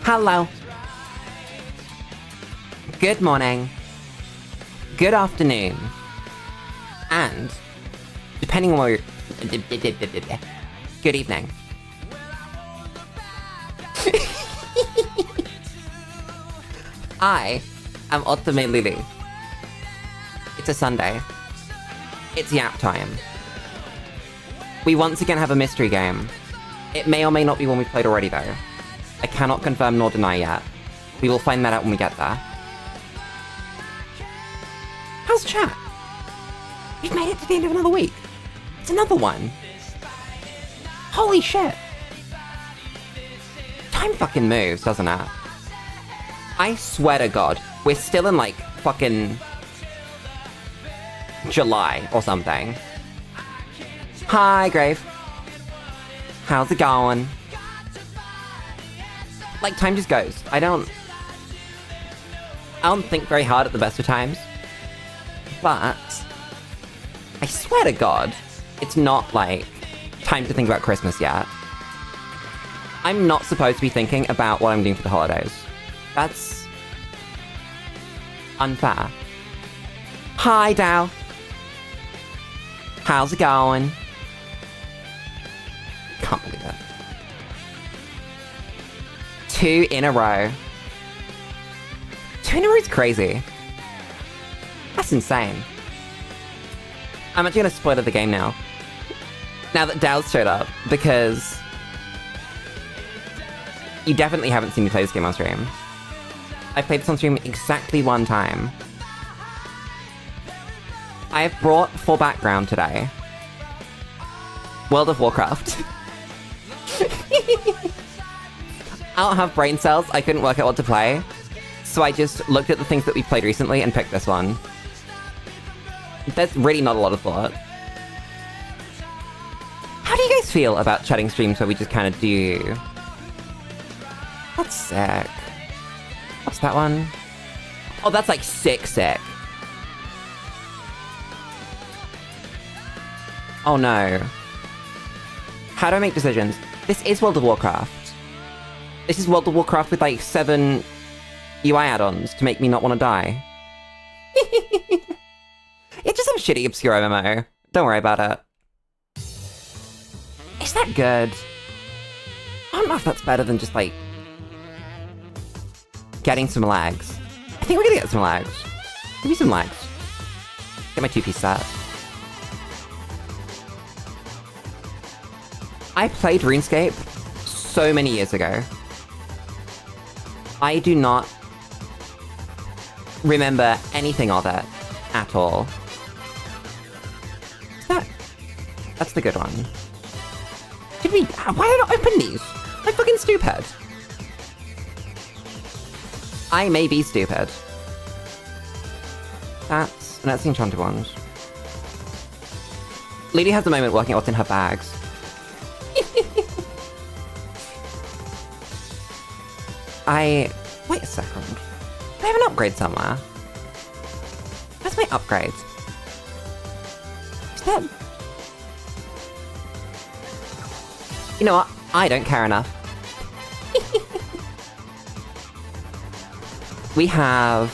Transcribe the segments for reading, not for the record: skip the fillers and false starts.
Hello. Good morning. Good afternoon. And, depending on where you're... Good evening. I am ultimately Lulu. It's a Sunday. It's yap time. We once again have a mystery game. It may or may not be one we've played already though. I cannot confirm nor deny yet. We will find that out when we get there. How's chat? We've made it to the end of another week. It's another one. Holy shit. Time fucking moves, doesn't it? I swear to God, we're still in like fucking July or something. Hi, Grave. How's it going? Like, time just goes. I don't think very hard at the best of times. But I swear to God, it's not like time to think about Christmas yet. I'm not supposed to be thinking about what I'm doing for the holidays. That's unfair. Hi, Dow. How's it going? Can't believe it. 2 in a row. 2 in a row is crazy. That's insane. I'm actually gonna spoiler the game now. Now that Dow's showed up, because you definitely haven't seen me play this game on stream. I've played this on stream exactly 1 time. I have brought for background today World of Warcraft. I don't have brain cells, I couldn't work out what to play. So I just looked at the things that we played recently and picked this one. There's really not a lot of thought. How do you guys feel about chatting streams where we just kind of do... That's sick. What's that one? Oh, that's like sick. Oh no. How do I make decisions? This is World of Warcraft. This is World of Warcraft with like 7 UI add-ons to make me not want to die. It's just some shitty obscure MMO. Don't worry about it. Is that good? I don't know if that's better than just like getting some lags. I think we're gonna get some lags. Give me some lags. Get my 2-piece set. I played RuneScape so many years ago. I do not remember anything of it at all. That's the good one. Did we... Why did I not open these? I'm fucking stupid. I may be stupid. That's the enchanted ones. Lady has a moment working out what's in her bags. Wait a second. Do I have an upgrade somewhere? Where's my upgrade? Is that... You know what? I don't care enough. We got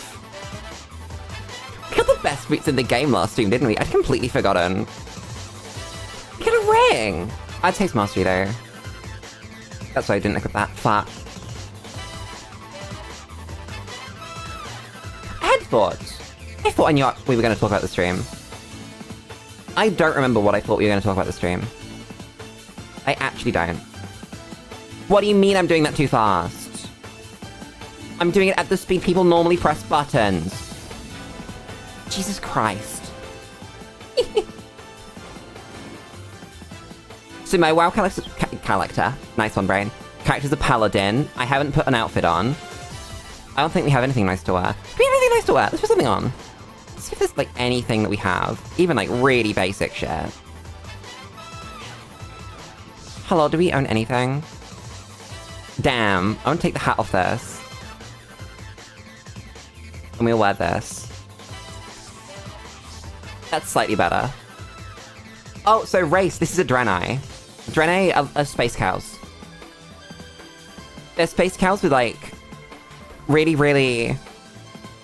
the best boots in the game last stream, didn't we? I'd completely forgotten. We got a ring! I'd taste mastery though. That's why I didn't look at that. Fuck. I thought I knew we were going to talk about the stream. I don't remember what I thought we were going to talk about the stream. I actually don't. What do you mean I'm doing that too fast? I'm doing it at the speed people normally press buttons. Jesus Christ. So my WoW character, nice one, Brain. Character's a paladin. I haven't put an outfit on. I don't think we have anything nice to wear. Do we have anything nice to wear? Let's put something on. Let's see if there's, like, anything that we have. Even, like, really basic shit. Hello, do we own anything? Damn. I want to take the hat off this. And we'll wear this. That's slightly better. Oh, so race. This is a Draenei. Draenei are space cows. They're space cows with, like, really, really...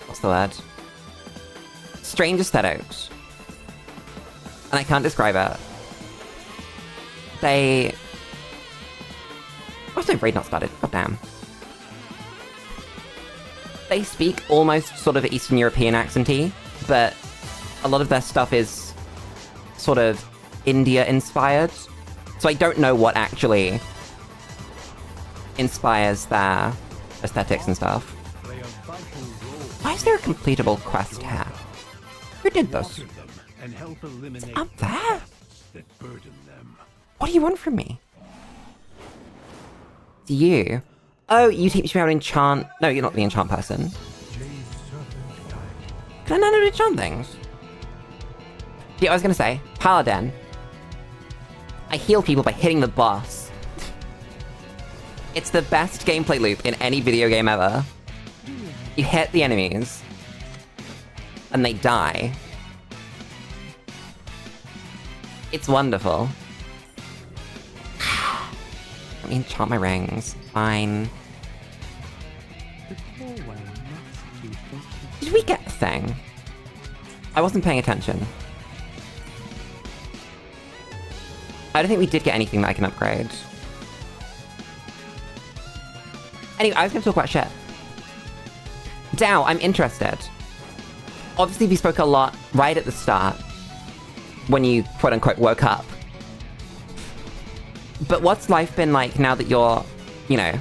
What's the word? Strange aesthetics. And I can't describe it. They... Why's my raid not started? God damn. They speak almost sort of Eastern European accent-y, but a lot of their stuff is sort of India-inspired. So I don't know what actually inspires their aesthetics and stuff. Why is there a completable quest here? Who did this? It's up there? What do you want from me? It's you. Oh, you teach me how to enchant... No, you're not the enchant person. Can I not know how to enchant things? Yeah, I was gonna say, Paladin. I heal people by hitting the boss. It's the best gameplay loop in any video game ever. You hit the enemies, and they die. It's wonderful. Let me enchant my rings. Fine. Did we get a thing? I wasn't paying attention. I don't think we did get anything that I can upgrade. Anyway, I was gonna talk about shit. Dow, I'm interested. Obviously, we spoke a lot right at the start, when you quote-unquote woke up. But what's life been like now that you're, you know,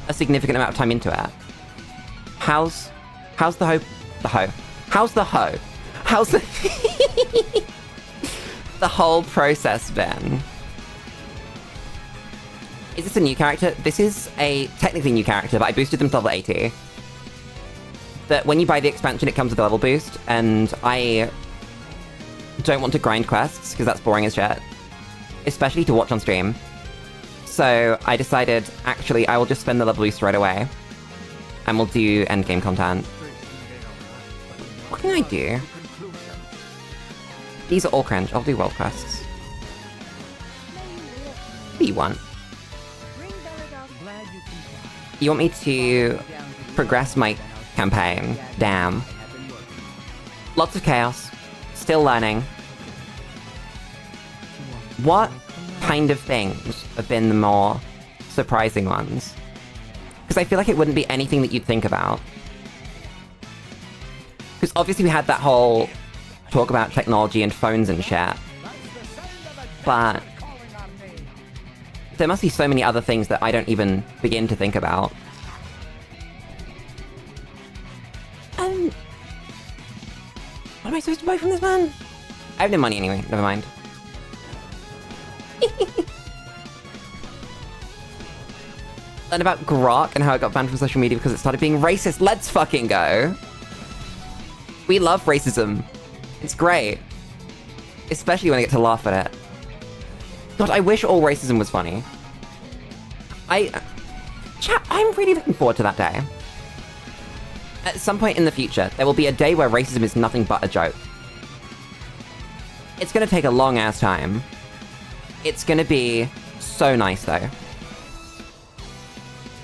a significant amount of time into it? How's the hoe? How's the hoe? How's the... the whole process been? Is this a new character? This is a technically new character, but I boosted them to level 80. That when you buy the expansion, it comes with a level boost, and I don't want to grind quests, because that's boring as shit. Especially to watch on stream. So I decided, actually, I will just spend the level boost right away. And we'll do endgame content. What can I do? These are all cringe. I'll do world quests. What do you want? You want me to progress my campaign? Damn. Lots of chaos. Still learning. What kind of things have been the more surprising ones? Because I feel like it wouldn't be anything that you'd think about. Because obviously we had that whole talk about technology and phones and shit. But there must be so many other things that I don't even begin to think about. What am I supposed to buy from this man? I have no money anyway, never mind. And about Grok and how it got banned from social media because it started being racist. Let's fucking go. We love racism. It's great. Especially when I get to laugh at it. God, I wish all racism was funny. Chat, I'm really looking forward to that day. At some point in the future, there will be a day where racism is nothing but a joke. It's gonna take a long-ass time. It's gonna be so nice, though.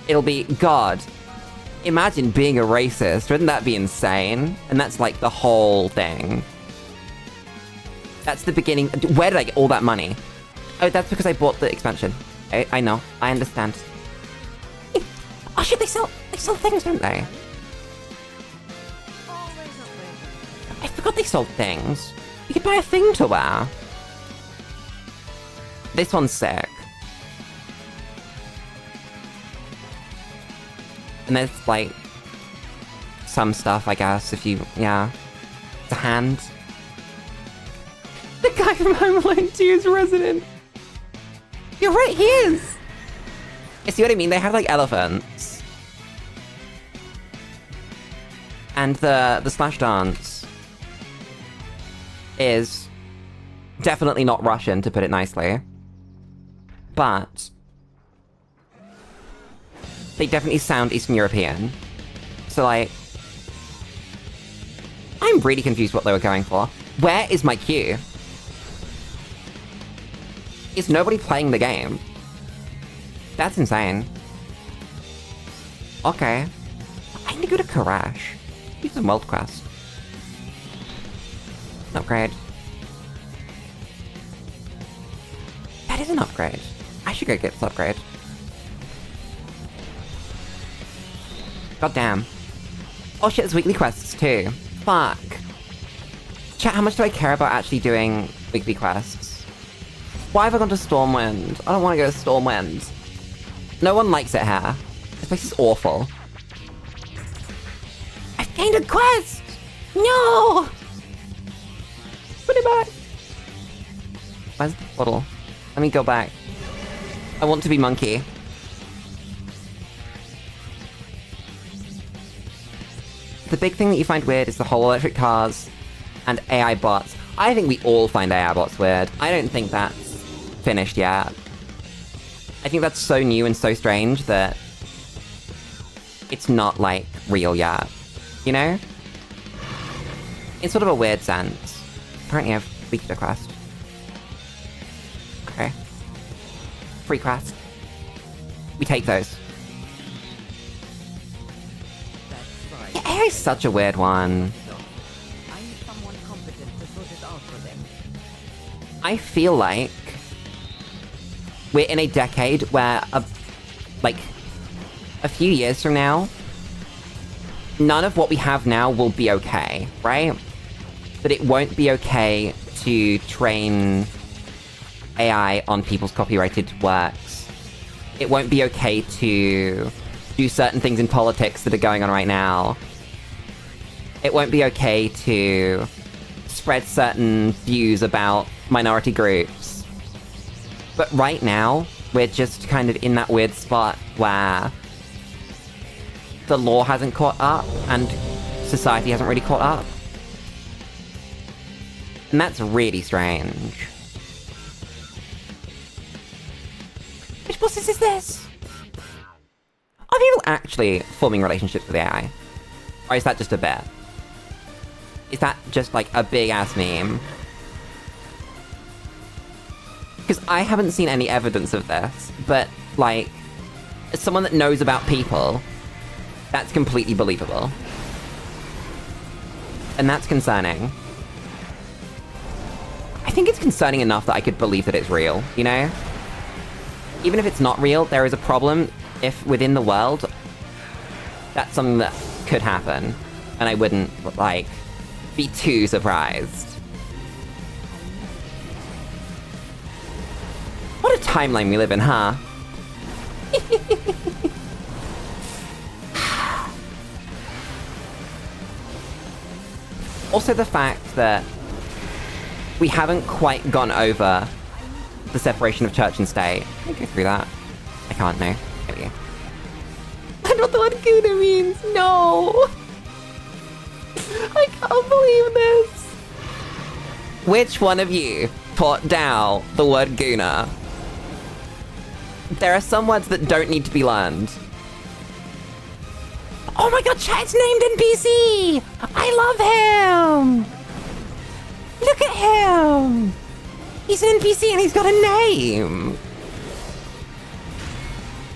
It'll be, God, imagine being a racist. Wouldn't that be insane? And that's like the whole thing. That's the beginning. Where did I get all that money? Oh, that's because I bought the expansion. I know. I understand. Oh shit, they sell things, don't they? I forgot they sold things. You could buy a thing to wear. This one's sick. And there's, like, some stuff, I guess, if you... Yeah. It's a hand. The guy from Home Alone 2 is resident. You're right, he is! You see what I mean? They have, like, elephants. And the Slash Dance is definitely not Russian, to put it nicely. But they definitely sound Eastern European. So, like, I'm really confused what they were going for. Where is my queue? Is nobody playing the game? That's insane. Okay. I need to go to Karash. Do some world quest. Upgrade. That is an upgrade. I should go get this upgrade. God damn. Oh shit, there's weekly quests too. Fuck. Chat, how much do I care about actually doing weekly quests? Why have I gone to Stormwind? I don't want to go to Stormwind. No one likes it here. This place is awful. I've gained a quest! No! Put it back! Where's the bottle? Let me go back. I want to be monkey. The big thing that you find weird is the whole electric cars and AI bots. I think we all find AI bots weird. I don't think that's finished yet. I think that's so new and so strange that it's not, like, real yet. You know? In sort of a weird sense. Apparently I've leaked a quest. Okay. Free quest. We take those. Yeah, AI is such a weird one. I feel like we're in a decade where, like, a few years from now, none of what we have now will be okay, right? But it won't be okay to train AI on people's copyrighted works. It won't be okay to do certain things in politics that are going on right now. It won't be okay to spread certain views about minority groups. But right now, we're just kind of in that weird spot where the law hasn't caught up and society hasn't really caught up. And that's really strange. Which bosses is this? Are people actually forming relationships with AI? Or is that just a bit? Is that just like a big ass meme? Because I haven't seen any evidence of this, but like, as someone that knows about people, that's completely believable. And that's concerning. I think it's concerning enough that I could believe that it's real, you know? Even if it's not real, there is a problem if within the world, that's something that could happen. And I wouldn't, like, be too surprised. What a timeline we live in, huh? Also the fact that we haven't quite gone over the separation of church and state. Can I go through that? I can't, no. There we go. I know what the word Guna means! No! I can't believe this! Which one of you taught Dao the word Guna? There are some words that don't need to be learned. Oh my god, chat's named NPC! I love him! Look at him! He's an NPC and he's got a name!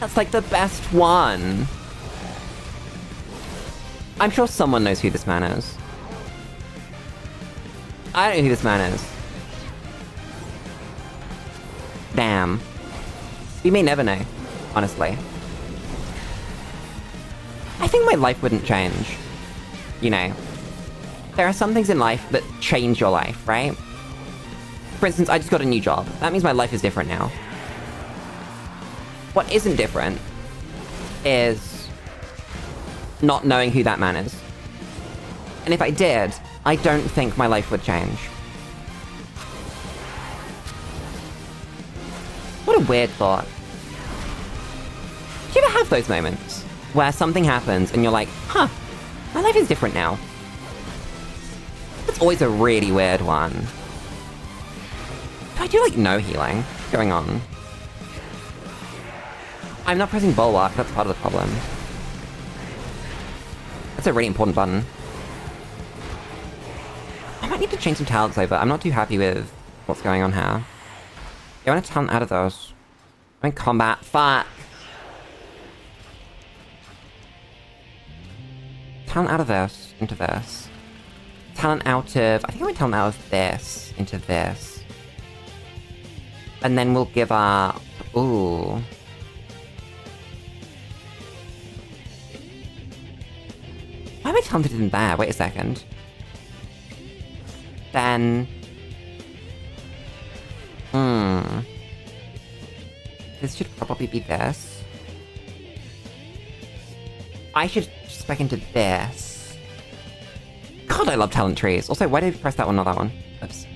That's like the best one. I'm sure someone knows who this man is. I don't know who this man is. Damn. We may never know, honestly. I think my life wouldn't change. You know. There are some things in life that change your life, right? For instance, I just got a new job. That means my life is different now. What isn't different is not knowing who that man is. And if I did, I don't think my life would change. What a weird thought. Do you ever have those moments where something happens and you're like, huh, my life is different now? It's always a really weird one. I do like no healing going on. I'm not pressing Bulwark, that's part of the problem. That's a really important button. I might need to change some talents over. I'm not too happy with what's going on here. I want a talent out of those. I'm in combat. Fuck! Talent out of this into this. Talent out of... I think I went talent out of this into this. And then we'll give up... Ooh. Why am I talented in there? Wait a second. Then... This should probably be this. I should spec into this. God, I love talent trees. Also, why did I press that one, not that one? Oops.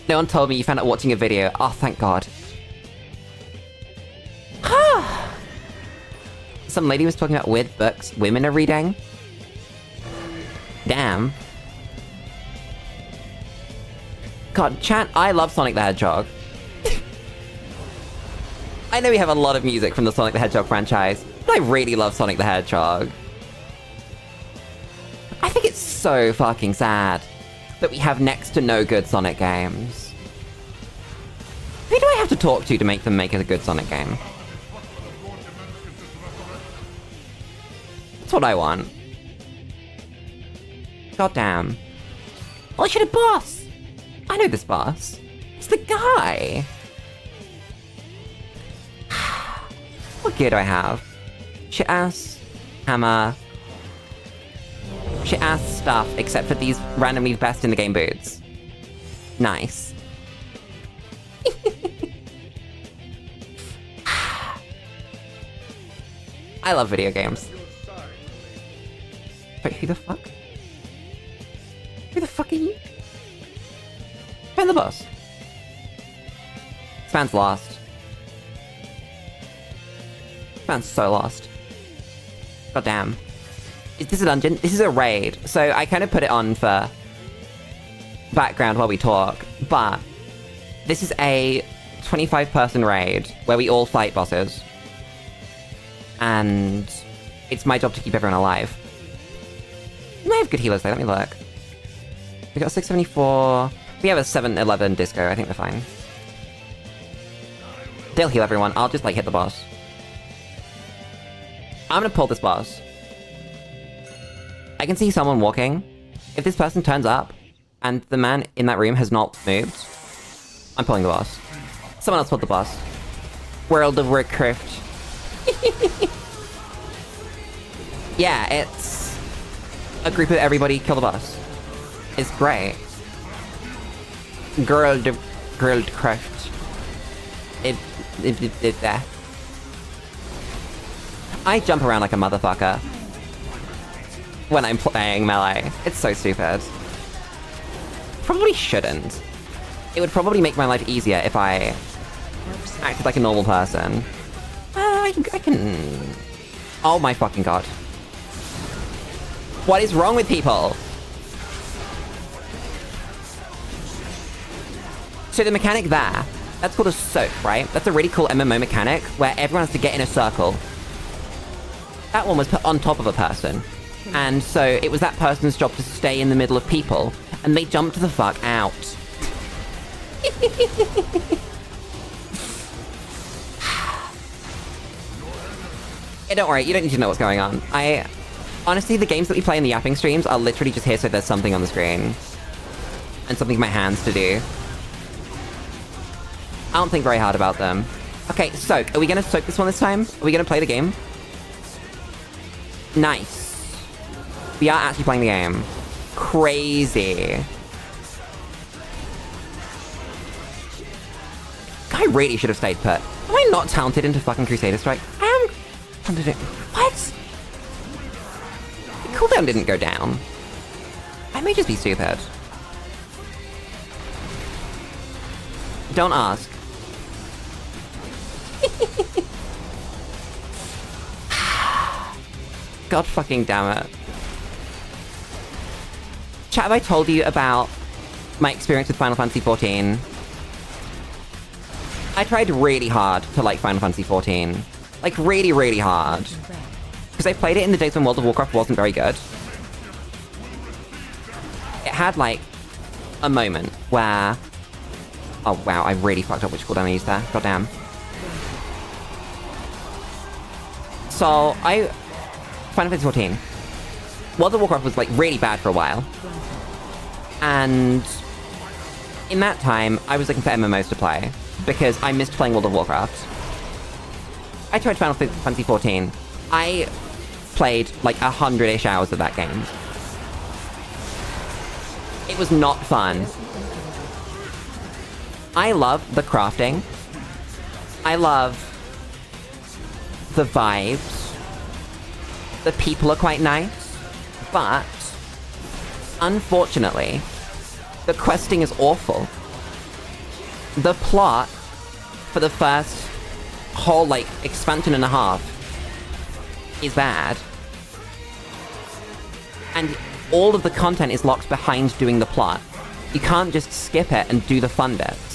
No one told me you found out watching a video. Oh, thank God. Some lady was talking about weird books women are reading. Damn. God, chat, I love Sonic the Hedgehog. I know we have a lot of music from the Sonic the Hedgehog franchise, but I really love Sonic the Hedgehog. I think it's so fucking sad that we have next to no good Sonic games. Who do I have to talk to make them make a good Sonic game? That's what I want. God damn. Oh, I should have boss! I know this boss. It's the guy! What gear do I have? Shit-ass, hammer... Shit-ass stuff, except for these randomly best in the game boots. Nice. I love video games. Wait, who the fuck? Who the fuck are you? Find the boss. This man's lost. This man's so lost. God damn. Is this a dungeon? This is a raid, so I kind of put it on for background while we talk, but this is a 25-person raid where we all fight bosses. And it's my job to keep everyone alive. We may have good healers though, let me look. We got a 674... We have a 711 disco, I think we're fine. They'll heal everyone, I'll just, like, hit the boss. I'm gonna pull this boss. I can see someone walking. If this person turns up, and the man in that room has not moved, I'm pulling the boss. Someone else pulled the boss. World of Warcraft. Yeah, it's... a group of everybody kill the boss. It's great. Girl craft. It there. I jump around like a motherfucker when I'm playing melee. It's so stupid. Probably shouldn't. It would probably make my life easier if I acted like a normal person. I can... Oh my fucking god. What is wrong with people? So the mechanic there, that's called a soak, right? That's a really cool MMO mechanic where everyone has to get in a circle. That one was put on top of a person. And so it was that person's job to stay in the middle of people, and they jumped the fuck out. Yeah, don't worry, you don't need to know what's going on. Honestly, the games that we play in the yapping streams are literally just here so there's something on the screen. And something in my hands to do. I don't think very hard about them. Okay, soak. Are we gonna soak this one this time? Are we gonna play the game? Nice. We are actually playing the game. Crazy. I really should have stayed put. Am I not talented into fucking Crusader Strike? I am talented in... What? The cooldown didn't go down. I may just be stupid. Don't ask. God fucking damn it. Chat, have I told you about my experience with Final Fantasy XIV? I tried really hard to like Final Fantasy XIV. Like, really, really hard. Because I played it in the days when World of Warcraft wasn't very good. It had, like, a moment where... Oh, wow, I really fucked up which cooldown I used there. God damn. So, Final Fantasy 14. World of Warcraft was, like, really bad for a while. And in that time, I was looking for MMOs to play, because I missed playing World of Warcraft. I tried Final Fantasy 14. I played, like, 100-ish hours of that game. It was not fun. I love the crafting. I love the vibes. The people are quite nice. But, unfortunately, the questing is awful. The plot for the first whole, like, expansion and a half is bad. And all of the content is locked behind doing the plot. You can't just skip it and do the fun bits.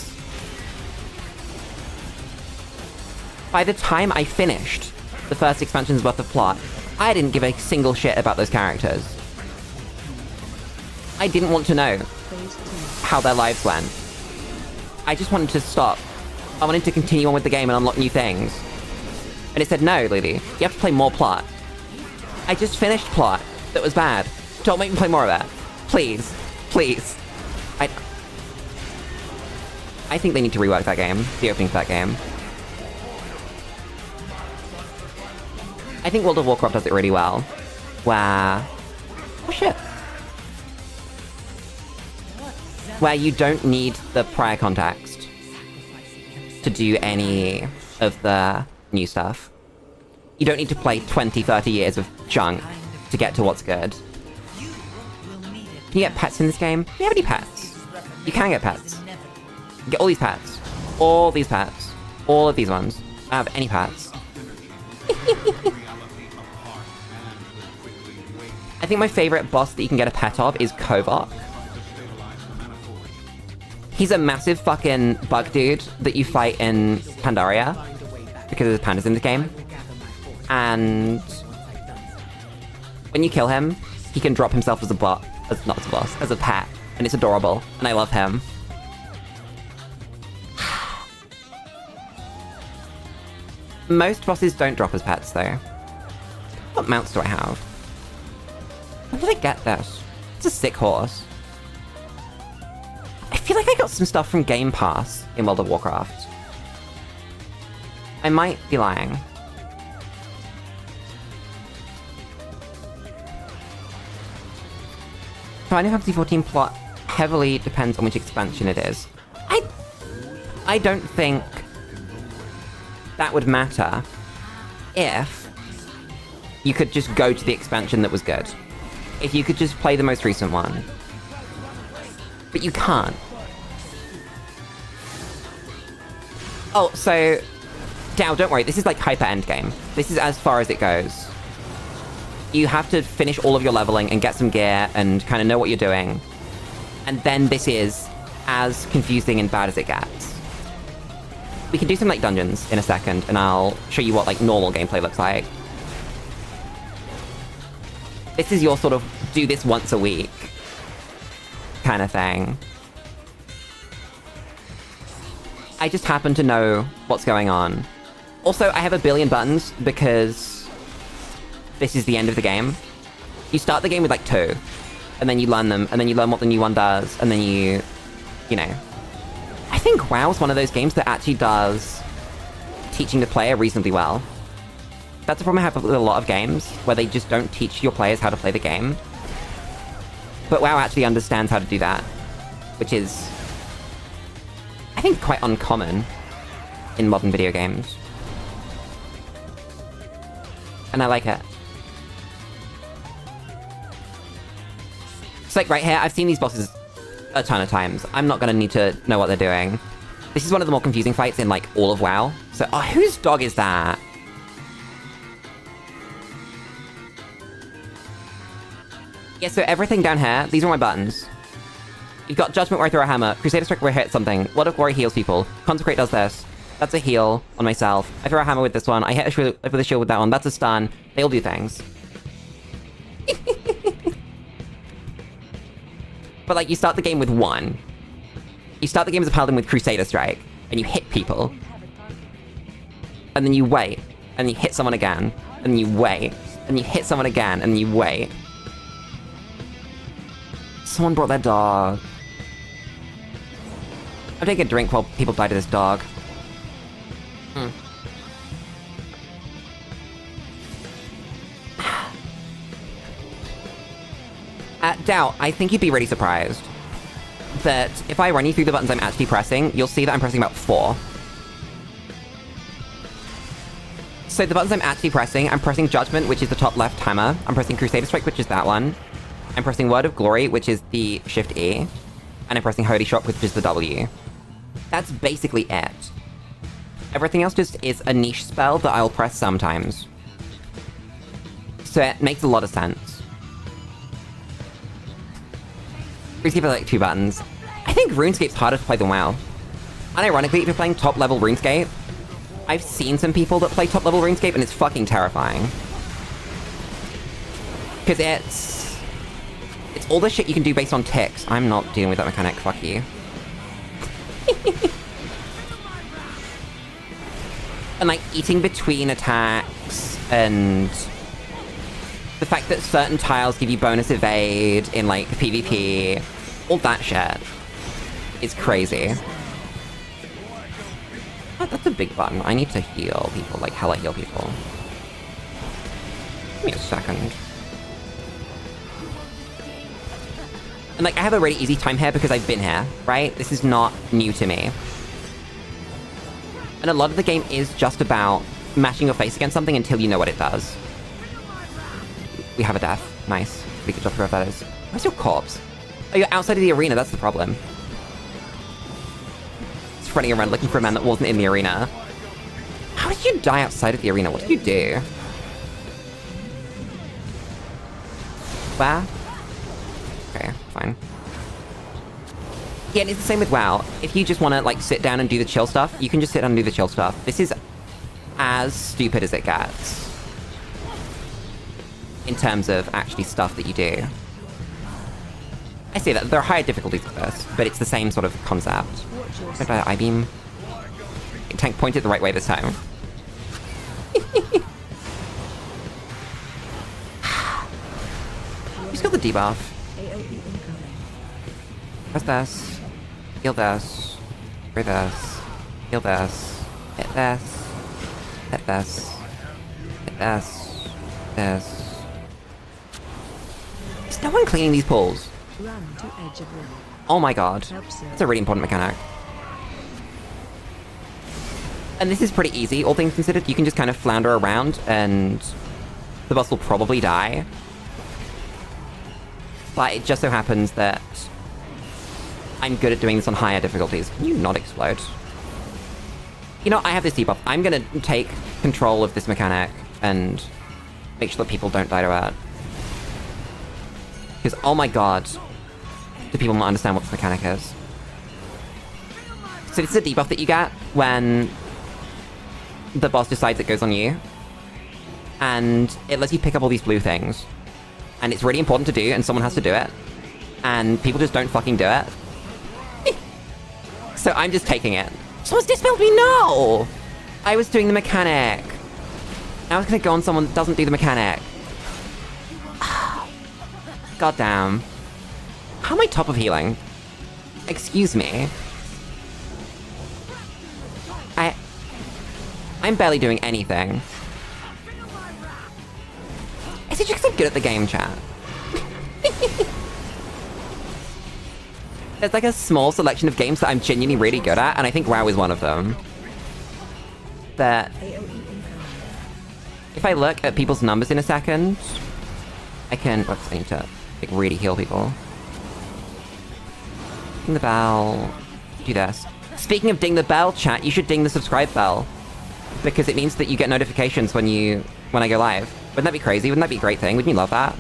By the time I finished the first expansion's worth of plot, I didn't give a single shit about those characters. I didn't want to know how their lives went. I just wanted to stop. I wanted to continue on with the game and unlock new things. And it said, no, Lulu, you have to play more plot. I just finished plot that was bad. Don't make me play more of that. Please. Please. I think they need to rework that game. The opening for that game. I think World of Warcraft does it really well. Where... oh shit. Where you don't need the prior context to do any of the new stuff. You don't need to play 20, 30 years of junk to get to what's good. Can you get pets in this game? Do you have any pets? You can get pets. You get all these pets. All these pets. All of these ones. I don't have any pets. I think my favorite boss that you can get a pet of is Kovok. He's a massive fucking bug dude that you fight in Pandaria, because there's pandas in the game. And when you kill him, he can drop himself as a bot, not as a boss, as a pet, and it's adorable, and I love him. Most bosses don't drop as pets, though. What mounts do I have? When did I get this? It's a sick horse. I feel like I got some stuff from Game Pass in World of Warcraft. I might be lying. Final Fantasy 14 plot heavily depends on which expansion it is. I don't think that would matter if you could just go to the expansion that was good. If you could just play the most recent one. But you can't. Oh, so... Dow, don't worry, this is like hyper endgame. This is as far as it goes. You have to finish all of your leveling and get some gear and kind of know what you're doing. And then this is as confusing and bad as it gets. We can do some like dungeons in a second, and I'll show you what like normal gameplay looks like. This is your sort of do this once a week kind of thing. I just happen to know what's going on. Also, I have a billion buttons because this is the end of the game. You start the game with like 2, and then you learn them, and then you learn what the new one does, and then you know. I think WoW's one of those games that actually does teaching the player reasonably well. That's the problem I have with a lot of games, where they just don't teach your players how to play the game. But WoW actually understands how to do that, which is, I think, quite uncommon in modern video games. And I like it. It's like right here, I've seen these bosses a ton of times. I'm not gonna need to know what they're doing. This is one of the more confusing fights in like all of WoW. So, oh, whose dog is that? Yeah, so everything down here, these are my buttons. You've got Judgment where I throw a hammer, Crusader Strike where I hit something, Blood of Glory heals people, Consecrate does this. That's a heal on myself. I throw a hammer with this one, I hit with a shield with that one, that's a stun. They all do things. But like, you start the game with 1. You start the game as a paladin with Crusader Strike, and you hit people. And then you wait, and you hit someone again, and you wait, and you hit someone again, and you wait. Someone brought their dog. I'll take a drink while people die to this dog. Doubt, I think you'd be really surprised that if I run you through the buttons I'm actually pressing, you'll see that I'm pressing about 4. So the buttons I'm actually pressing, I'm pressing Judgment, which is the top left hammer. I'm pressing Crusader Strike, which is that one. I'm pressing Word of Glory, which is the Shift E. And I'm pressing Holy Shock, which is the W. That's basically it. Everything else just is a niche spell that I'll press sometimes. So it makes a lot of sense. RuneScape are like 2 buttons. I think RuneScape's harder to play than WoW. Unironically, if you're playing top-level RuneScape, I've seen some people that play top-level RuneScape, and it's fucking terrifying. Because it's all the shit you can do based on ticks. I'm not dealing with that mechanic, fuck you. And like, eating between attacks, and the fact that certain tiles give you bonus evade in, like, PvP, all that shit is crazy. Oh, that's a big button. I need to heal people, like, hella heal people. Give me a second. And, like, I have a really easy time here because I've been here, right? This is not new to me. And a lot of the game is just about mashing your face against something until you know what it does. We have a death. Nice. We could just figure out what that is. Where's your corpse? Oh, you're outside of the arena, that's the problem. It's running around looking for a man that wasn't in the arena. How did you die outside of the arena? What did you do? Where? Okay, fine. Yeah, and it's the same with WoW. If you just want to, like, sit down and do the chill stuff, you can just sit down and do the chill stuff. This is as stupid as it gets. In terms of actually stuff that you do. I say that there are higher difficulties with this, but it's the same sort of concept. I-beam. Tank pointed the right way this time. Who's got the debuff? Press this. Heal this. Breathe this. Heal this. Hit this. Hit this. Hit this. This. Is no one cleaning these pools? Run to edge of room. Oh my god. That's a really important mechanic. And this is pretty easy, all things considered. You can just kind of flounder around, and the boss will probably die. But it just so happens that I'm good at doing this on higher difficulties. Can you not explode? You know, I have this debuff. I'm gonna take control of this mechanic and make sure that people don't die to it. Because, oh my god, do people not understand what this mechanic is? So this is a debuff that you get when the boss decides it goes on you. And it lets you pick up all these blue things. And it's really important to do, and someone has to do it. And people just don't fucking do it. So I'm just taking it. Someone's dispelled me, no! I was doing the mechanic. I was gonna go on someone that doesn't do the mechanic. God damn. How am I top of healing? Excuse me. I'm barely doing anything. Is it just because I'm good at the game, chat? There's like a small selection of games that I'm genuinely really good at, and I think WoW is one of them. That if I look at people's numbers in a second, I can... Whoops, I need to like really heal people. Ding the bell. Do this. Speaking of ding the bell, chat, you should ding the subscribe bell. Because it means that you get notifications when I go live. Wouldn't that be crazy? Wouldn't that be a great thing? Wouldn't you love that?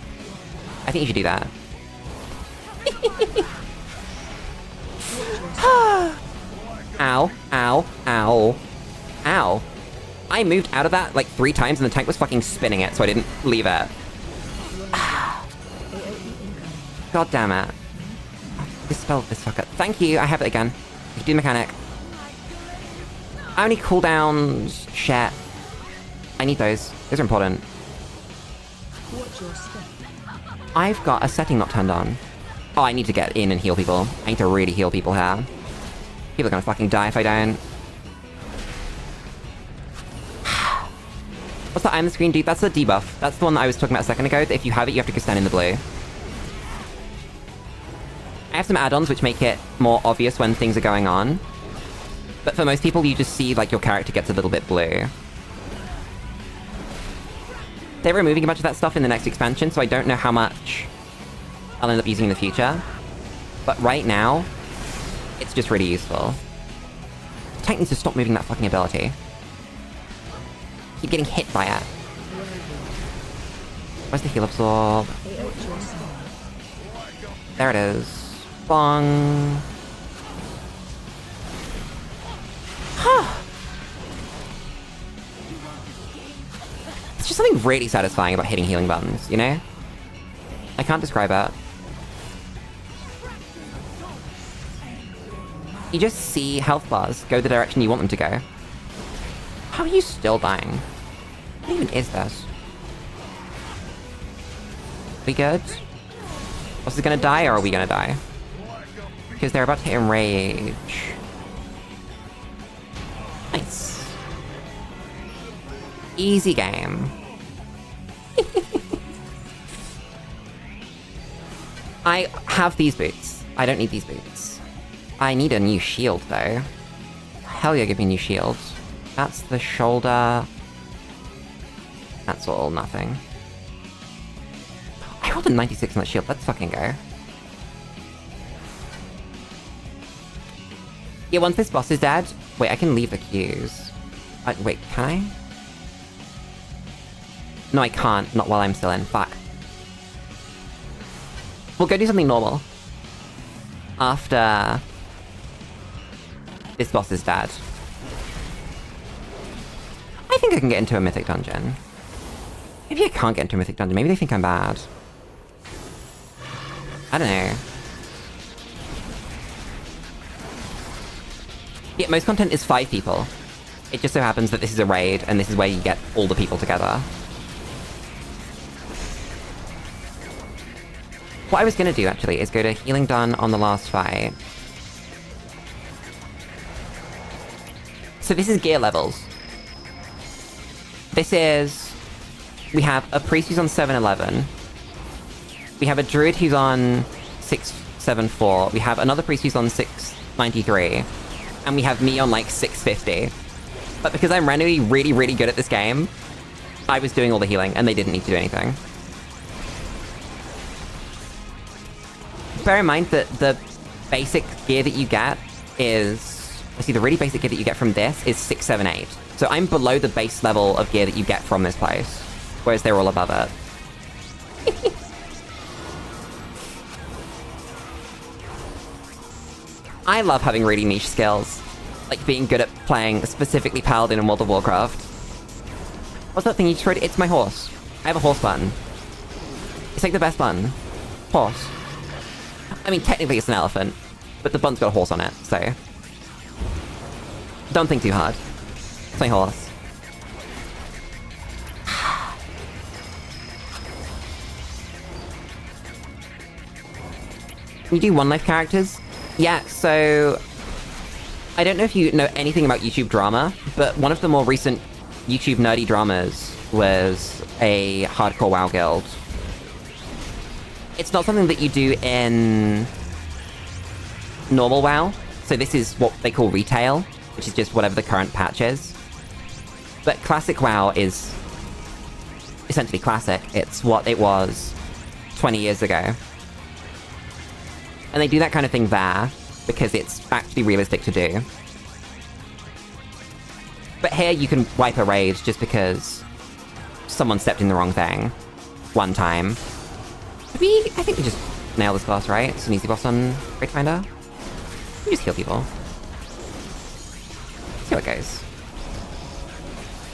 I think you should do that. Ow, ow, ow, ow. I moved out of that like 3 times and the tank was fucking spinning it, so I didn't leave it. God damn it. Dispel this fucker. Thank you, I have it again. You do mechanic. I only cooldowns. Shit. I need those. Those are important. your step. I've got a setting not turned on. Oh, I need to get in and heal people. I need to really heal people here. People are gonna fucking die if I don't. What's that eye on the screen, dude? That's the debuff. That's the one that I was talking about a second ago. That if you have it, you have to go stand in the blue. I have some add-ons which make it more obvious when things are going on. But for most people, you just see, like, your character gets a little bit blue. They're removing a bunch of that stuff in the next expansion, so I don't know how much I'll end up using in the future. But right now, it's just really useful. Tank needs to stop moving that fucking ability. Keep getting hit by it. Where's the heal absorb? There it is. Bong. It's just something really satisfying about hitting healing buttons, you know? I can't describe it. You just see health bars go the direction you want them to go. How are you still dying? What even is this? We good? Was it gonna die or are we gonna die? Because they're about to enrage. Nice. Easy game. I have these boots. I don't need these boots. I need a new shield though. Hell yeah, give me a new shield. That's the shoulder. That's all nothing. I rolled a 96 on that shield. Let's fucking go. Yeah, once this boss is dead... Wait, I can leave the queues. Wait, can I? No, I can't. Not while I'm still in. Fuck. We'll go do something normal. After... this boss is dead. I think I can get into a mythic dungeon. Maybe I can't get into a mythic dungeon. Maybe they think I'm bad. I don't know. Yeah, most content is 5 people. It just so happens that this is a raid, and this is where you get all the people together. What I was gonna do, actually, is go to healing done on the last fight. So this is gear levels. This is... we have a priest who's on 711. We have a druid who's on 674. We have another priest who's on 693. And we have me on, like, 650. But because I'm randomly really, really good at this game, I was doing all the healing, and they didn't need to do anything. Bear in mind that the basic gear that you get is... I see, the really basic gear that you get from this is 678. So I'm below the base level of gear that you get from this place. Whereas they're all above it. I love having really niche skills. Like being good at playing specifically Paladin in World of Warcraft. What's that thing you just wrote? It's my horse. I have a horse button. It's like the best button. Horse. I mean, technically it's an elephant, but the button's got a horse on it, so... don't think too hard. It's my horse. You do one-life characters? Yeah, so... I don't know if you know anything about YouTube drama, but one of the more recent YouTube nerdy dramas was a hardcore WoW guild. It's not something that you do in normal WoW, so this is what they call retail, which is just whatever the current patch is. But classic WoW is essentially classic. It's what it was 20 years ago. And they do that kind of thing there, because it's actually realistic to do. But here you can wipe a raid just because someone stepped in the wrong thing. One time. I think we just nail this boss, right? It's an easy boss on Raid Finder. We just kill people. See how it goes.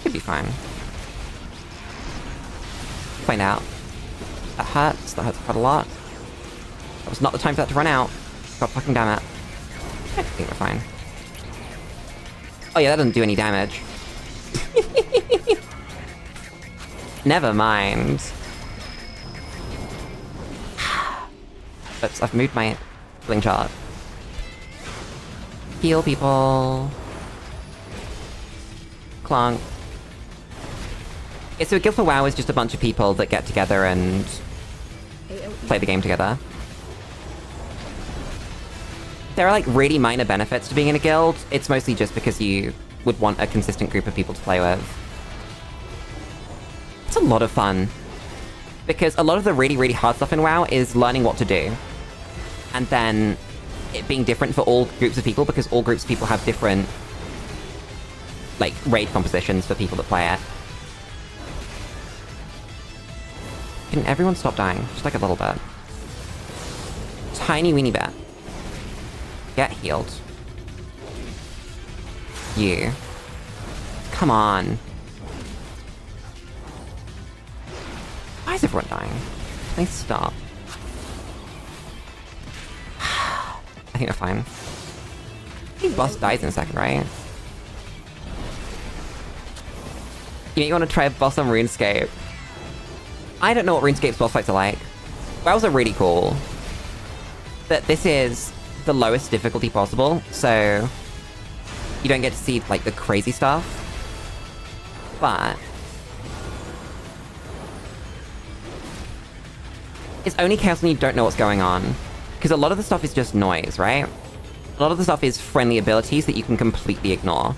Could be fine. Find out. That hurts. That hurts quite a lot. That was not the time for that to run out. God fucking damn it. I think we're fine. Oh yeah, that doesn't do any damage. Never mind. Oops, I've moved my healing chart. Heal people. Clunk. Yeah, so a guild for WoW is just a bunch of people that get together and play the game together. There are like really minor benefits to being in a guild. It's mostly just because you would want a consistent group of people to play with. It's a lot of fun. Because a lot of the really, really hard stuff in WoW is learning what to do. And then it being different for all groups of people, because all groups of people have different, like, raid compositions for people that play it. Can everyone stop dying? Just like a little bit. Tiny weeny bit. Get healed. You. Come on. Why is everyone dying? Please stop. I think we're fine. I think boss dies in a second, right? You want to try a boss on RuneScape? I don't know what RuneScape's boss fights are like. WoWs are really cool. But this is the lowest difficulty possible, so you don't get to see, like, the crazy stuff. But it's only chaos when you don't know what's going on. Because a lot of the stuff is just noise, right? A lot of the stuff is friendly abilities that you can completely ignore.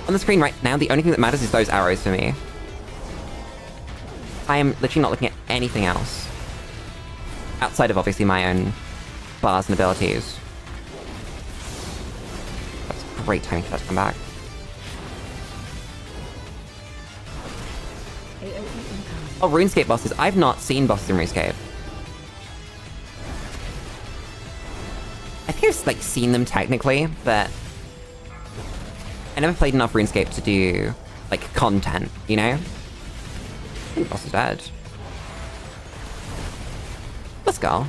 On the screen right now, the only thing that matters is those arrows for me. I am literally not looking at anything else. Outside of, obviously, my own bars and abilities. That's great timing for that to come back. Oh, RuneScape bosses. I've not seen bosses in RuneScape. I think I've, like, seen them technically, but I never played enough RuneScape to do, like, content, you know? I think the boss is dead. Let's go.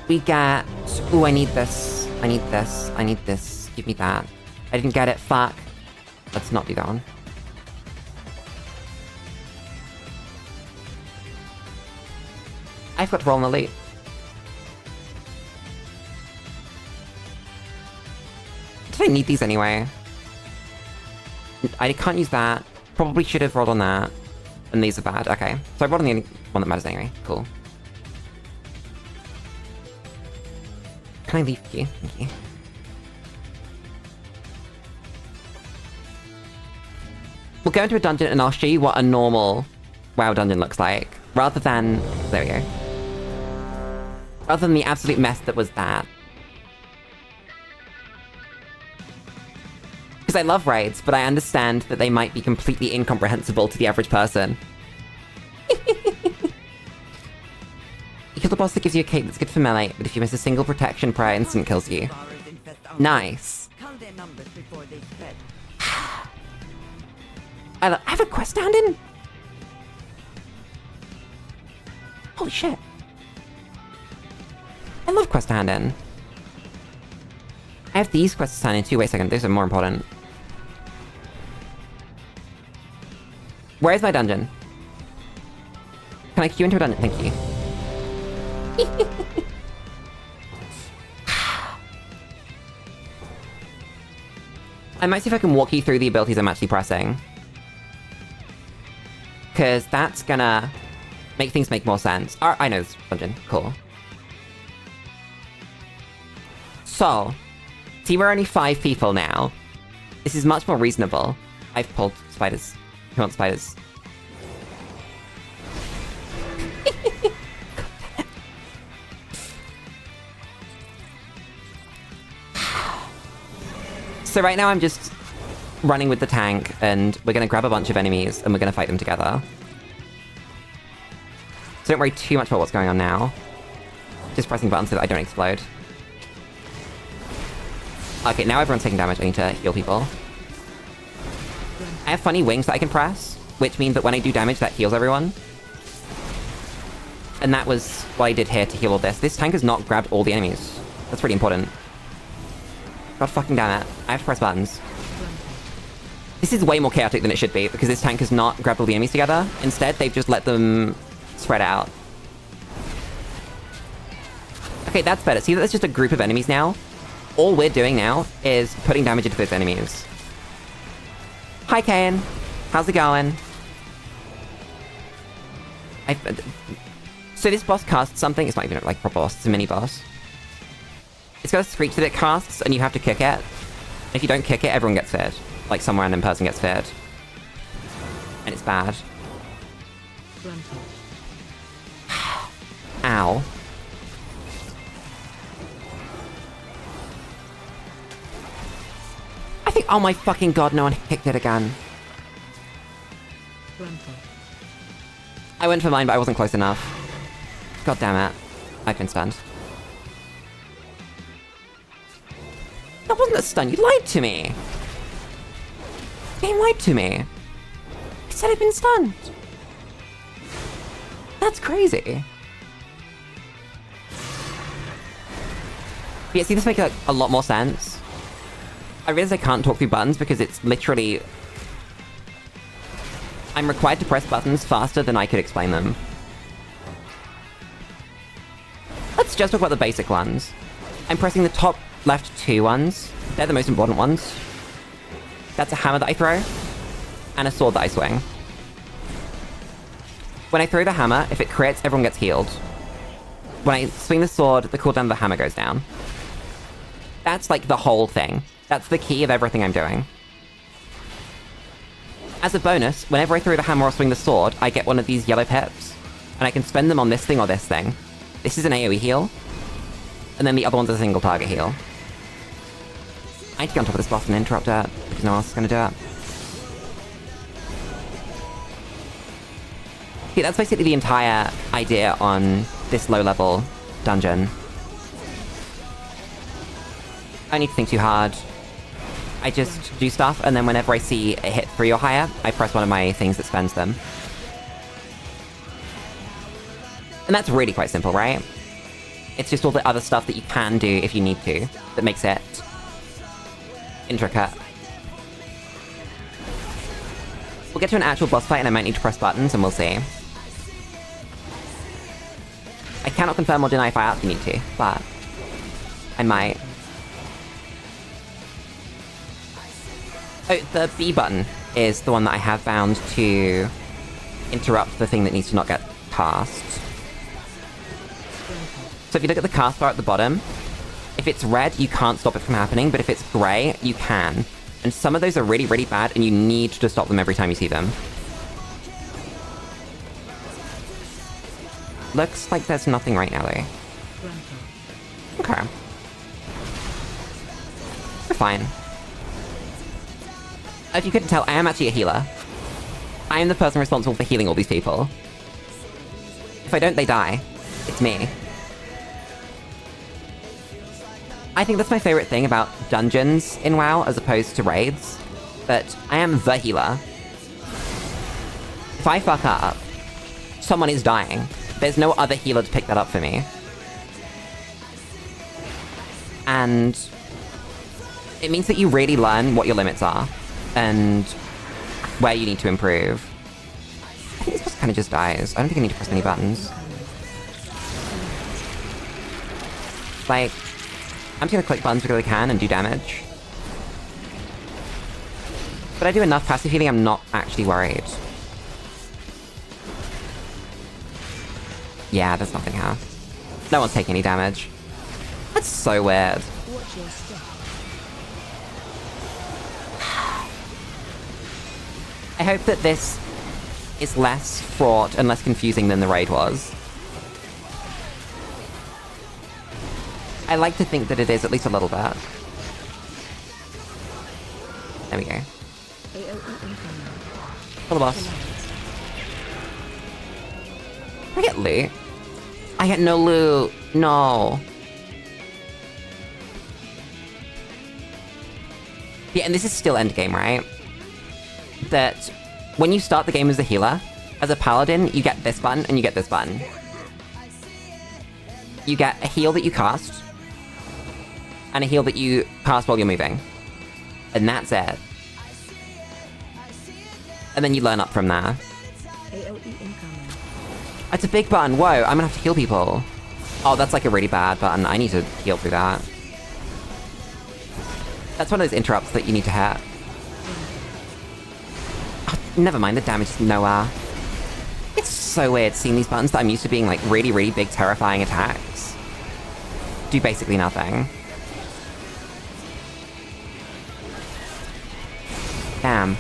We get... Ooh, I need this. I need this. I need this. Give me that. I didn't get it. Fuck. Let's not do that one. I've got to roll an elite. Did I need these anyway? I can't use that. Probably should have rolled on that. And these are bad. Okay. So I rolled on the only one that matters anyway. Cool. Can I leave you? Thank you. We'll go into a dungeon and I'll show you what a normal WoW dungeon looks like. Rather than... There we go. Rather than the absolute mess that was that. Because I love raids, but I understand that they might be completely incomprehensible to the average person. You kill the boss that gives you a cape that's good for melee, but if you miss a single protection, prayer instant kills you. Nice. I have a quest down in? Holy shit. I love quest to hand in. I have these quests to hand in too. Wait a second, those are more important. Where's my dungeon? Can I queue into a dungeon? Thank you. I might see if I can walk you through the abilities I'm actually pressing. Because that's gonna make things make more sense. I know this dungeon. Cool. So, see, we're only 5 people now. This is much more reasonable. I've pulled spiders. Who wants spiders? So right now I'm just running with the tank, and we're gonna grab a bunch of enemies, and we're gonna fight them together. So don't worry too much about what's going on now. Just pressing buttons so that I don't explode. Okay, now everyone's taking damage. I need to heal people. I have funny wings that I can press, which means that when I do damage, that heals everyone. And that was what I did here to heal all this. This tank has not grabbed all the enemies. That's pretty important. God fucking damn it. I have to press buttons. This is way more chaotic than it should be, because this tank has not grabbed all the enemies together. Instead, they've just let them spread out. Okay, that's better. See, that's just a group of enemies now? All we're doing now is putting damage into those enemies. Hi, Kayn. How's it going? So this boss casts something. It's not even like a proper boss. It's a mini boss. It's got a screech that it casts, and you have to kick it. If you don't kick it, everyone gets fed. Like some random person gets fed. And it's bad. Ow. I think, oh my fucking god, no one kicked it again. I went for mine, but I wasn't close enough. God damn it. I've been stunned. That wasn't a stun, you lied to me! The game lied to me. I said I'd been stunned. That's crazy. But yeah, see, this makes like, a lot more sense. I realize I can't talk through buttons because it's literally... I'm required to press buttons faster than I could explain them. Let's just talk about the basic ones. I'm pressing the top left 2 ones. They're the most important ones. That's a hammer that I throw, and a sword that I swing. When I throw the hammer, if it crits, everyone gets healed. When I swing the sword, the cooldown of the hammer goes down. That's like the whole thing. That's the key of everything I'm doing. As a bonus, whenever I throw the hammer or swing the sword, I get one of these yellow pips. And I can spend them on this thing or this thing. This is an AoE heal. And then the other one's a single target heal. I need to get on top of this boss and interrupt it, because no one else is going to do it. Yeah, that's basically the entire idea on this low-level dungeon. I don't need to think too hard. I just do stuff, and then whenever I see a hit 3 or higher, I press one of my things that spends them. And that's really quite simple, right? It's just all the other stuff that you can do if you need to, that makes it intricate. We'll get to an actual boss fight and I might need to press buttons and we'll see. I cannot confirm or deny if I actually need to, but I might. Oh, the B button is the one that I have found to interrupt the thing that needs to not get cast. So if you look at the cast bar at the bottom, if it's red, you can't stop it from happening, but if it's grey, you can. And some of those are really, really bad, and you need to stop them every time you see them. Looks like there's nothing right now, though. Okay. We're fine. If you couldn't tell, I am actually a healer. I am the person responsible for healing all these people. If I don't, they die. It's me. I think that's my favorite thing about dungeons in WoW as opposed to raids. That I am the healer. If I fuck up, someone is dying. There's no other healer to pick that up for me. And it means that you really learn what your limits are and where you need to improve. I think this boss kind of just dies. I don't think I need to press any buttons. Like, I'm just gonna click buttons because I can and do damage. But I do enough passive healing, I'm not actually worried. Yeah, there's nothing here. No one's taking any damage. That's so weird. I hope that this is less fraught and less confusing than the raid was. I like to think that it is at least a little bit. There we go. Kill the boss. I get loot. I get no loot. No. Yeah, and this is still endgame, right? That when you start the game as a healer, as a paladin, you get this button and you get this button. You get a heal that you cast, and a heal that you cast while you're moving. And that's it. And then you learn up from there. AOE incoming. It's a big button. Whoa, I'm gonna have to heal people. Oh, that's like a really bad button. I need to heal through that. That's one of those interrupts that you need to hit. Oh, never mind, the damage is nowhere. It's so weird seeing these buttons that I'm used to being like really, really big, terrifying attacks do basically nothing. Damn.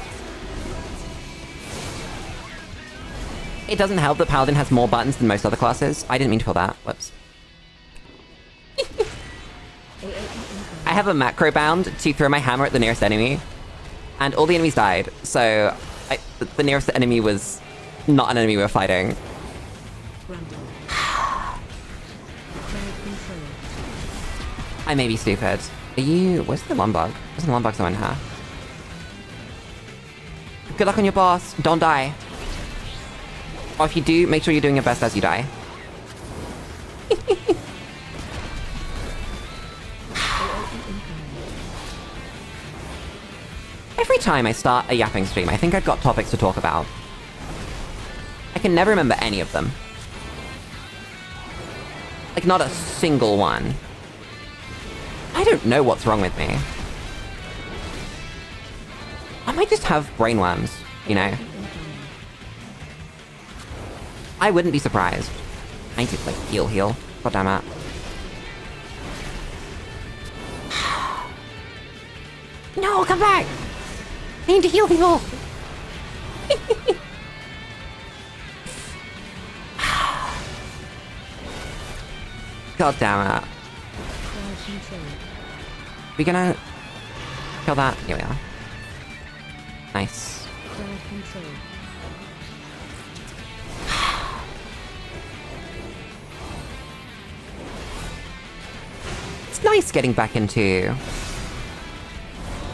It doesn't help that Paladin has more buttons than most other classes. I didn't mean to pull that. Whoops. I have a macro bound to throw my hammer at the nearest enemy, and all the enemies died, so the nearest enemy was not an enemy we were fighting. I may be stupid. Are you... Where's the Lombard? There's a Lombard somewhere in here. Good luck on your boss. Don't die. Or if you do, make sure you're doing your best as you die. Every time I start a yapping stream, I think I've got topics to talk about. I can never remember any of them. Like, not a single one. I don't know what's wrong with me. I might just have brainworms, you know? I wouldn't be surprised. I need to, like, heal. God damn it. No, come back! I need to heal people! God damn it. We gonna kill that? Here we are. Nice. It's nice getting back into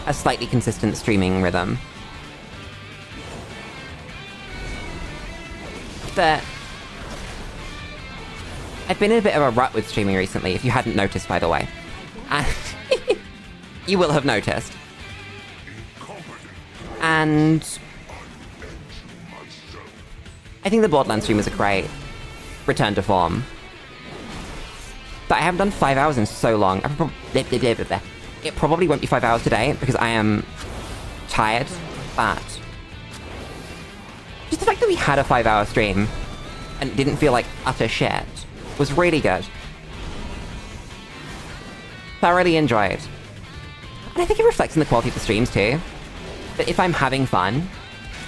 a slightly consistent streaming rhythm. But I've been in a bit of a rut with streaming recently, if you hadn't noticed, by the way. And you will have noticed. And I think the Borderlands stream was a great return to form. But I haven't done 5 hours in so long. It probably won't be 5 hours today, because I am tired, but just the fact that we had a 5-hour stream and it didn't feel like utter shit was really good. Thoroughly enjoyed. And I think it reflects in the quality of the streams too. But if I'm having fun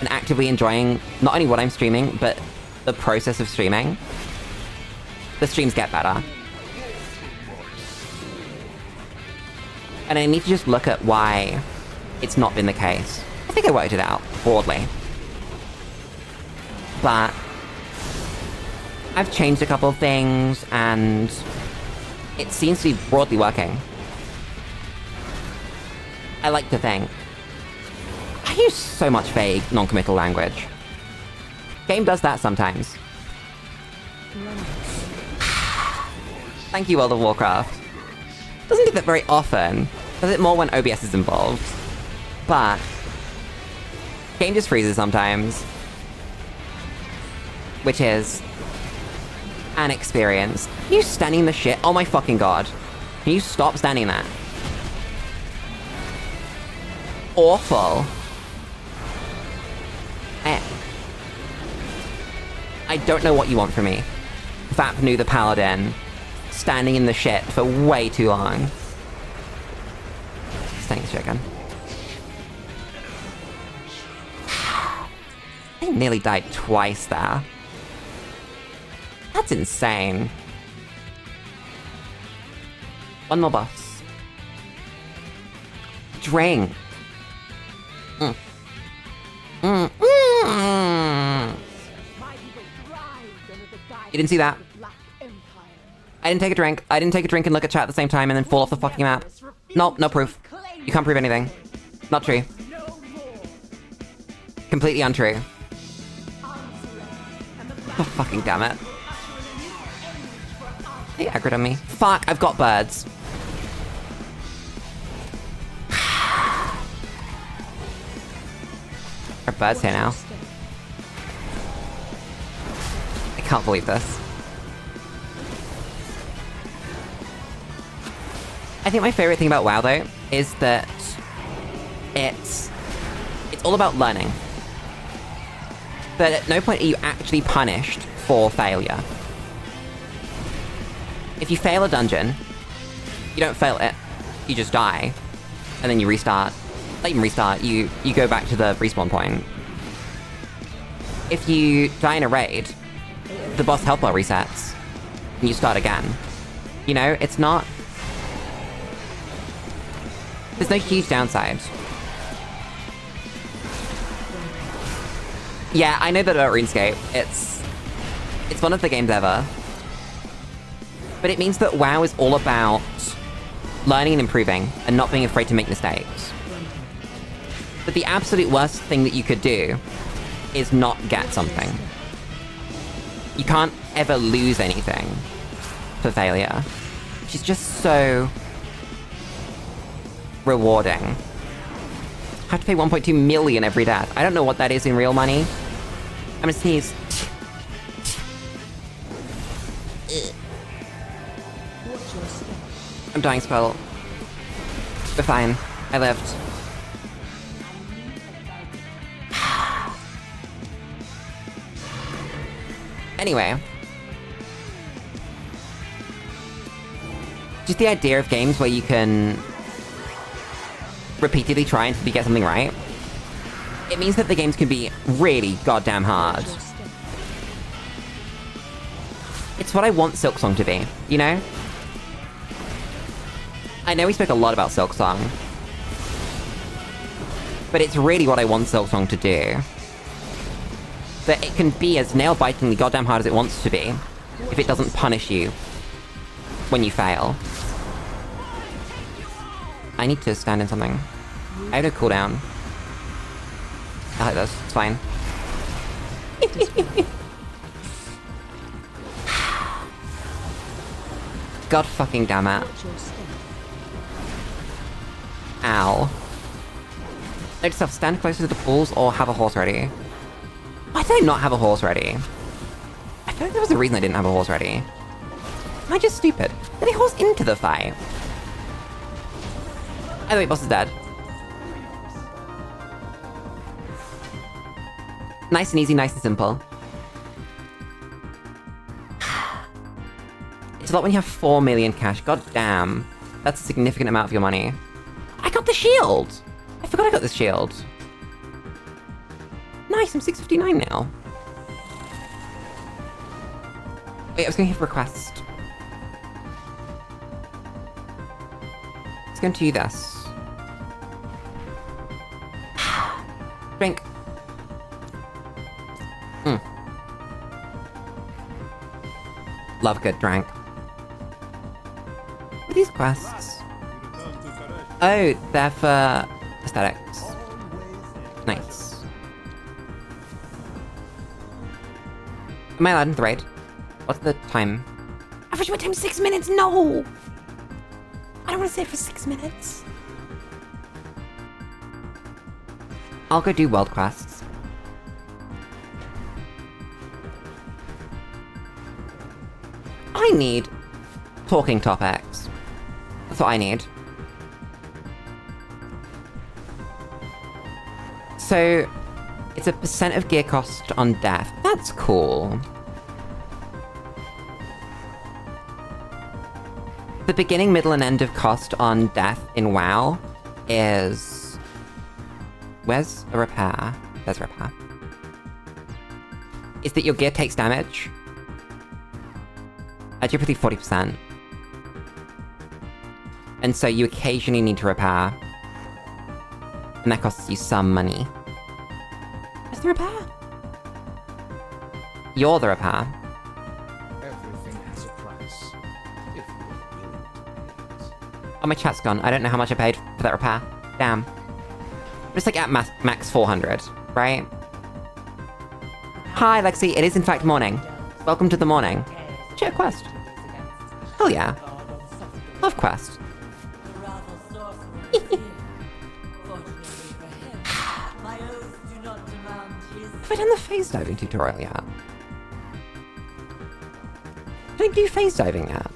and actively enjoying not only what I'm streaming, but the process of streaming, the streams get better. And I need to just look at why it's not been the case. I think I worked it out, broadly. But I've changed a couple of things, and it seems to be broadly working. I like to think. I use so much vague, non-committal language. Game does that sometimes. Thank you, World of Warcraft. Doesn't do that very often. Does it more when OBS is involved. But game just freezes sometimes. Which is an experience. Are you standing the shit? Oh my fucking god. Can you stop standing there? Awful. I don't know what you want from me. Vapnu the Paladin. Standing in the shit for way too long. Standing shit again. I nearly died twice there. That's insane. One more boss. Drink. You didn't see that? I didn't take a drink. I didn't take a drink and look at chat at the same time and then fall off the fucking map. Nope, no proof. You can't prove anything. Not true. Completely untrue. Oh, fucking damn it. They aggroed on me. Fuck, I've got birds. Our bird's here now. I can't believe this. I think my favorite thing about WoW, though, is that it's all about learning. That at no point are you actually punished for failure. If you fail a dungeon, you don't fail it, you just die, and then you restart. Not even restart, you go back to the respawn point. If you die in a raid, the boss health bar resets, and you start again. You know, it's not... There's no huge downside. Yeah, I know that about RuneScape. It's one of the games ever. But it means that WoW is all about learning and improving, and not being afraid to make mistakes. But the absolute worst thing that you could do is not get something. You can't ever lose anything for failure, which is just so rewarding. I have to pay 1.2 million every death. I don't know what that is in real money. I'm gonna sneeze. I'm dying, Spell. We're fine. I lived. Anyway. Just the idea of games where you can repeatedly try until you get something right. It means that the games can be really goddamn hard. It's what I want Silksong to be, you know? I know we spoke a lot about Silksong, but it's really what I want Silksong to do. That it can be as nail-bitingly goddamn hard as it wants to be, if it doesn't punish you when you fail. I need to stand in something. I have no cooldown. I like this, it's fine. God fucking damn it. Ow. Note yourself, stand closer to the pools or have a horse ready. Why did I not have a horse ready? I feel like there was a reason I didn't have a horse ready. Am I just stupid? Did I horse into the fight? Either way, boss is dead. Nice and easy, nice and simple. It's a lot when you have 4 million cash. God damn. That's a significant amount of your money. I got the shield! I forgot I got this shield. Nice, I'm 659 now. Wait, I was going to hit request. Let's go into this. Drink. Love good drink. What are these quests? Oh, they're for aesthetics. Nice. Am I allowed in the raid? What's the time? Average wait time 6 minutes? No! I don't want to sit for 6 minutes. I'll go do world quests. I need talking topics. That's what I need. So, it's a % of gear cost on death. That's cool. The beginning, middle, and end of cost on death in WoW is... Where's a repair? There's a repair. Is that your gear takes damage. Typically 40%. And so you occasionally need to repair. And that costs you some money. Where's the repair? You're the repair. Everything has a price. If you're willing to pay it. Oh, my chat's gone. I don't know how much I paid for that repair. Damn. But it's like at max 400, right? Hi, Lexi. It is in fact morning. Welcome to the morning. Share quest. Hell yeah. Love quest. I done the phase diving tutorial yet? Did I do phase diving yet?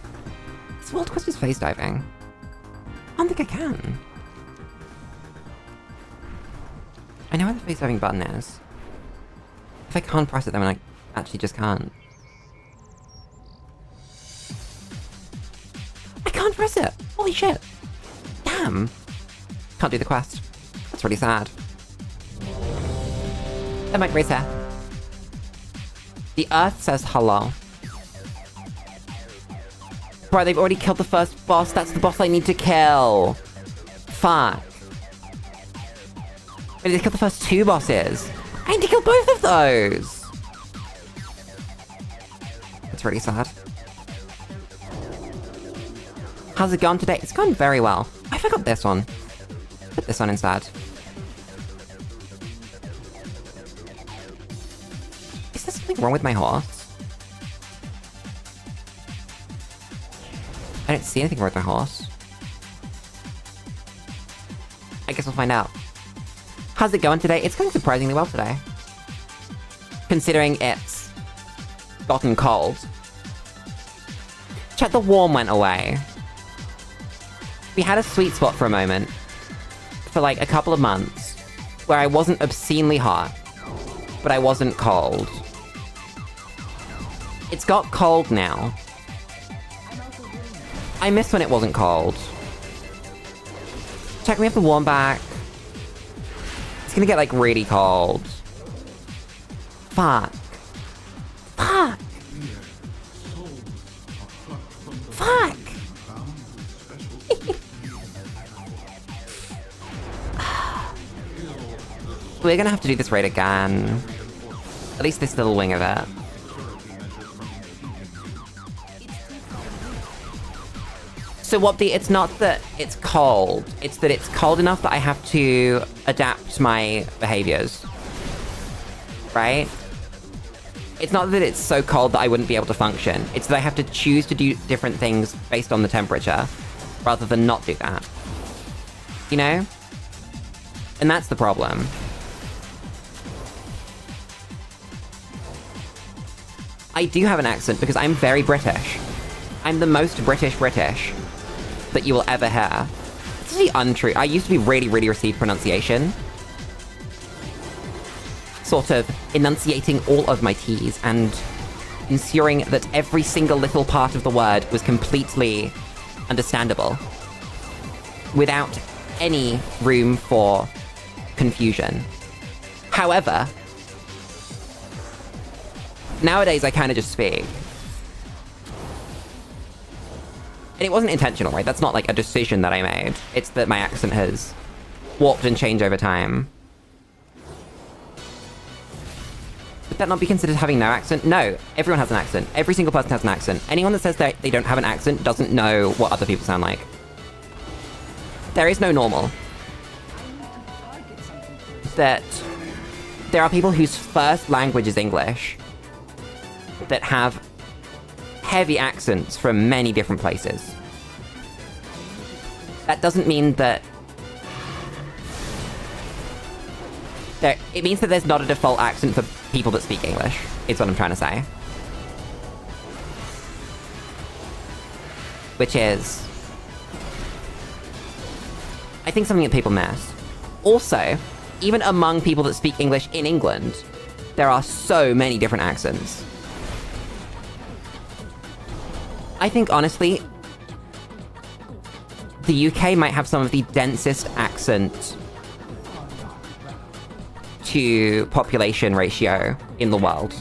This World Quest is phase diving. I don't think I can. I know where the phase diving button is. If I can't press it, then I actually just can't. I can't press it! Holy shit! Damn! Can't do the quest. That's really sad. That might raise hair. The Earth says hello. Bro, they've already killed the first boss. That's the boss I need to kill. Fuck. Wait, they killed the first 2 bosses. I need to kill both of those. That's really sad. How's it gone today? It's gone very well. I forgot this one. Put this on instead. Is there something wrong with my horse? I don't see anything wrong with my horse. I guess we'll find out. How's it going today? It's going surprisingly well today. Considering it's gotten cold. Chat, the warm went away. We had a sweet spot for a moment. For like a couple of months. Where I wasn't obscenely hot. But I wasn't cold. It's got cold now. I miss when it wasn't cold. Check, we have the warm back. It's gonna get, like, really cold. Fuck. Fuck! Fuck! We're gonna have to do this raid again. At least this little wing of it. So what it's not that it's cold, it's that it's cold enough that I have to adapt my behaviors. Right? It's not that it's so cold that I wouldn't be able to function. It's that I have to choose to do different things based on the temperature, rather than not do that. You know? And that's the problem. I do have an accent because I'm very British. I'm the most British that you will ever hear. It's really untrue. I used to be really received pronunciation. Sort of enunciating all of my T's and ensuring that every single little part of the word was completely understandable. Without any room for confusion. However, nowadays I kind of just speak. And it wasn't intentional, right? That's not like a decision that I made. It's that my accent has warped and changed over time. Would that not be considered having no accent? No, everyone has an accent. Every single person has an accent. Anyone that says that they don't have an accent doesn't know what other people sound like. There is no normal. That there are people whose first language is English that have heavy accents from many different places. That doesn't mean that... It means that there's not a default accent for people that speak English, is what I'm trying to say. Which is... I think something that people miss. Also, even among people that speak English in England, there are so many different accents. I think, honestly, the UK might have some of the densest accent to population ratio in the world.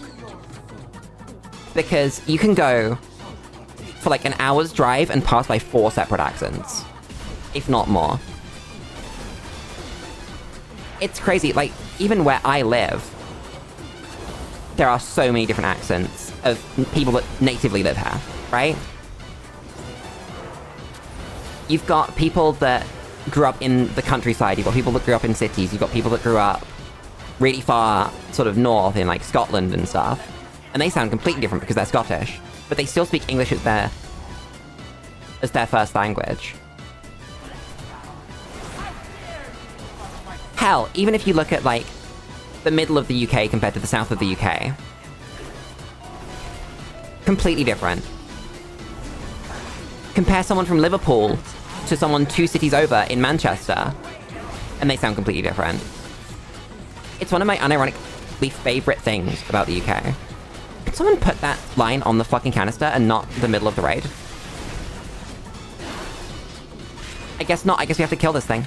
Because you can go for like an hour's drive and pass by 4 separate accents. If not more. It's crazy, like, even where I live, there are so many different accents of people that natively live here. Right? You've got people that grew up in the countryside, you've got people that grew up in cities, you've got people that grew up really far sort of north in like Scotland and stuff. And they sound completely different because they're Scottish. But they still speak English as their first language. Hell, even if you look at like the middle of the UK compared to the south of the UK. Completely different. Compare someone from Liverpool to someone 2 cities over in Manchester, and they sound completely different. It's one of my unironically favourite things about the UK. Could someone put that line on the fucking canister and not the middle of the raid? I guess not. I guess we have to kill this thing.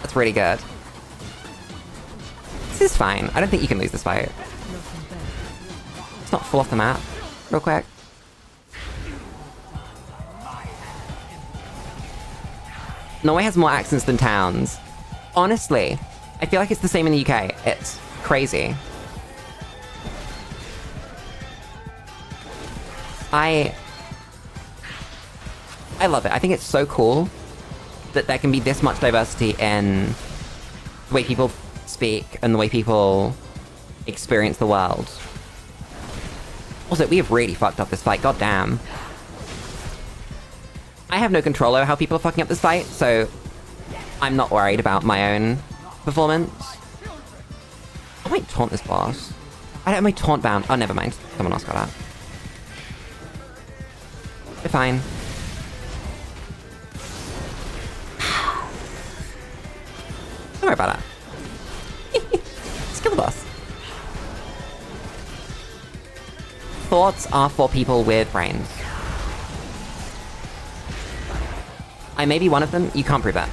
That's really good. This is fine. I don't think you can lose this fight. Let's not fall off the map real quick. Norway has more accents than towns. Honestly, I feel like it's the same in the UK. It's crazy. I love it. I think it's so cool that there can be this much diversity in the way people speak and the way people experience the world. Also, we have really fucked up this fight, goddamn. I have no control over how people are fucking up this fight, so I'm not worried about my own performance. I might taunt this boss. I don't have my taunt bound. Oh, never mind. Someone else got that. We're fine. Don't worry about that. Just kill the boss. Thoughts are for people with brains. I may be one of them, you can't prove that.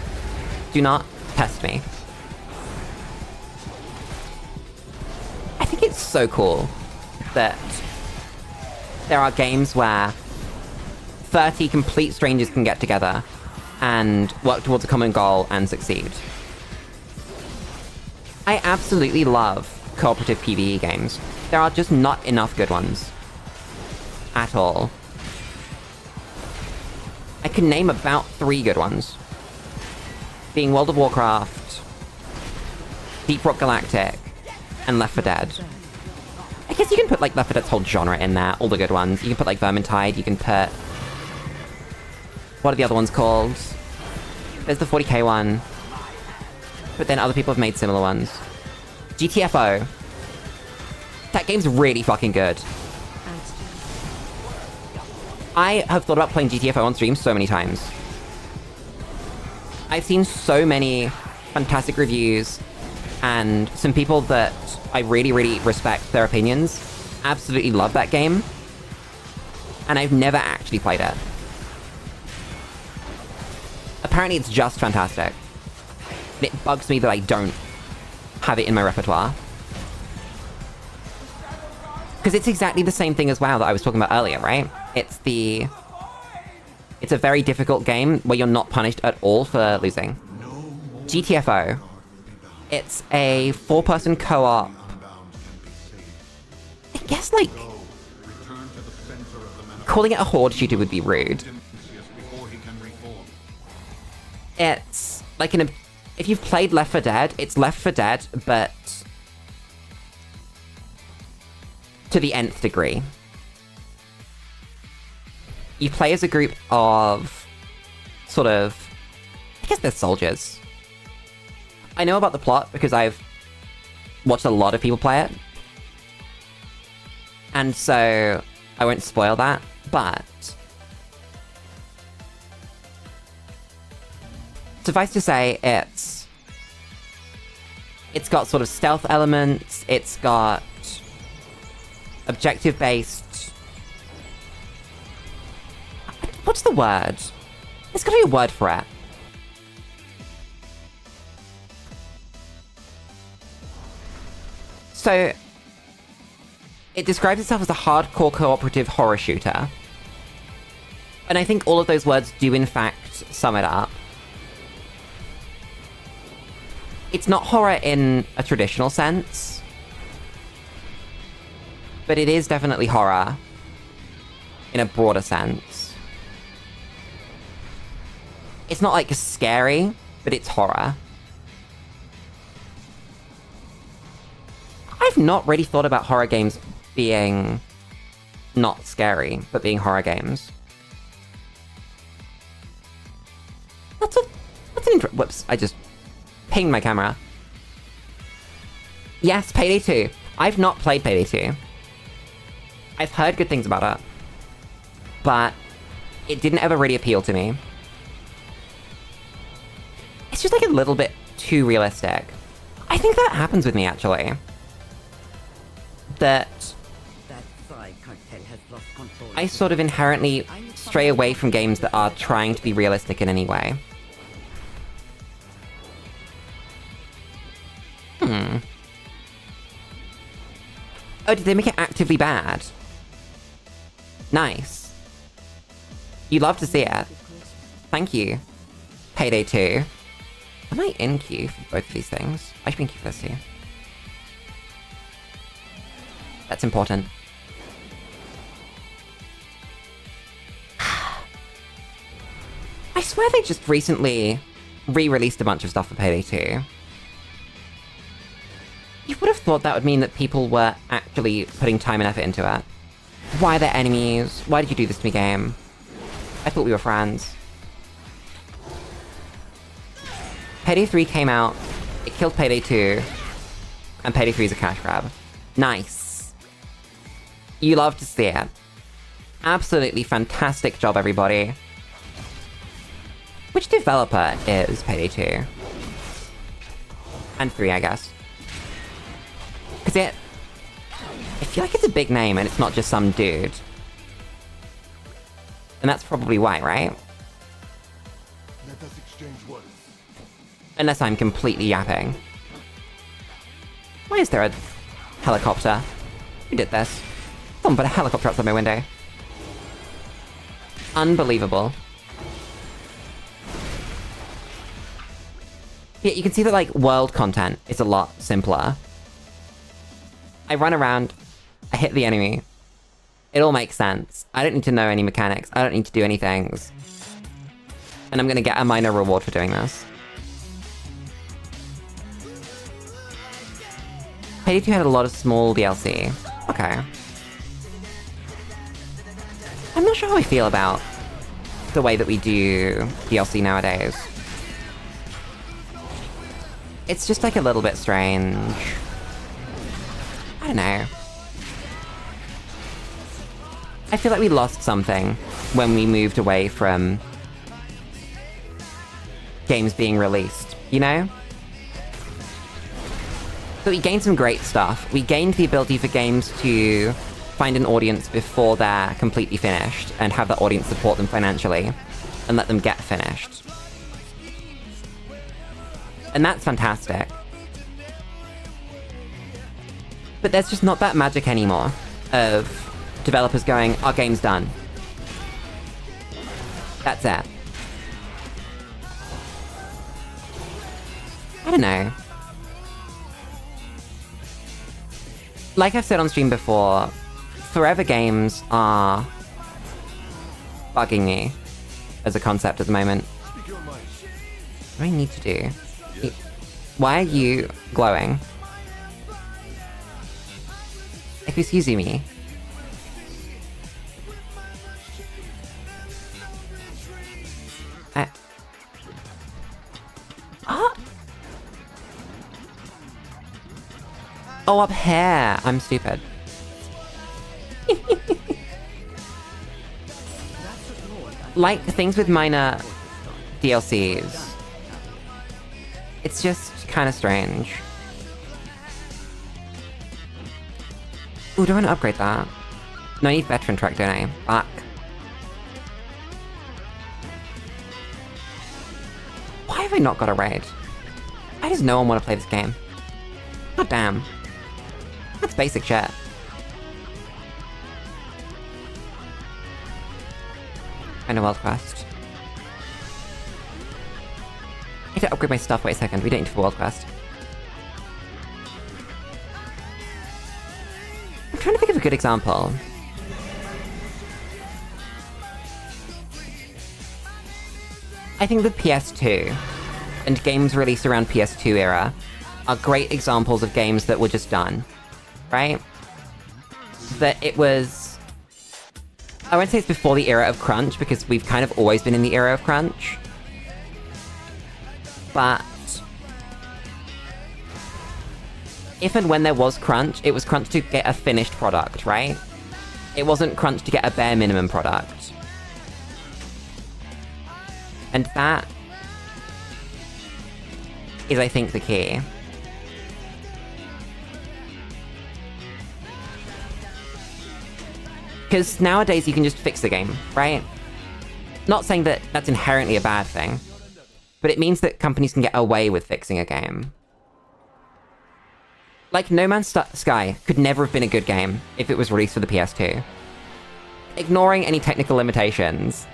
Do not test me. I think it's so cool that there are games where 30 complete strangers can get together and work towards a common goal and succeed. I absolutely love cooperative PvE games. There are just not enough good ones. At all. I can name about 3 good ones. Being World of Warcraft, Deep Rock Galactic, and Left 4 Dead. I guess you can put, like, Left 4 Dead's whole genre in there, all the good ones. You can put, like, Vermintide, you can put... What are the other ones called? There's the 40k one. But then other people have made similar ones. GTFO. That game's really fucking good. I have thought about playing GTFO on stream so many times. I've seen so many fantastic reviews, and some people that I really, really respect their opinions absolutely love that game, and I've never actually played it. Apparently it's just fantastic. And it bugs me that I don't have it in my repertoire. Because it's exactly the same thing as WoW that I was talking about earlier, right? It's a very difficult game where you're not punished at all for losing. GTFO. It's a 4-person co-op. I guess, like... calling it a horde shooter would be rude. It's like if you've played Left 4 Dead, it's Left 4 Dead, but to the nth degree. You play as a group of sort of... I guess they're soldiers. I know about the plot because I've watched a lot of people play it. And so I won't spoil that, but... suffice to say, it's got sort of stealth elements, it's got objective-based... What's the word? There's gotta be a word for it. So, it describes itself as a hardcore cooperative horror shooter. And I think all of those words do in fact sum it up. It's not horror in a traditional sense, but it is definitely horror in a broader sense. It's not, like, scary, but it's horror. I've not really thought about horror games being not scary, but being horror games. Whoops, I just pinged my camera. Yes, Payday 2. I've not played Payday 2. I've heard good things about it. But it didn't ever really appeal to me. It's just like a little bit too realistic. I think that happens with me, actually. That I sort of inherently stray away from games that are trying to be realistic in any way. Oh, did they make it actively bad? Nice. You love to see it. Thank you. Payday 2. Am I in queue for both of these things? I should be in queue for this too. That's important. I swear they just recently re-released a bunch of stuff for Payday 2. You would have thought that would mean that people were actually putting time and effort into it. Why are there enemies? Why did you do this to me, game? I thought we were friends. Payday 3 came out, it killed Payday 2, and Payday 3 is a cash grab. Nice. You love to see it. Absolutely fantastic job, everybody. Which developer is Payday 2? And 3, I guess. Because I feel like it's a big name and it's not just some dude. And that's probably why, right? Let us exchange words. Unless I'm completely yapping. Why is there a helicopter? Who did this? Someone put a helicopter outside my window. Unbelievable. Yeah, you can see that, like, world content is a lot simpler. I run around, I hit the enemy. It all makes sense. I don't need to know any mechanics. I don't need to do any things. And I'm gonna get a minor reward for doing this. Payday 2 had a lot of small DLC. Okay. I'm not sure how I feel about the way that we do DLC nowadays. It's just like a little bit strange. I don't know. I feel like we lost something when we moved away from games being released, you know? So we gained some great stuff. We gained the ability for games to find an audience before they're completely finished and have that audience support them financially and let them get finished. And that's fantastic. But there's just not that magic anymore of developers going, our game's done. That's it. I don't know. Like I've said on stream before, forever games are bugging me as a concept at the moment. What do I need to do? Why are you glowing? Excuse me. Oh, up here! I'm stupid. Like, things with minor DLCs. It's just kind of strange. Ooh, do I want to upgrade that? No, I need veteran track, don't I? Fuck. Why have I not got a raid? Why does no one want to play this game? God damn. That's basic shit. And a world quest. I need to upgrade my stuff. Wait a second, we don't need to world quest. I'm trying to think of a good example. I think the PS2 and games released around PS2 era are great examples of games that were just done, right? That it was... I won't say it's before the era of crunch, because we've kind of always been in the era of crunch. But if and when there was crunch, it was crunch to get a finished product, right? It wasn't crunch to get a bare minimum product. And that is, I think, the key. Because nowadays you can just fix the game, right? Not saying that that's inherently a bad thing, but it means that companies can get away with fixing a game. Like, No Man's Sky could never have been a good game if it was released for the PS2. Ignoring any technical limitations,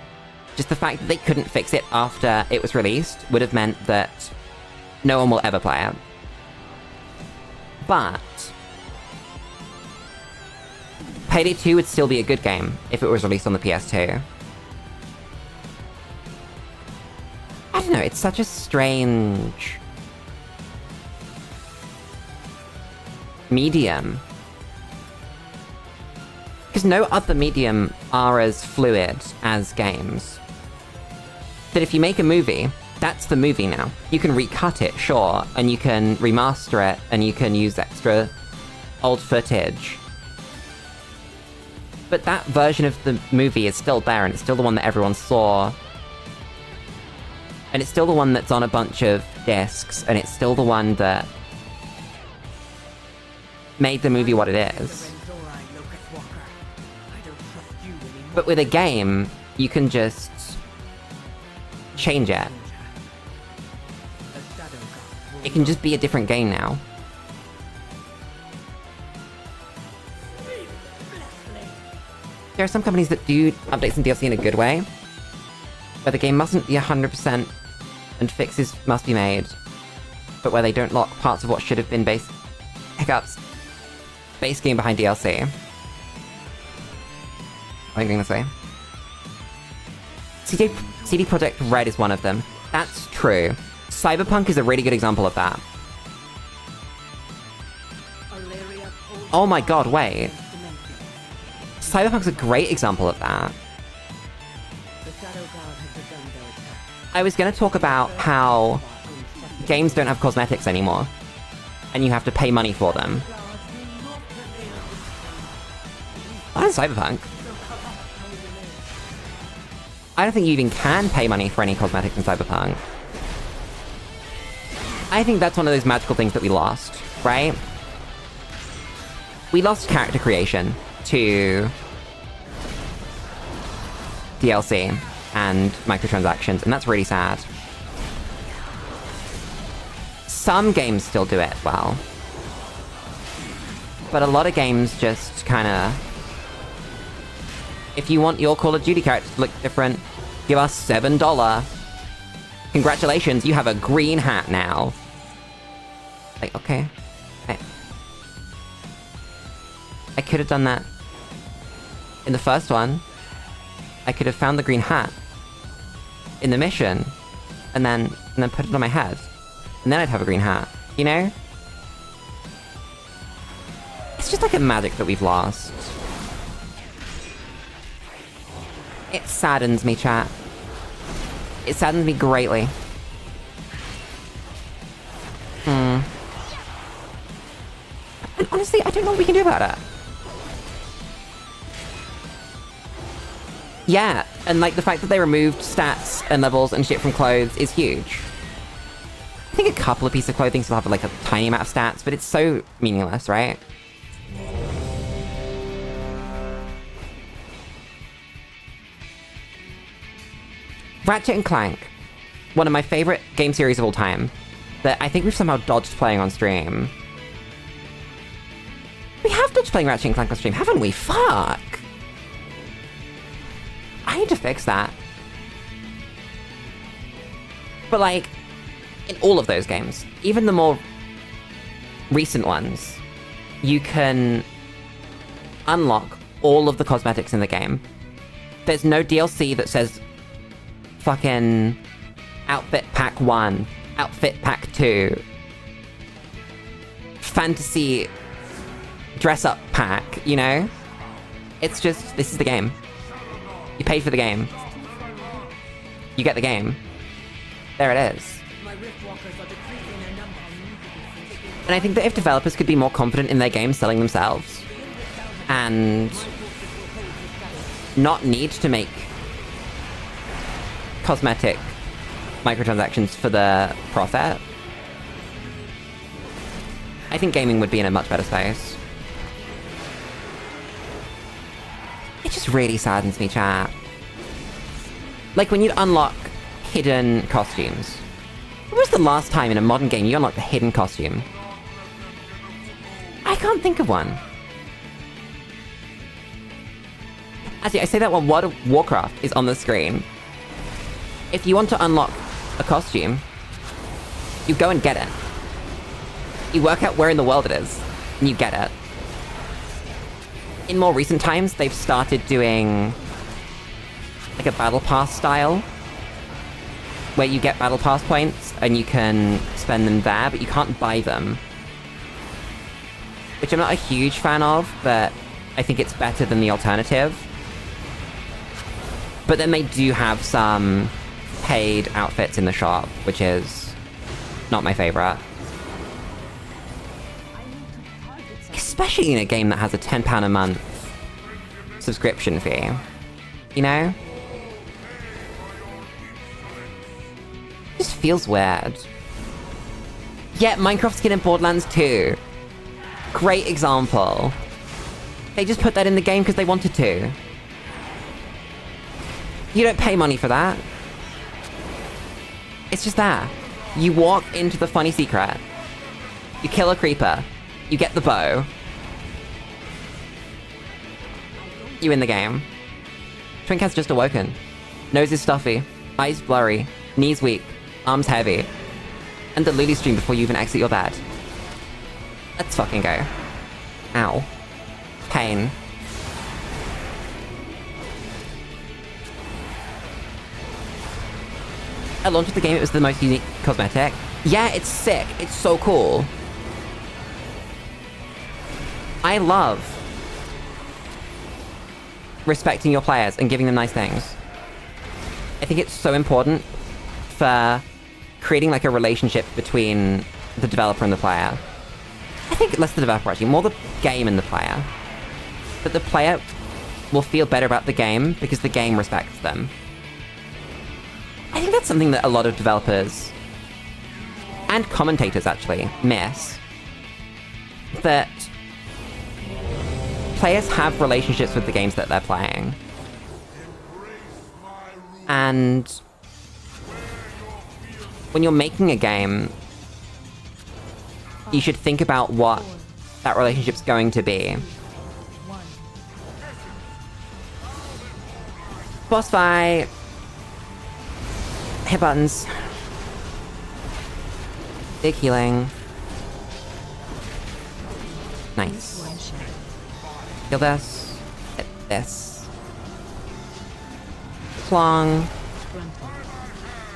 just the fact that they couldn't fix it after it was released would have meant that no one will ever play it. But Payday 2 would still be a good game if it was released on the PS2. I don't know, it's such a strange medium. Because no other medium are as fluid as games. That if you make a movie, that's the movie now. You can recut it, sure, and you can remaster it, and you can use extra old footage. But that version of the movie is still there, and it's still the one that everyone saw. And it's still the one that's on a bunch of discs, and it's still the one that made the movie what it is. But with a game, you can just change it. It can just be a different game now. There are some companies that do updates and DLC in a good way, where the game mustn't be 100% and fixes must be made, but where they don't lock parts of what should have been base game behind DLC. I'm going this way. CD Projekt Red is one of them. That's true. Cyberpunk is a really good example of that. Oh my god, wait. Cyberpunk's a great example of that. I was gonna talk about how games don't have cosmetics anymore, and you have to pay money for them. Not in Cyberpunk. I don't think you even can pay money for any cosmetics in Cyberpunk. I think that's one of those magical things that we lost, right? We lost character creation to DLC and microtransactions, and that's really sad. Some games still do it well, but a lot of games just kinda... If you want your Call of Duty character to look different, give us $7. Congratulations, you have a green hat now. Like, okay. I could have done that in the first one. I could have found the green hat in the mission, and then put it on my head. And then I'd have a green hat, you know? It's just like a magic that we've lost. It saddens me, chat. It saddens me greatly. And honestly, I don't know what we can do about it. Yeah, and like the fact that they removed stats and levels and shit from clothes is huge. I think a couple of pieces of clothing still have like a tiny amount of stats, but it's so meaningless, right? Ratchet and Clank, one of my favorite game series of all time, that I think we've somehow dodged playing on stream. We have dodged playing Ratchet and Clank on stream, haven't we? Fuck! I need to fix that. But like, in all of those games, even the more recent ones, you can unlock all of the cosmetics in the game. There's no DLC that says fucking Outfit Pack 1, Outfit Pack 2, Fantasy Dress Up Pack, you know? It's just, this is the game. You pay for the game. You get the game. There it is. And I think that if developers could be more confident in their games selling themselves, and not need to make cosmetic microtransactions for the profit, I think gaming would be in a much better space. It just really saddens me, chat. Like when you'd unlock hidden costumes. When was the last time in a modern game you unlocked a hidden costume? I can't think of one. Actually, I say that while World of Warcraft is on the screen. If you want to unlock a costume, you go and get it. You work out where in the world it is, and you get it. In more recent times, they've started doing like a battle pass style, where you get battle pass points and you can spend them there, but you can't buy them. Which I'm not a huge fan of, but I think it's better than the alternative. But then they do have some paid outfits in the shop, which is not my favorite. Especially in a game that has a £10 a month subscription fee. You know? Just feels weird. Yeah, Minecraft skin in Borderlands 2. Great example. They just put that in the game because they wanted to. You don't pay money for that. It's just there. You walk into the funny secret. You kill a creeper. You get the bow. You win the game. Twink has just awoken. Nose is stuffy. Eyes blurry. Knees weak. Arms heavy. And the Lulu stream before you even exit your bed. Let's fucking go. Ow. Pain. At launch of the game, it was the most unique cosmetic. Yeah, it's sick. It's so cool. I love respecting your players and giving them nice things. I think it's so important for creating like a relationship between the developer and the player. I think less the developer actually, more the game and the player. That the player will feel better about the game because the game respects them. I think that's something that a lot of developers and commentators actually miss. That players have relationships with the games that they're playing. And when you're making a game, you should think about what that relationship's going to be. Boss fight. Hit buttons. Big healing. Nice. Heal this. Hit this. Plong.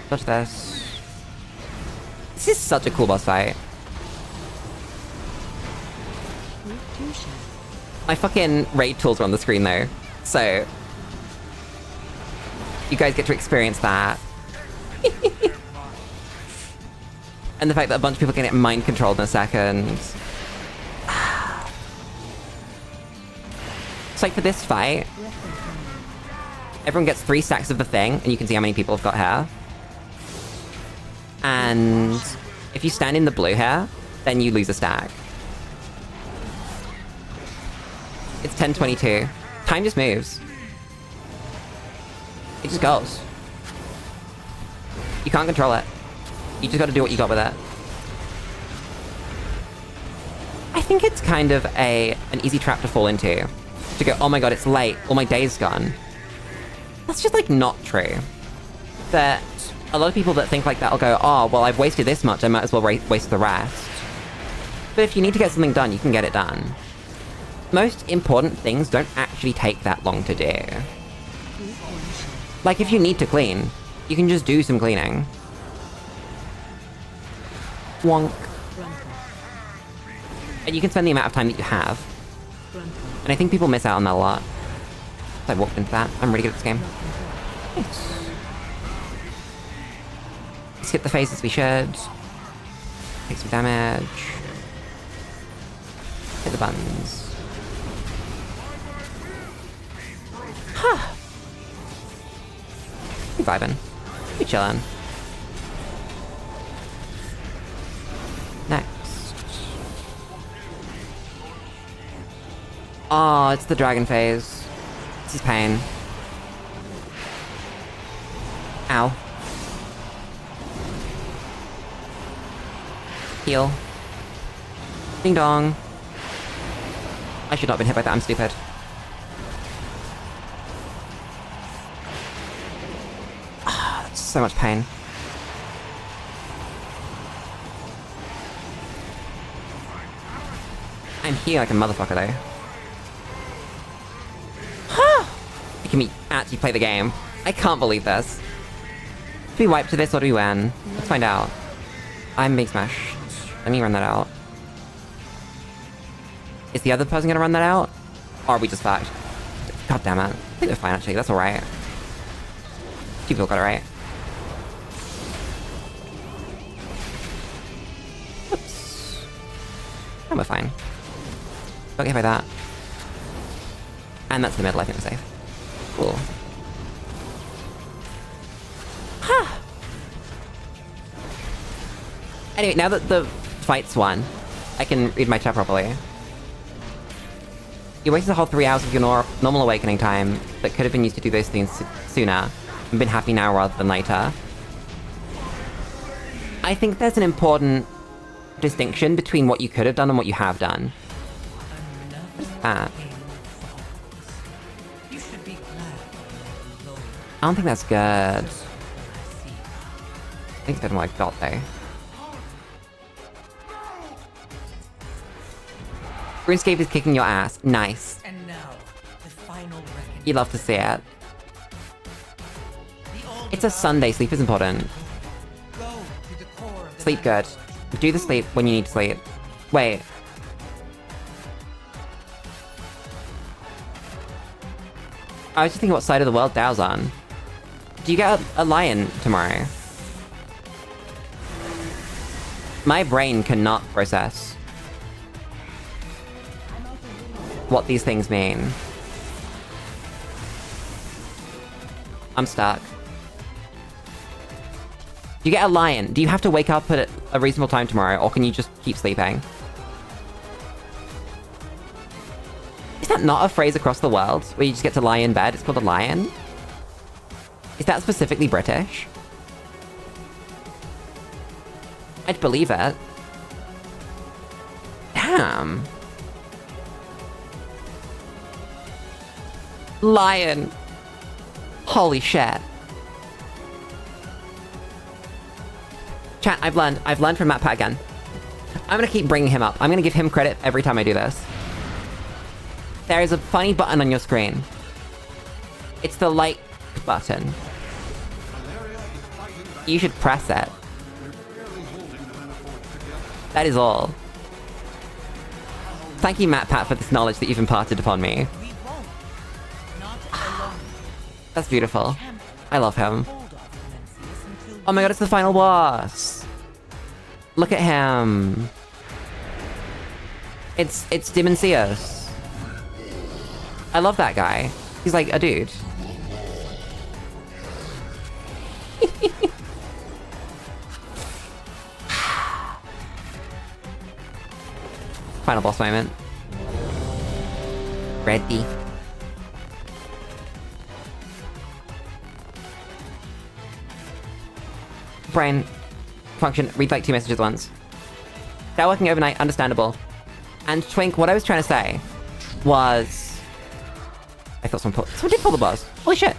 Touch this. This is such a cool boss fight. My fucking raid tools are on the screen though, so you guys get to experience that. And the fact that a bunch of people can get mind controlled in a second. So like for this fight, everyone gets 3 stacks of the thing, and you can see how many people have got here. And if you stand in the blue here, then you lose a stack. It's 10:22. Time just moves. It just goes. You can't control it. You just gotta do what you got with it. I think it's kind of an easy trap to fall into. To go, oh my god, it's late, all my day's gone. That's just like not true. That a lot of people that think like that will go, oh, well I've wasted this much, I might as well waste the rest. But if you need to get something done, you can get it done. Most important things don't actually take that long to do. Like if you need to clean, you can just do some cleaning. Wonk. And you can spend the amount of time that you have. And I think people miss out on that a lot. So I walked into that. I'm really good at this game. Nice. Let's hit the face as we should. Take some damage. Hit the buttons. Huh. We vibing. We chillin'. Next. Oh, it's the dragon phase. This is pain. Ow. Heal. Ding dong. I should not have been hit by that, I'm stupid. Ah, that's so much pain. I'm here like a motherfucker though. Can we actually play the game? I can't believe this. Do we wipe to this or do we win? Let's find out. I'm being smashed. Let me run that out. Is the other person gonna run that out? Or are we just fucked? God damn it. I think we're fine actually, that's alright. Two people got it right. Oops. And we're fine. Don't get hit by that. And that's the middle, I think we're safe. Cool. Huh. Anyway, now that the fight's won, I can read my chat properly. You wasted a whole 3 hours of your normal awakening time that could have been used to do those things sooner, and been happy now rather than later. I think there's an important distinction between what you could have done and what you have done. I don't think that's good. I think it's better than what I got, though. RuneScape is kicking your ass. Nice. And now, the final reckoning. You love to see it. It's a Sunday. Sleep is important. Go to the core of the Sleep good. Do the sleep when you need to sleep. Wait. I was just thinking what side of the world Dao's on. Do you get a lion tomorrow? My brain cannot process what these things mean. I'm stuck. You get a lion. Do you have to wake up at a reasonable time tomorrow, or can you just keep sleeping? Is that not a phrase across the world, where you just get to lie in bed? It's called a lion? Is that specifically British? I'd believe it. Damn. Lion. Holy shit. Chat, I've learned from Matt Pat again. I'm gonna keep bringing him up. I'm gonna give him credit every time I do this. There is a funny button on your screen. It's the like button. You should press it. That is all. Thank you, Matt Pat, for this knowledge that you've imparted upon me. We won't. Not alone. That's beautiful. I love him. Hold off Mencius until Oh my god, it's the final boss! Look at him. It's Dimensius. I love that guy. He's like a dude. Final boss moment. Ready. Brain function, read like 2 messages at once. They're working overnight, understandable. And Twink, what I was trying to say was... I thought someone did pull the boss. Holy shit.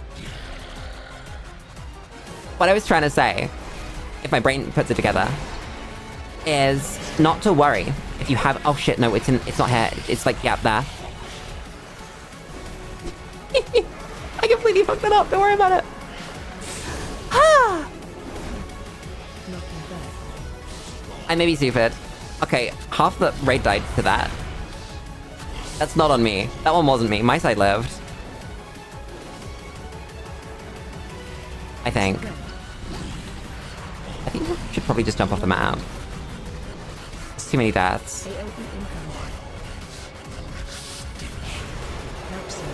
What I was trying to say, if my brain puts it together, is not to worry if you have... Oh shit, no, it's not here. It's like, yeah, there. I completely fucked that up, don't worry about it. Ah! I may be stupid. Okay, half the raid died to that. That's not on me. That one wasn't me. My side lived. I think. Should probably just jump off the map. There's too many deaths. AOE incoming. Help zone.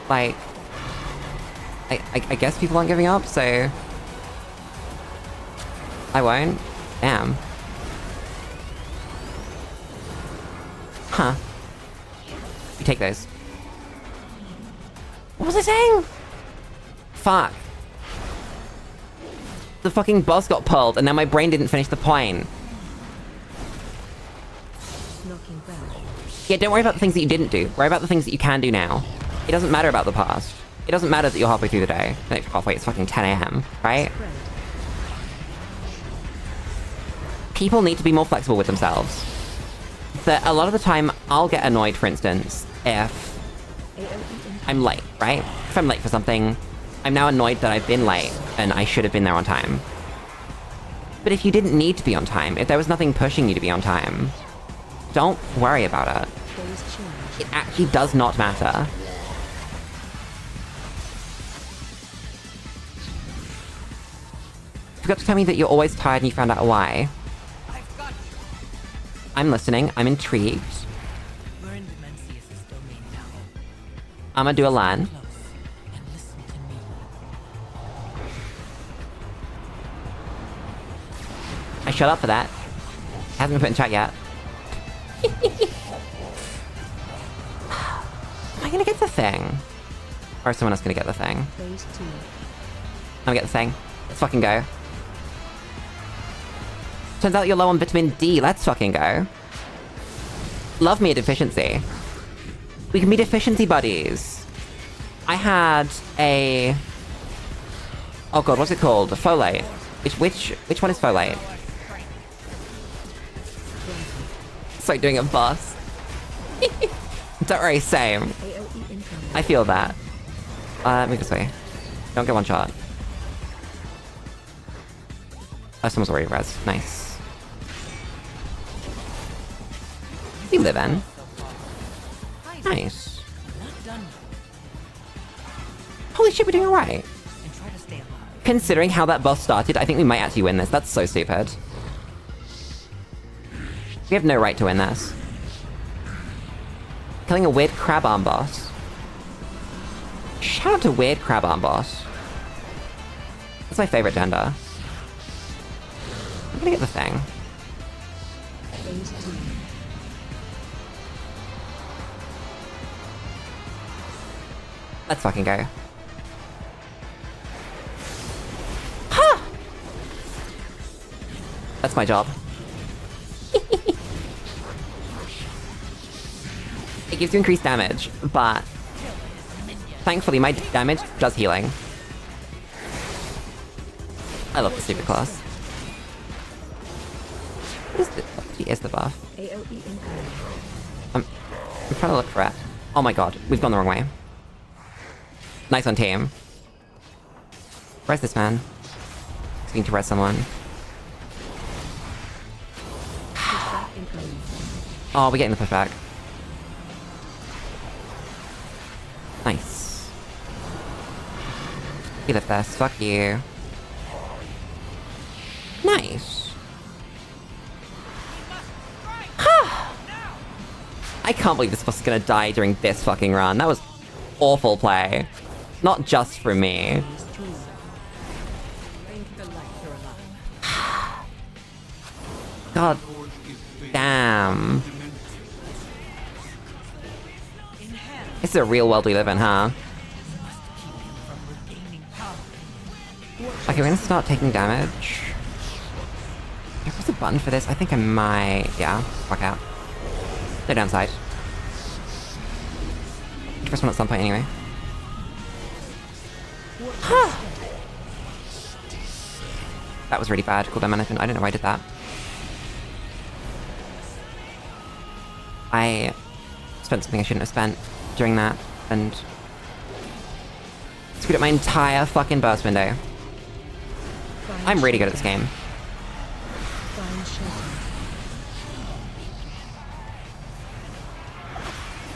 Like... I guess people aren't giving up, so... I won't. Damn. Huh. You take those. What was I saying? Fuck. The fucking boss got pulled, and now my brain didn't finish the point. Knocking back. Yeah, don't worry about the things that you didn't do. Worry about the things that you can do now. It doesn't matter about the past. It doesn't matter that you're halfway through the day. No, halfway, it's fucking 10 AM, right? Spread. People need to be more flexible with themselves. That a lot of the time, I'll get annoyed, for instance, if AOE incoming. I'm late, right? If I'm late for something, I'm now annoyed that I've been late, and I should have been there on time. But if you didn't need to be on time, if there was nothing pushing you to be on time, don't worry about it. Phase change. It actually does not matter. You forgot to tell me that you're always tired and you found out why. I've got you. I'm listening, I'm intrigued. We're in Demencius's domain now. I'ma do a LAN. Close and listen to me. I shut up for that. Hasn't been put in chat yet. Am I gonna get the thing? Or is someone else gonna get the thing? Phase 2. I'm gonna get the thing. Let's fucking go. Turns out you're low on vitamin D. Let's fucking go. Love me a deficiency. We can be deficiency buddies. I had a... Oh god, what's it called? A folate. Which one is folate? It's like doing a boss. Don't worry, same. AOE incoming. I feel that. Move this way. Don't get one shot. Oh, someone's already res. Nice. You live in. Nice. Not done yet. Holy shit, we're doing alright. And try to stay alive. Considering how that boss started, I think we might actually win this. That's so stupid. We have no right to win this. Killing a weird crab arm boss. Shout out to weird crab arm boss. That's my favorite gender. I'm gonna get the thing. Phase 2. Let's fucking go. Ha! That's my job. It gives you increased damage, but thankfully my damage does healing. I love the super class. What is the buff? AOE incoming. I'm trying to look for it. Oh my god, we've gone the wrong way. Nice on team. Res this man. Just need to res someone. Pushback incoming. Oh, we're getting the pushback. Nice. You live this. Fuck you. Nice. I can't believe this boss is gonna die during this fucking run. That was awful play. Not just from me. Phase 3. Thank the light you're alive. God damn. In hand. This is a real world we live in, huh? Keep you from regaining power. Okay, we're gonna start taking damage. If there's a button for this, I think I might... Yeah, fuck out. No downside. First one at some point anyway. That was really bad, cooldown management. I don't know why I did that. I spent something I shouldn't have spent during that, and screwed up my entire fucking burst window. I'm really good at this game. Find shelter.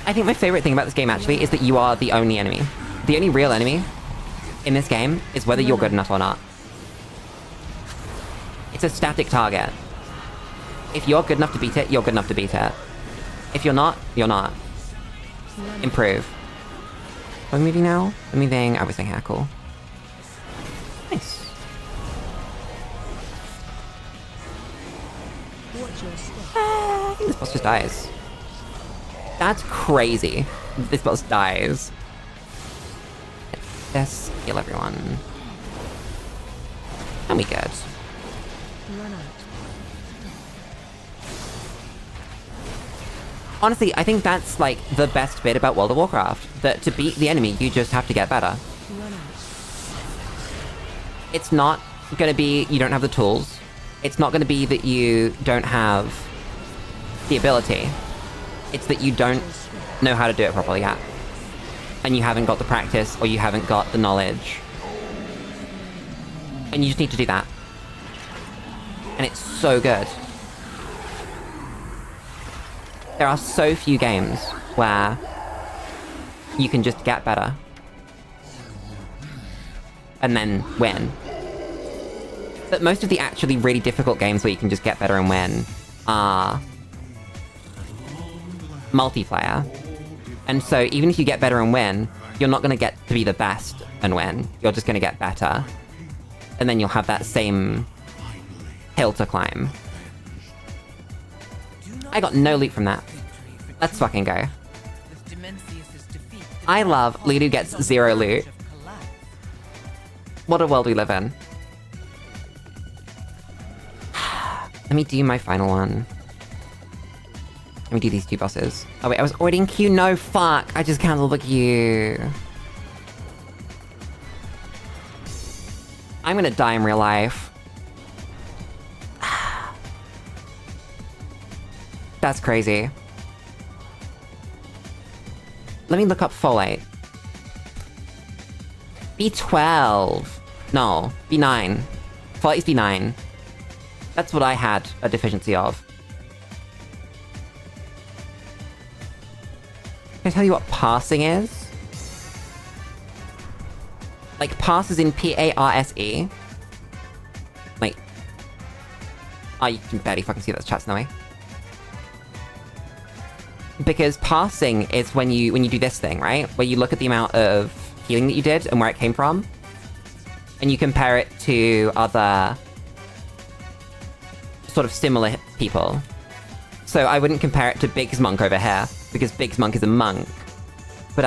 I think my favorite thing about this game actually is that you are the only enemy. The only real enemy in this game is whether you're good enough or not. It's a static target. If you're good enough to beat it, you're good enough to beat it. If you're not, you're not. Improve. Are we moving now? We're moving. I was saying hackle. Nice. Watch your step. I think this boss just dies. That's crazy. This boss dies. Let's heal everyone. And we good. Run out. Honestly, I think that's like the best bit about World of Warcraft. That to beat the enemy, you just have to get better. Run out. It's not gonna be you don't have the tools. It's not gonna be that you don't have the ability. It's that you don't know how to do it properly yet. And you haven't got the practice, or you haven't got the knowledge. And you just need to do that. And it's so good. There are so few games where you can just get better. And then win. But most of the actually really difficult games where you can just get better and win are multiplayer. And so even if you get better and win, you're not going to get to be the best and win. You're just going to get better. And then you'll have that same hill to climb. I got no loot from that. Let's fucking go. I love Lulu gets 0 loot. What a world we live in. Let me do my final one. Let me do these 2 bosses. Oh wait, I was already in queue? No, fuck! I just cancelled the queue. I'm gonna die in real life. That's crazy. Let me look up folate. B12. No, B9. Folate is B9. That's what I had a deficiency of. Can I tell you what parsing is? Like, parse is in P-A-R-S-E. Like... Oh, you can barely fucking see that chat's no way. Because parsing is when you do this thing, right? Where you look at the amount of healing that you did and where it came from. And you compare it to other... sort of similar people. So I wouldn't compare it to Big's monk over here, because Big's monk is a monk. But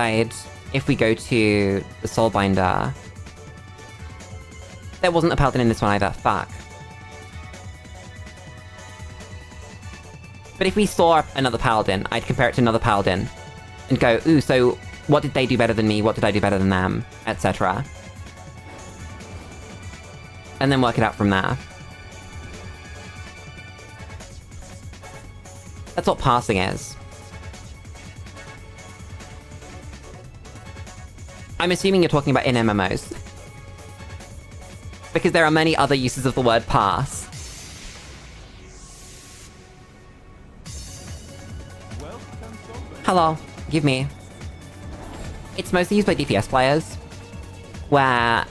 if we go to the Soulbinder... There wasn't a paladin in this one either, fuck. But if we saw another paladin, I'd compare it to another paladin. And go, ooh, so what did they do better than me? What did I do better than them? Etc. And then work it out from there. That's what parsing is. I'm assuming you're talking about in MMOs. Because there are many other uses of the word parse. Hello, give me. It's mostly used by DPS players, where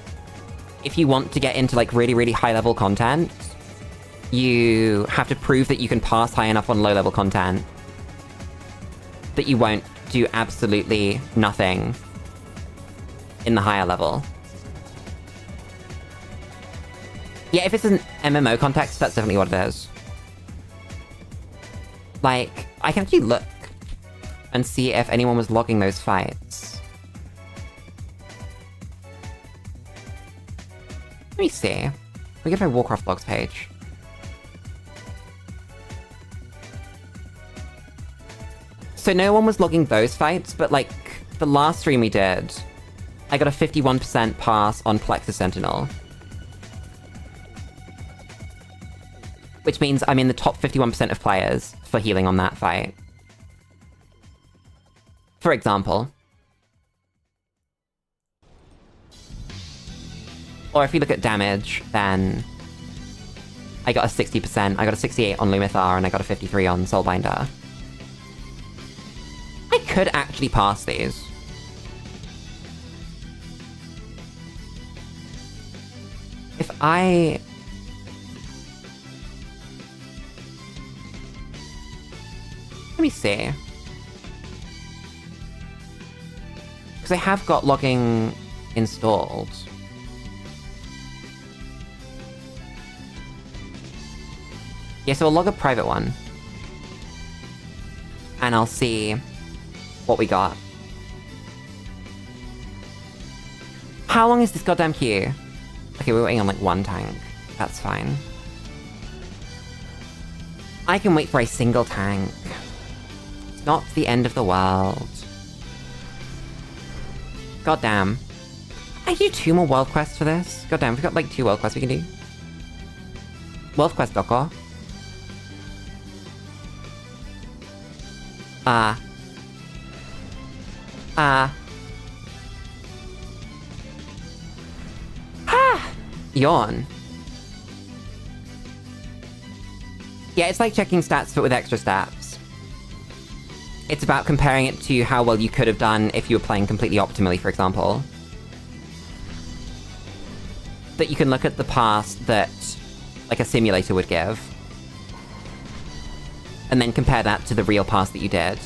if you want to get into like really, really high level content, you have to prove that you can pass high enough on low level content that you won't do absolutely nothing in the higher level. Yeah, if it's an MMO context, that's definitely what it is. Like, I can actually look and see if anyone was logging those fights. Let me see. We get my Warcraft logs page. So no one was logging those fights, but like, the last stream we did, I got a 51% pass on Plexus Sentinel. Which means I'm in the top 51% of players for healing on that fight. For example. Or if you look at damage, then I got a 60%, I got a 68 on Lumithar, and I got a 53 on Soulbinder. I could actually pass these. If I see. Because I have got logging installed. Yeah, so I'll log a private one. And I'll see what we got. How long is this goddamn queue? Okay, we're waiting on like one tank. That's fine. I can wait for a single tank. It's not the end of the world. Goddamn. I can do 2 more world quests for this? Goddamn, we've got like 2 world quests we can do. World quest Doko. Yawn. Yeah, it's like checking stats but with extra stats. It's about comparing it to how well you could have done if you were playing completely optimally, for example. That you can look at the past that, like, a simulator would give. And then compare that to the real past that you did.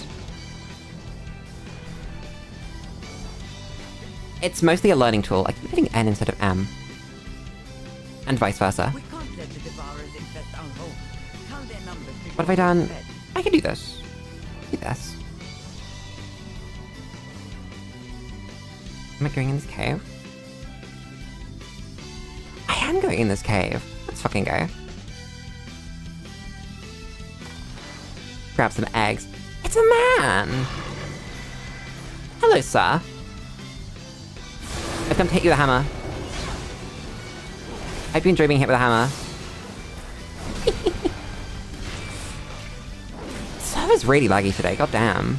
It's mostly a learning tool. I keep hitting N instead of M. And vice versa. We can't let the devourers infest our home. Count their numbers before What have I done? we go to bed. I can do this. Do this. Am I going in this cave? I am going in this cave. Let's fucking go. Grab some eggs. It's a man! Hello, sir. I've come to hit you with a hammer. I've been being hit with a hammer. Server's really laggy today, goddamn.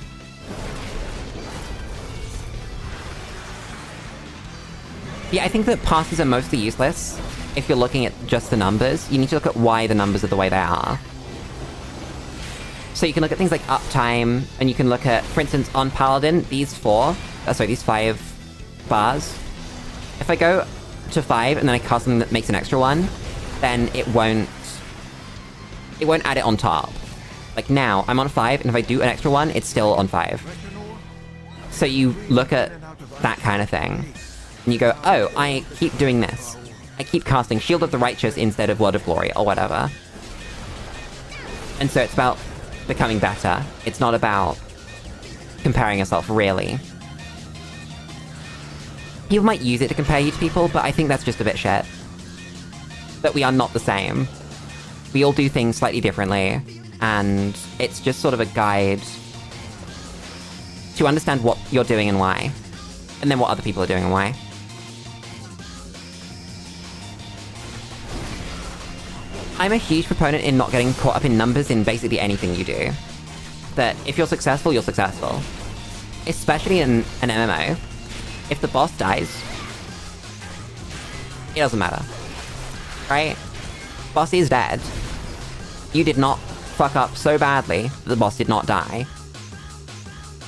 Yeah, I think that passes are mostly useless. If you're looking at just the numbers, you need to look at why the numbers are the way they are. So you can look at things like uptime, and you can look at, for instance, on Paladin, these 5 bars. If I go to 5 and then I cast something that makes an extra 1, then it won't add it on top. Like now, I'm on 5, and if I do an extra 1, it's still on 5. So you look at that kind of thing, and you go, oh, I keep doing this. I keep casting Shield of the Righteous instead of Word of Glory, or whatever. And so it's about becoming better. It's not about comparing yourself, really. People might use it to compare you to people, but I think that's just a bit shit. That we are not the same. We all do things slightly differently, and it's just sort of a guide to understand what you're doing and why. And then what other people are doing and why. I'm a huge proponent in not getting caught up in numbers in basically anything you do. That if you're successful, you're successful. Especially in an MMO. If the boss dies, it doesn't matter. Right? Boss is dead. You did not fuck up so badly that the boss did not die.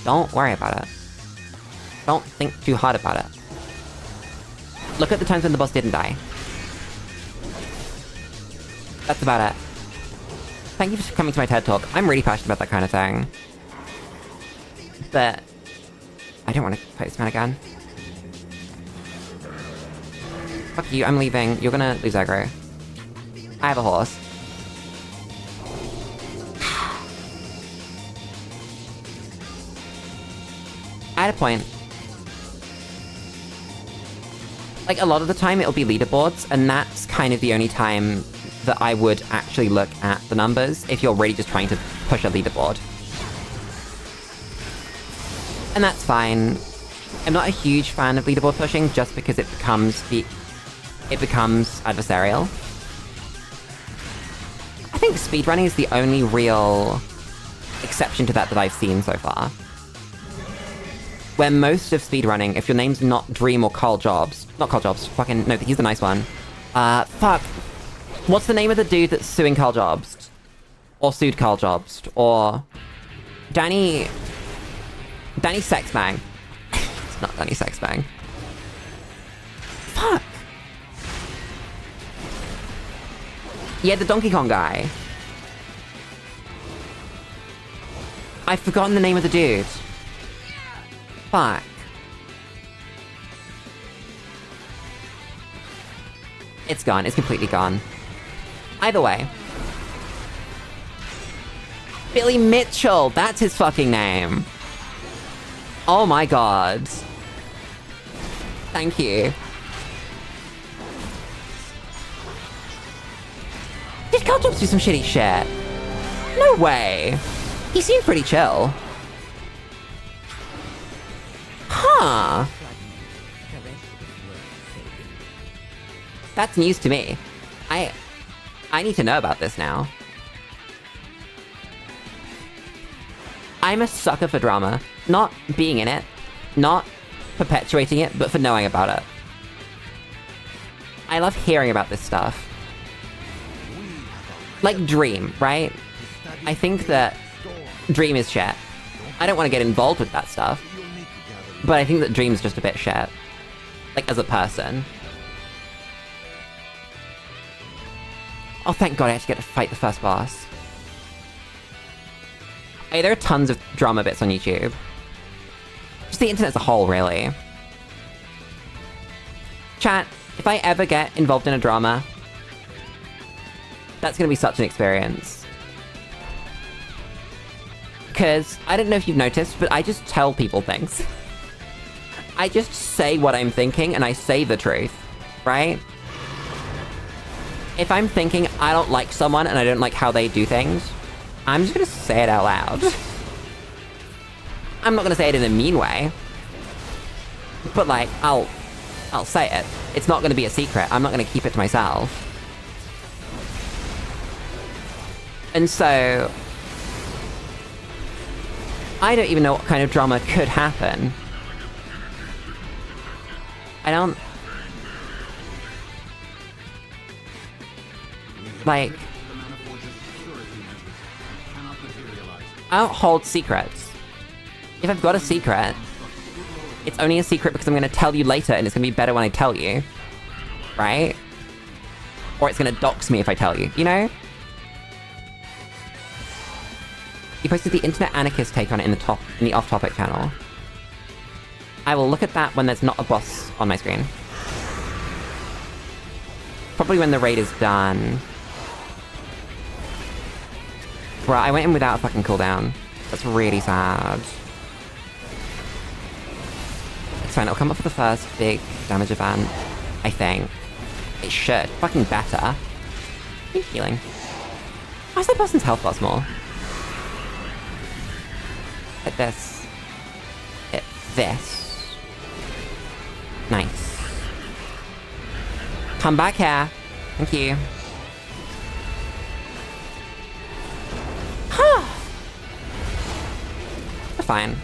Don't worry about it. Don't think too hard about it. Look at the times when the boss didn't die. That's about it. Thank you for coming to my TED Talk. I'm really passionate about that kind of thing. But I don't want to fight this man again. Fuck you, I'm leaving. You're gonna lose aggro. I have a horse. At a point. Like, a lot of the time it'll be leaderboards, and that's kind of the only time that I would actually look at the numbers if you're really just trying to push a leaderboard. And that's fine. I'm not a huge fan of leaderboard pushing just because it becomes adversarial. I think speedrunning is the only real exception to that I've seen so far. Where most of speedrunning, if your name's not Dream or Carl Jobs, not Carl Jobs, fucking, no, he's the nice one. Fuck. What's the name of the dude that's suing Carl Jobs? Or sued Carl Jobs? Or... Danny Sexbang. It's not Danny Sexbang. Fuck! Yeah, the Donkey Kong guy. I've forgotten the name of the dude. Fuck. It's gone. It's completely gone. Either way. Billy Mitchell! That's his fucking name! Oh my god. Thank you. Did Caltrops do some shitty shit? No way! He seemed pretty chill. Huh. That's news to me. I need to know about this now. I'm a sucker for drama. Not being in it, not perpetuating it, but for knowing about it. I love hearing about this stuff. Like Dream, right? I think that Dream is shit. I don't want to get involved with that stuff. But I think that Dream's just a bit shit. Like, as a person. Oh, thank god I actually get to fight the first boss. Hey, there are tons of drama bits on YouTube. Just the internet as a whole, really. Chat, if I ever get involved in a drama, that's gonna be such an experience. Because, I don't know if you've noticed, but I just tell people things. I just say what I'm thinking, and I say the truth, right? If I'm thinking I don't like someone and I don't like how they do things, I'm just gonna say it out loud. I'm not gonna say it in a mean way. But like, I'll say it. It's not gonna be a secret. I'm not gonna keep it to myself. And so... I don't even know what kind of drama could happen. I don't... Like... I don't hold secrets. If I've got a secret, it's only a secret because I'm gonna tell you later and it's gonna be better when I tell you. Right? Or it's gonna dox me if I tell you, you know? You posted the Internet Anarchist take on it in the off-topic channel. I will look at that when there's not a boss on my screen. Probably when the raid is done. Bruh, I went in without a fucking cooldown. That's really sad. It's fine, it'll come up for the first big damage event. I think. It should. Fucking better. Keep healing. Why is that person's health bar small? Hit this. Hit this. Nice. Come back here. Thank you. We're fine.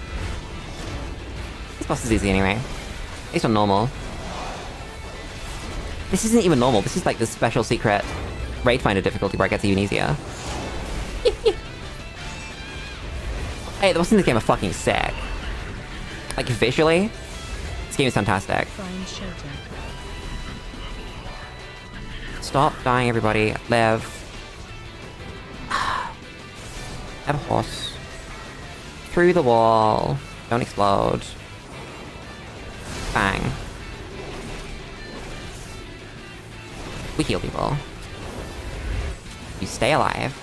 This boss is easy anyway. At least on normal. This isn't even normal. This is like the special secret raid finder difficulty where it gets even easier. Hey, the bosses in this game are fucking sick. Like, visually, this game is fantastic. Find shelter. Stop dying, everybody. Live. Have a horse. Through the wall. Don't explode. Bang. We heal people. You stay alive.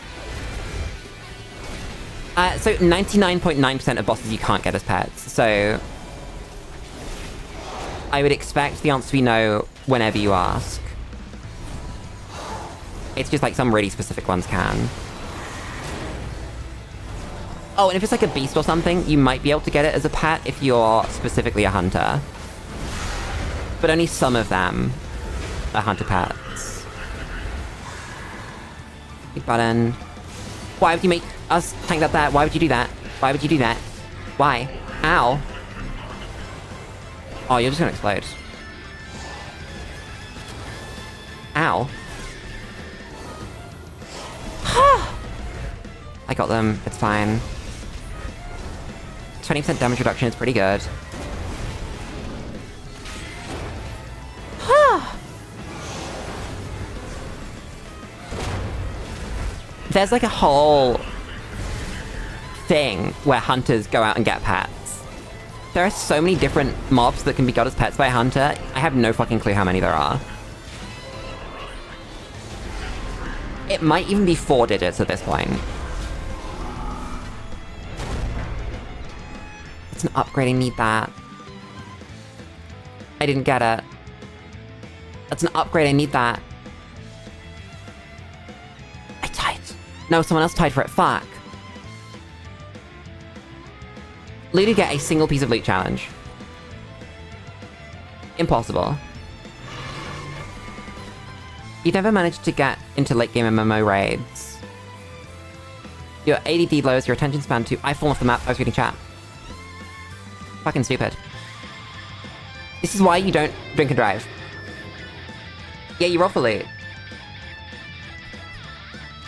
So 99.9% of bosses you can't get as pets, so... I would expect the answer to be no whenever you ask. It's just like some really specific ones can. Oh, and if it's like a beast or something, you might be able to get it as a pet if you're specifically a hunter. But only some of them are hunter pets. Big button. Why would you make us tank that? Why would you do that? Why would you do that? Why? Ow. Oh, you're just gonna explode. Ow. I got them. It's fine. 20% damage reduction is pretty good. There's like a whole thing where hunters go out and get pets. There are so many different mobs that can be got as pets by a hunter. I have no fucking clue how many there are. It might even be 4 digits at this point. It's an upgrade, I need that. I didn't get it. That's an upgrade, I need that. I tied. No, someone else tied for it, fuck. Lulu get a single piece of loot challenge. Impossible. You've never managed to get into late game MMO raids. Your ADD lowers your attention span too. I fall off the map, I was reading chat. Fucking stupid. This is why you don't drink and drive. Yeah, you roll for loot.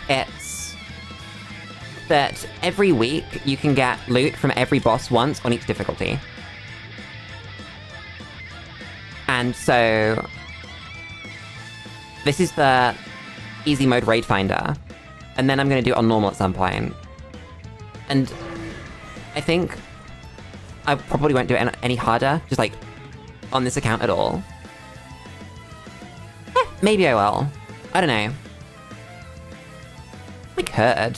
It's that every week you can get loot from every boss once on each difficulty. And so this is the easy mode raid finder. And then I'm gonna do it on normal at some point. And I think I probably won't do it any harder, just like on this account at all. Maybe I will. I don't know. Like heard.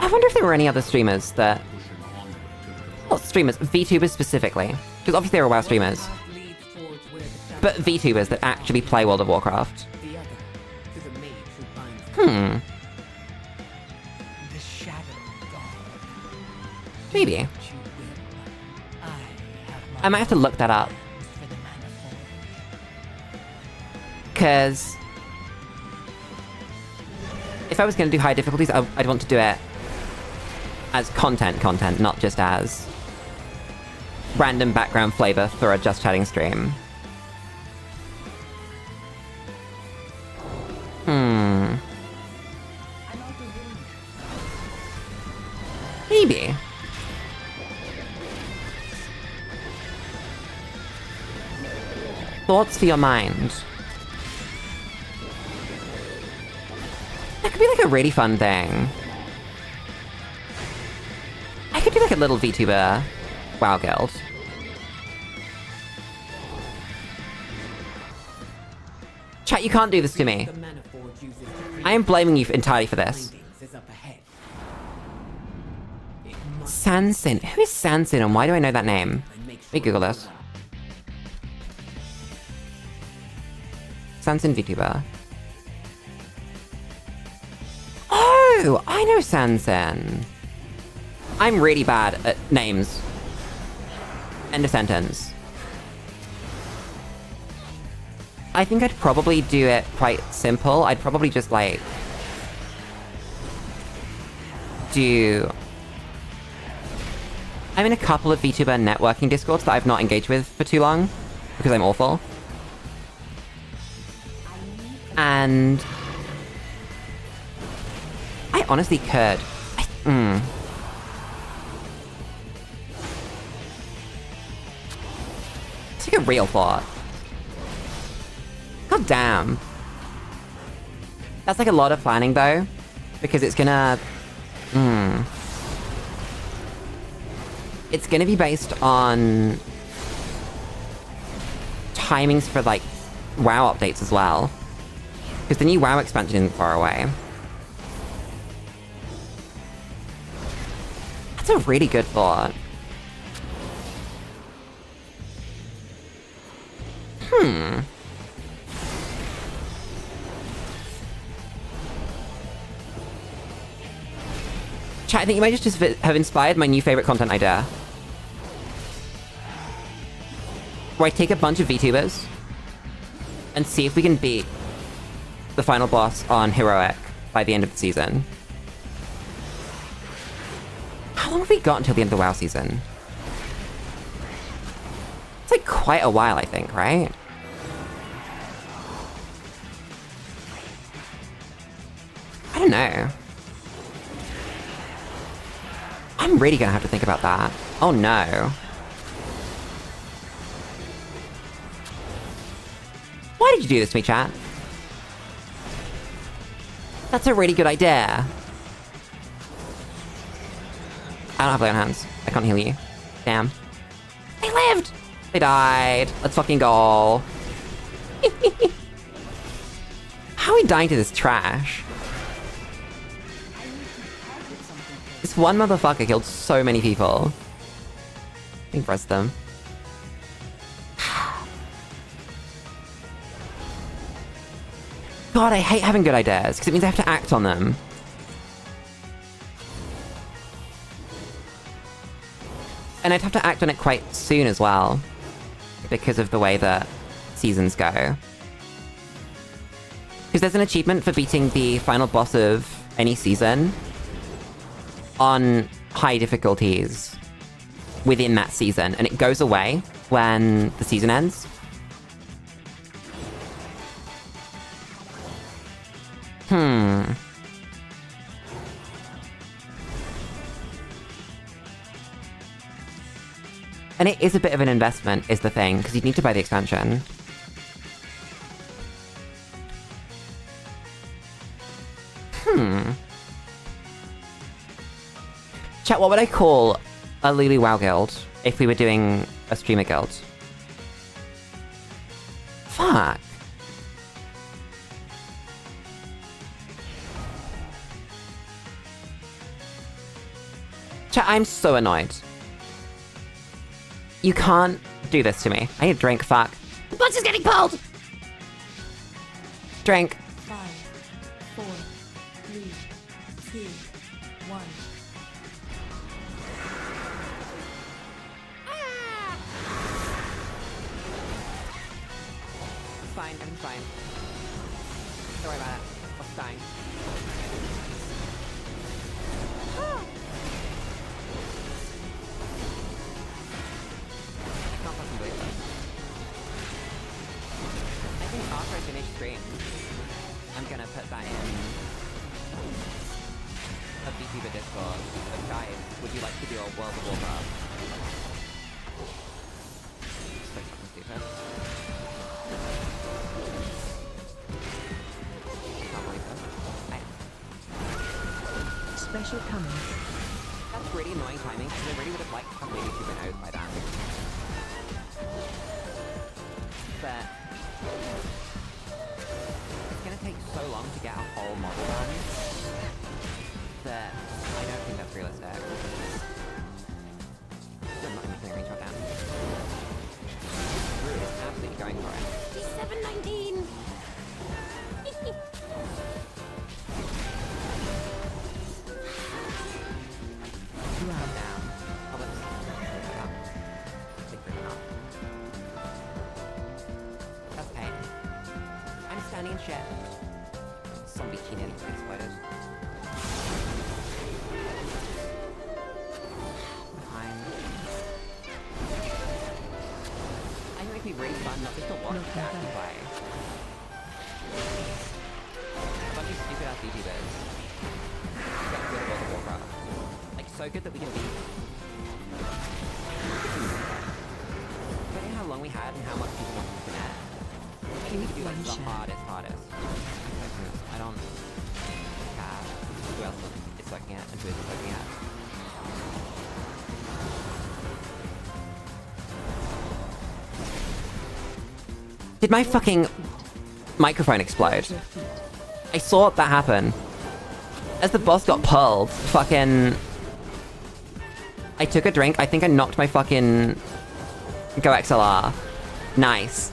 I wonder if there were any other streamers that... Not streamers, VTubers specifically. Because obviously there are WoW streamers. But VTubers that actually play World of Warcraft. Hmm. Maybe. I might have to look that up. Because if I was going to do high difficulties, I'd want to do it as content, not just as random background flavor for a just chatting stream. Maybe. Thoughts for your mind. That could be like a really fun thing. I could do like a little VTuber WoW guild. Chat, you can't do this to me. I am blaming you entirely for this. Sansin. Who is Sansin and why do I know that name? Let me Google this. Sansin VTuber. Oh! I know Sansin! I'm really bad at names. End of sentence. I think I'd probably do it quite simple. I'd probably just, like... I'm in a couple of VTuber networking discords that I've not engaged with for too long. Because I'm awful. And... I honestly could. It's like a real thought. God damn. That's like a lot of planning though. Because it's gonna... It's gonna be based on... timings for like... WoW updates as well. Because the new WoW expansion isn't far away. That's a really good thought. Chat, I think you might just have inspired my new favorite content idea. Where I take a bunch of VTubers and see if we can beat the final boss on Heroic by the end of the season. How long have we got until the end of the WoW season? It's like quite a while, I think, right? I don't know. I'm really gonna have to think about that. Oh no. Why did you do this to me, chat? That's a really good idea. I don't have lay on hands. I can't heal you. Damn. They lived! They died. Let's fucking go. How are we dying to this trash? This one motherfucker killed so many people. Impress them. God, I hate having good ideas, because it means I have to act on them. And I'd have to act on it quite soon as well, because of the way that seasons go. Because there's an achievement for beating the final boss of any season on high difficulties within that season, and it goes away when the season ends. And it is a bit of an investment, is the thing, because you'd need to buy the expansion. Chat, what would I call a Lulu WoW guild if we were doing a streamer guild? Fuck. Chat, I'm so annoyed. You can't do this to me. I need a drink, fuck. The box is getting pulled! Drink. 5, 4, 3, 2, 1. It's fine, everything's fine. Don't worry about it. What's dying? I can't fucking believe this. I think after I finish stream, I'm gonna put that in a VTuber Discord. But guys, would you like to do a World of Warcraft? So fucking stupid. I can't believe this. Special coming. That's really annoying timing, because I really would have liked to have maybe YouTuber knows by that. But it's gonna take so long to get a whole model done that I don't think that's realistic. I'm not making a range down. Rude is absolutely going for it. He's 719! Calm down. Oh, let's... Big freaking up. That's pain. I'm standing in shit. Zombie key nearly exploded. Fine. I think it'd be really fun not just to watch, but to actually play. A bunch of stupid ass YouTubers get good at World of Warcraft. Like, so good that we can beat. Forgetting how long we had and how much people wanted to connect. I think we could do like the hardest. I don't care who else is sucking it and who isn't sucking it. Did my fucking microphone explode? I saw that happen. As the boss got pulled, fucking... I took a drink, I think I knocked my fucking... Go XLR. Nice.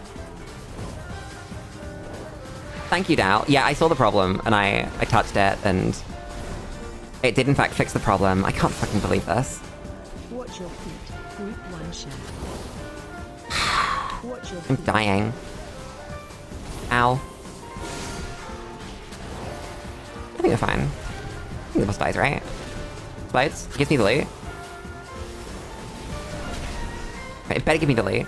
Thank you, Dow. Yeah, I saw the problem, and I touched it, and... It did in fact fix the problem. I can't fucking believe this. Watch your feet. Group 1 share. Watch your I'm feet. dying. Ow. I think we're fine. I think the boss dies, right? Explodes? Gives me the loot. Right, it better give me the loot.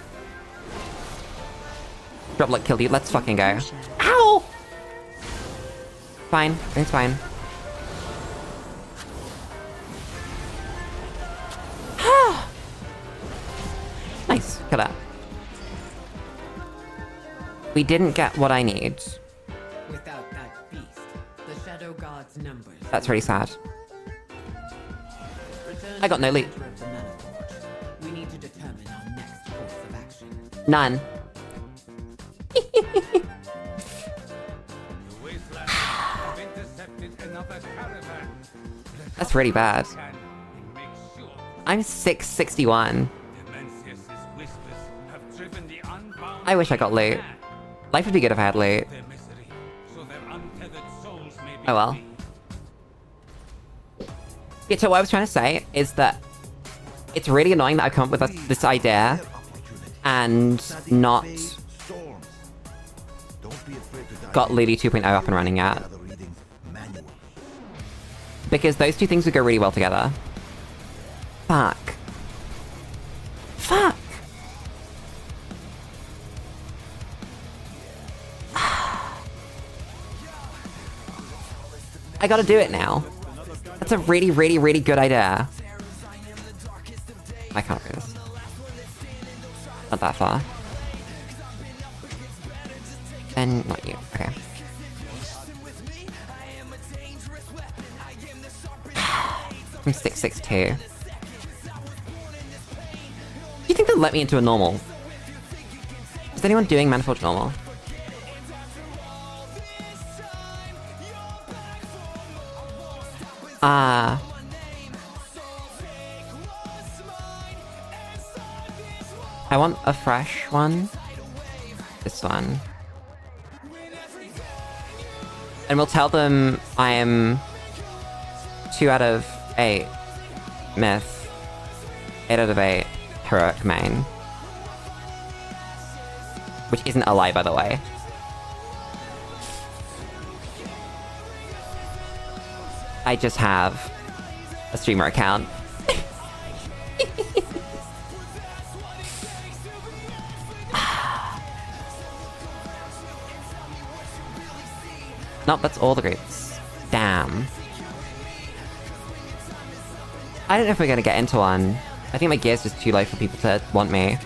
Drop luck killed you. Let's fucking go. Ow! Fine. It's fine. Nice. Kill that. We didn't get what I need. Without that beast, the Shadow God That's really sad. Return I got to no the loot. center of the Manifold. We need to determine our next course of action. None. The wasteland have intercepted another caravan. That's really bad. Can and make sure I'm 661. Demencius's whispers have driven the unbound I wish I got loot. mad. Life would be good if I had loot. Their misery, so their untethered souls may be Oh well. free. Yeah, so what I was trying to say is that it's really annoying that I've come up with this idea and not Storms. Don't be afraid to dive got in. Lulu 2.0 up and running yet. Another reading manual. Because those two things would go really well together. Fuck. Fuck! I gotta do it now. That's a really, really, really good idea. I can't do this. Not that far. And not you. Okay. I'm 662. Do you think they'll let me into a normal? Is anyone doing Manifold normal? I want a fresh one. This one. And we'll tell them I am 2 out of 8 myth, 8 out of 8 heroic main. Which isn't a lie, by the way. I just have a streamer account. Nope, that's all the groups. Damn. I don't know if we're gonna get into one. I think my gear's just too low for people to want me.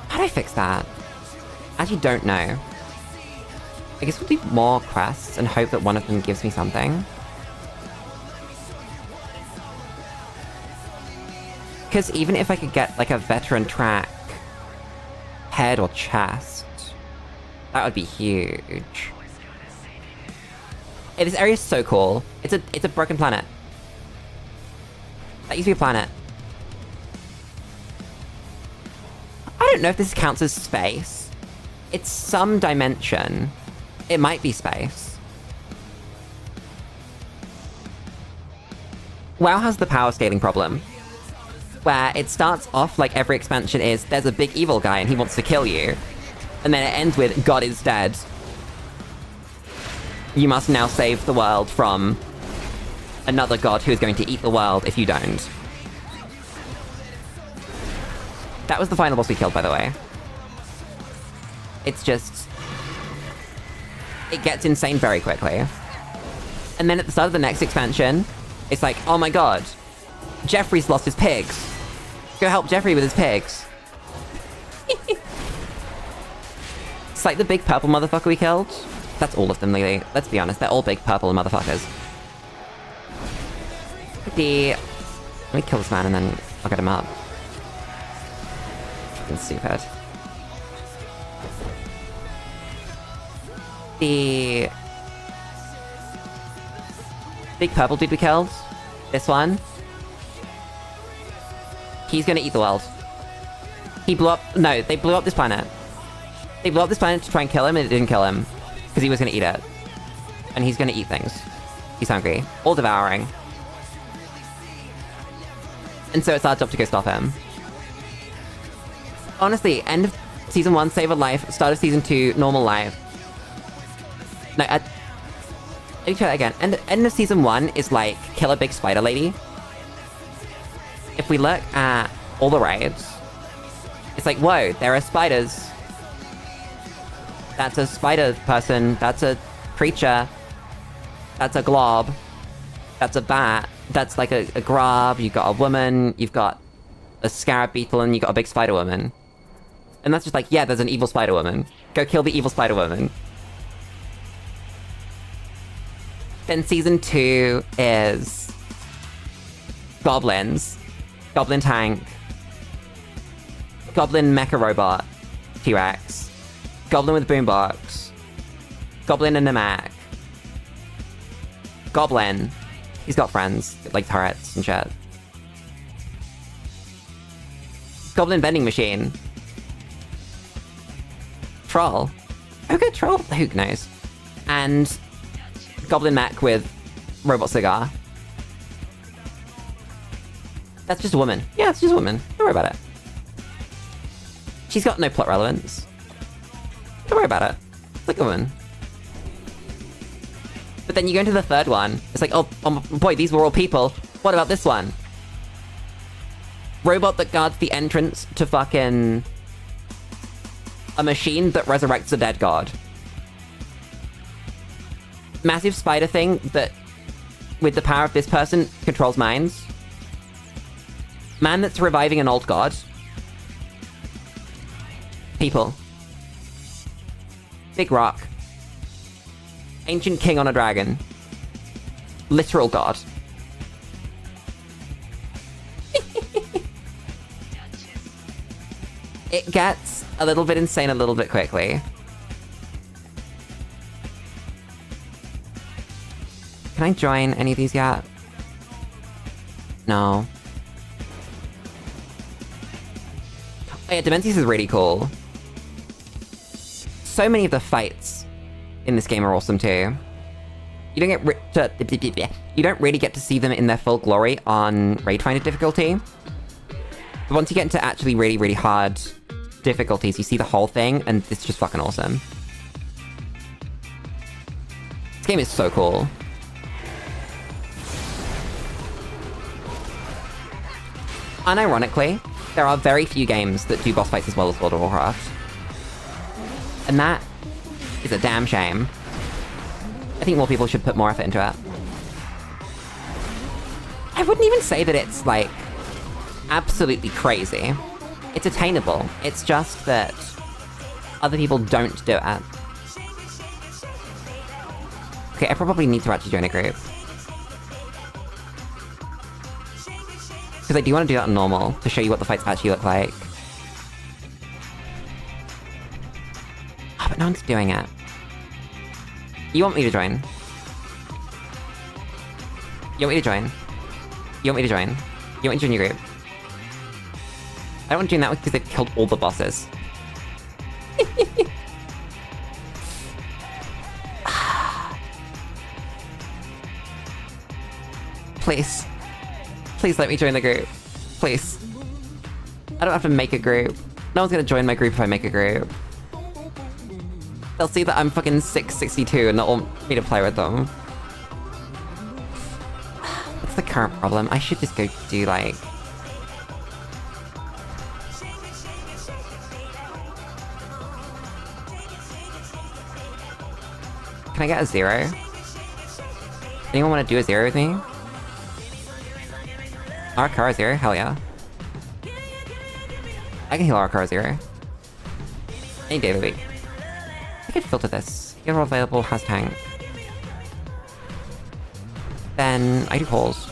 How do I fix that? I actually don't know. I guess we'll do more quests and hope that one of them gives me something. Because even if I could get like a veteran track, head or chest, that would be huge. Hey, this area is so cool. It's a broken planet. That used to be a planet. I don't know if this counts as space. It's some dimension. It might be space. WoW has the power scaling problem, where it starts off like every expansion is, there's a big evil guy and he wants to kill you. And then it ends with, God is dead. You must now save the world from another god who is going to eat the world if you don't. That was the final boss we killed, by the way. It's just... it gets insane very quickly. And then at the start of the next expansion, it's like, oh my god, Jeffrey's lost his pigs. Go help Jeffrey with his pigs. It's like the big purple motherfucker we killed. That's all of them, Lily. Let's be honest, they're all big purple motherfuckers. Let me kill this man and then I'll get him up. Fucking stupid. The big purple dude we killed. This one. He's gonna eat the world. He blew up... no, they blew up this planet. They blew up this planet to try and kill him and it didn't kill him. Because he was gonna eat it. And he's gonna eat things. He's hungry. All devouring. And so it's our job to go stop him. Honestly, end of Season 1, save a life. Start of Season 2, normal life. No, let me try that again. End of Season 1 is like, kill a big spider lady. If we look at all the raids, it's like, whoa, there are spiders. That's a spider person. That's a creature. That's a glob. That's a bat. That's like a grub. You've got a woman. You've got a scarab beetle, and you've got a big spider woman. And that's just like, yeah, there's an evil spider woman. Go kill the evil spider woman. Then season 2 is goblins, goblin tank, goblin mecha robot, T-Rex, goblin with boombox, goblin and a Mac, goblin. He's got friends, like turrets and shit. Goblin vending machine. Troll. Okay, troll. Who knows? And goblin Mac with robot cigar. That's just a woman. Yeah, it's just a woman. Don't worry about it. She's got no plot relevance. Don't worry about it. It's like a woman. But then you go into the third one. It's like, oh boy, these were all people. What about this one? Robot that guards the entrance to fucking a machine that resurrects a dead god. Massive spider thing that, with the power of this person, controls minds. Man that's reviving an old god. People. Big rock. Ancient king on a dragon. Literal god. It gets a little bit insane a little bit quickly. Can I join any of these yet? No. Oh yeah, Dementius is really cool. So many of the fights in this game are awesome too. You don't you don't really get to see them in their full glory on Raid Finder difficulty. But once you get into actually really, really hard difficulties, you see the whole thing, and it's just fucking awesome. This game is so cool. Unironically, there are very few games that do boss fights as well as World of Warcraft. And that is a damn shame. I think more people should put more effort into it. I wouldn't even say that it's, like, absolutely crazy. It's attainable. It's just that other people don't do it. Okay, I probably need to actually join a group. Because I do want to do that on normal, to show you what the fights actually look like. Oh, but no one's doing it. You want me to join? You want me to join? You want me to join? You want me to join your group? I don't want to join that one because they've killed all the bosses. Please. Please let me join the group. Please. I don't have to make a group. No one's gonna join my group if I make a group. They'll see that I'm fucking 662 and not want me to play with them. What's the current problem? I should just go do, like... Can I get a 0? Anyone want to do a 0 with me? Arakara 0? Hell yeah. I can heal Arakara 0. Any day of the week. I could filter this. You're available, has tank. Then I do holes.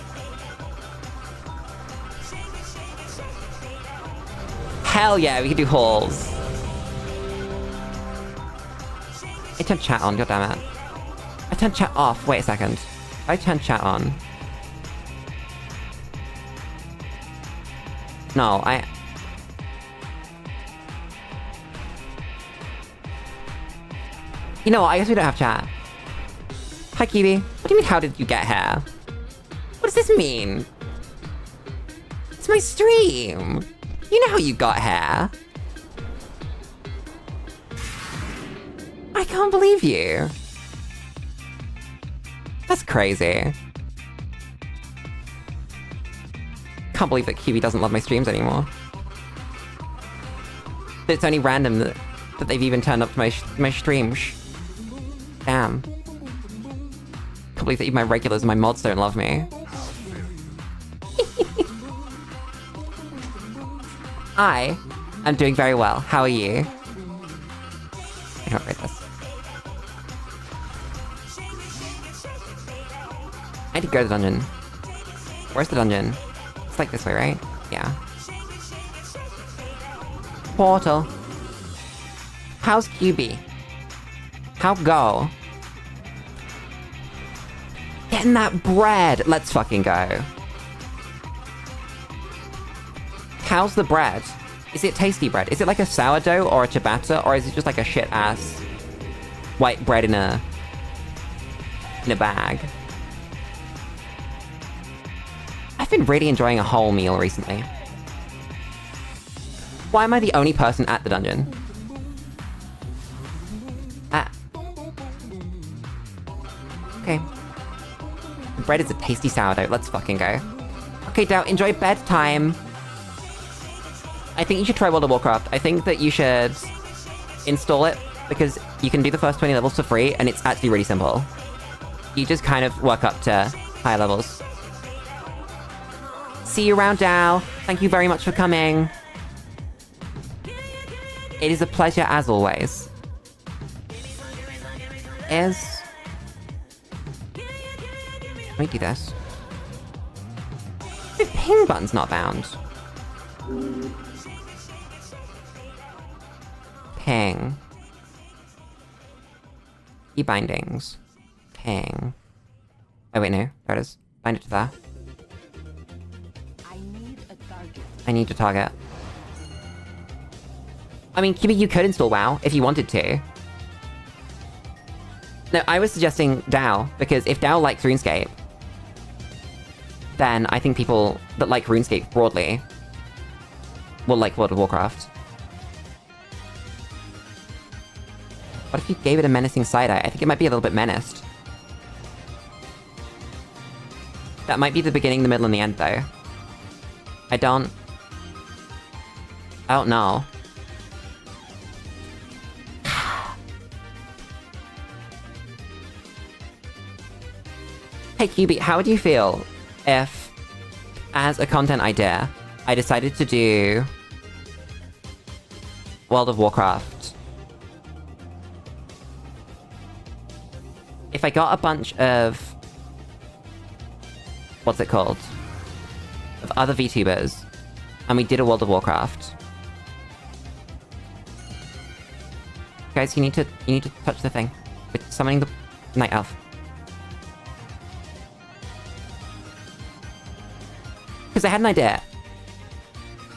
Hell yeah, we can do holes. I turned chat on, goddammit. I turned chat off, wait a second. I turned chat on. No, You know what, I guess we don't have chat. Hi, Kiwi. What do you mean, how did you get here? What does this mean? It's my stream! You know how you got here. I can't believe you. That's crazy. Can't believe that Kiwi doesn't love my streams anymore. It's only random that they've even turned up to my streams. Damn. Can't believe that even my regulars and my mods don't love me. I am doing very well. How are you? I can't read this. need to go to the dungeon. Where's the dungeon? It's like this way, right? Yeah. Portal. How's QB? How go? Getting that bread! Let's fucking go. How's the bread? Is it tasty bread? Is it like a sourdough or a ciabatta, or is it just like a shit-ass white bread in a bag? I've been really enjoying a whole meal recently. Why am I the only person at the dungeon? Ah. Okay. The bread is a tasty sourdough. Let's fucking go. Okay, Dow, enjoy bedtime. I think you should try World of Warcraft. I think that you should install it, because you can do the first 20 levels for free, and it's actually really simple. You just kind of work up to higher levels. See you around, Dow. Thank you very much for coming. It is a pleasure as always. Let me do this. The ping button's not bound. Ping. Key bindings. Ping. Oh wait, no. There it is. Bind it to there. I need a target. I mean, Kibi, you could install WoW if you wanted to. No, I was suggesting DAO, because if DAO likes RuneScape, then I think people that like RuneScape broadly will like World of Warcraft. What if you gave it a menacing side-eye? I think it might be a little bit menaced. That might be the beginning, the middle, and the end, though. I don't know. Hey QB, how would you feel if, as a content idea, I decided to do World of Warcraft? If I got a bunch of... what's it called? Of other VTubers, and we did a World of Warcraft. Guys, you need to touch the thing. With summoning the Night Elf. Because I had an idea.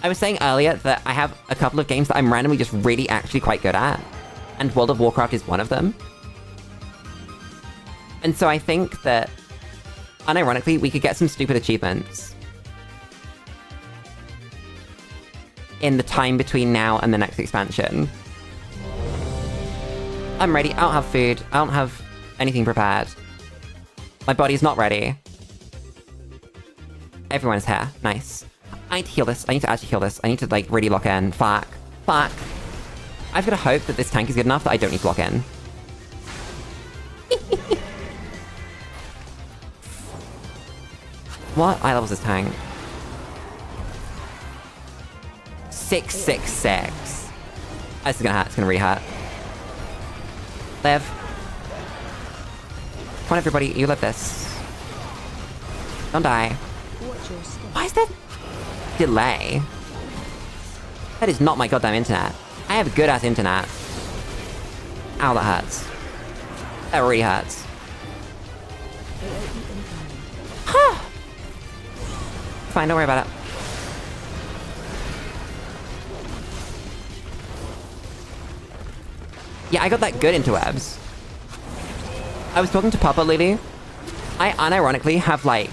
I was saying earlier that I have a couple of games that I'm randomly just really actually quite good at, and World of Warcraft is one of them. And so I think that, unironically, we could get some stupid achievements in the time between now and the next expansion. I'm ready. I don't have food. I don't have anything prepared. My body's not ready. Everyone's here. Nice. I need to heal this. I need to actually heal this. I need to, like, really lock in. Fuck. Fuck. I've got to hope that this tank is good enough that I don't need to lock in. What eye level's this tank? 666. This is gonna hurt. It's gonna really hurt. Live. Come on, everybody. You live this. Don't die. Why is that delay? That is not my goddamn internet. I have good-ass internet. Ow, that hurts. That really hurts. Fine, don't worry about it. Yeah, I got that good interwebs. I was talking to Papa Lulu. I unironically have like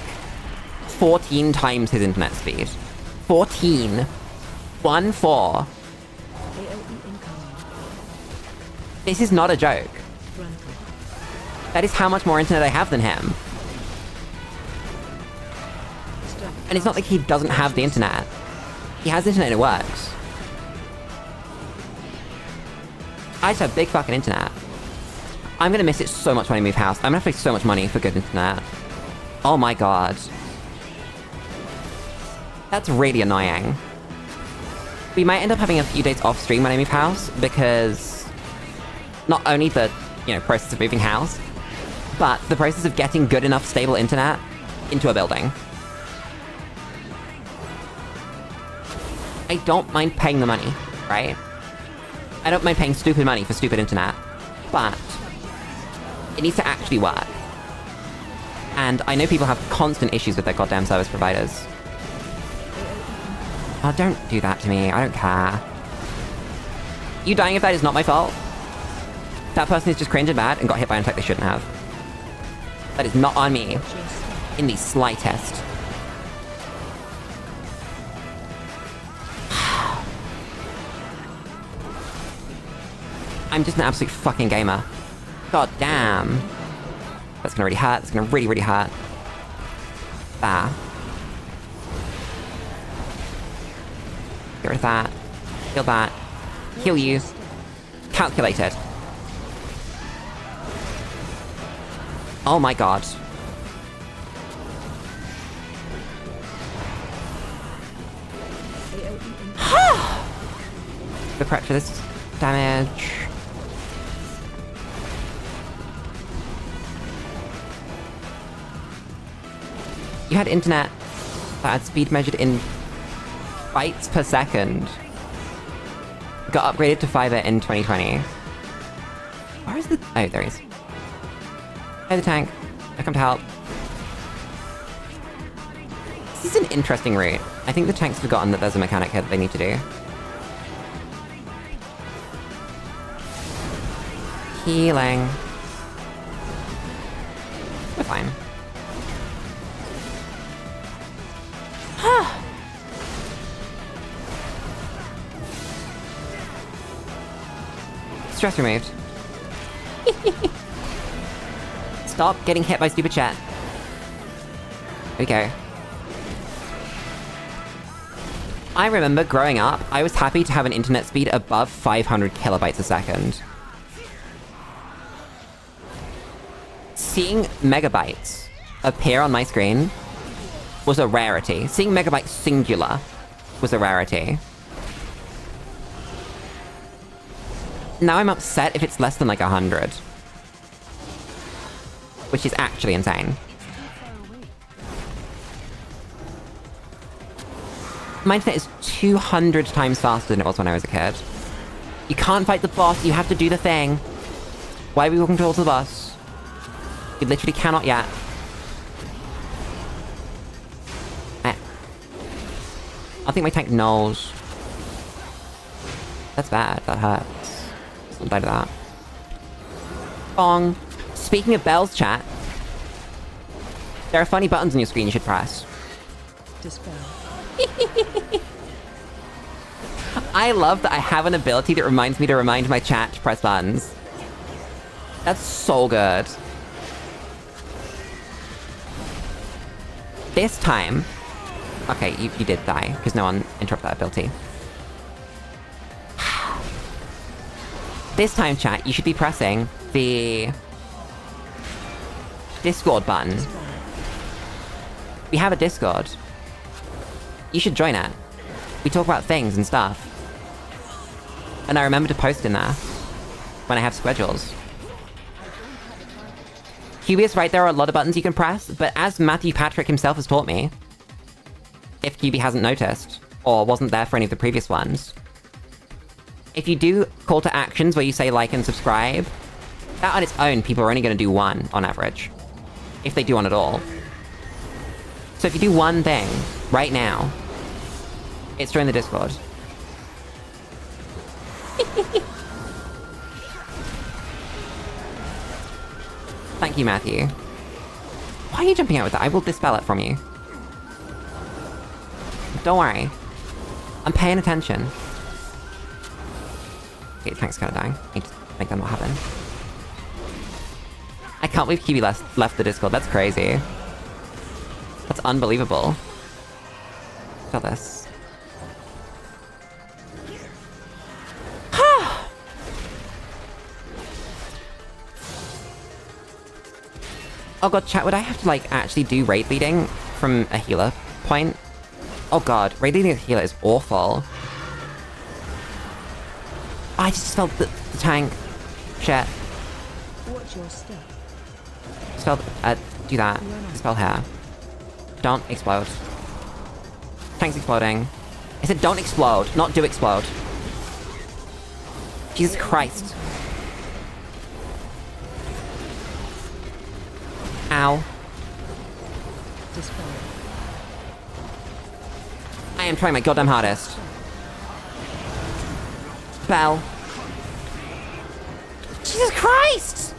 14 times his internet speed. 14. 1-4. This is not a joke. That is how much more internet I have than him. And it's not like he doesn't have the internet. He has internet and it works. I just have big fucking internet. I'm gonna miss it so much when I move house. I'm gonna have to pay so much money for good internet. Oh my god. That's really annoying. We might end up having a few days off stream when I move house, because not only the, process of moving house, but the process of getting good enough stable internet into a building. I don't mind paying the money, right? I don't mind paying stupid money for stupid internet, but it needs to actually work. And I know people have constant issues with their goddamn service providers. Oh, don't do that to me. I don't care. You dying of that is not my fault. That person is just cringe and bad and got hit by an attack they shouldn't have. That is not on me. In the slightest. I'm just an absolute fucking gamer. God damn. That's gonna really hurt. That's gonna really, really hurt. Ah. Get rid of that. Heal that. Heal you. Calculated. Oh my god. Go correct for this damage. You had internet that had speed measured in bytes per second. Got upgraded to fiber in 2020. Where is the... Oh, there he is. Hey, the tank. I come to help. This is an interesting route. I think the tank's forgotten that there's a mechanic here that they need to do. Healing. We're fine. Stress removed. Stop getting hit by stupid chat. Here we go. I remember growing up, I was happy to have an internet speed above 500 kilobytes a second. Seeing megabytes appear on my screen was a rarity. Seeing megabytes singular was a rarity. Now I'm upset if it's less than like 100. Which is actually insane. My internet is 200 times faster than it was when I was a kid. You can't fight the boss, you have to do the thing. Why are we walking towards the boss? You literally cannot yet. I think my tank knows. That's bad, that hurts. Don't die to that. Bong. Speaking of bells, chat. There are funny buttons on your screen you should press. Dispel. I love that I have an ability that reminds me to remind my chat to press buttons. That's so good. This time... Okay, you did die, because no one interrupted that ability. This time, chat, you should be pressing the... Discord button. We have a Discord. You should join it. We talk about things and stuff. And I remember to post in there when I have schedules. QB is right, there are a lot of buttons you can press, but as Matthew Patrick himself has taught me, if QB hasn't noticed, or wasn't there for any of the previous ones, if you do call to actions where you say like and subscribe, that on its own, people are only going to do one on average. If they do one at all. So if you do one thing, right now, it's join the Discord. Thank you, Matthew. Why are you jumping out with that? I will dispel it from you. Don't worry. I'm paying attention. Okay, tank's kinda dying. I need to make that not happen. I can't believe Kiwi left the Discord. That's crazy. That's unbelievable. Look at this. Oh god, chat, would I have to, like, actually do raid leading from a healer point? Oh god, raid leading a healer is awful. I just felt the tank. Shit. Watch your step. Spell, do that. Spell here. Don't explode. Tank's exploding. I said don't explode, not do explode. Jesus Christ. Ow. Dispel. I am trying my goddamn hardest. Bell. Jesus Christ!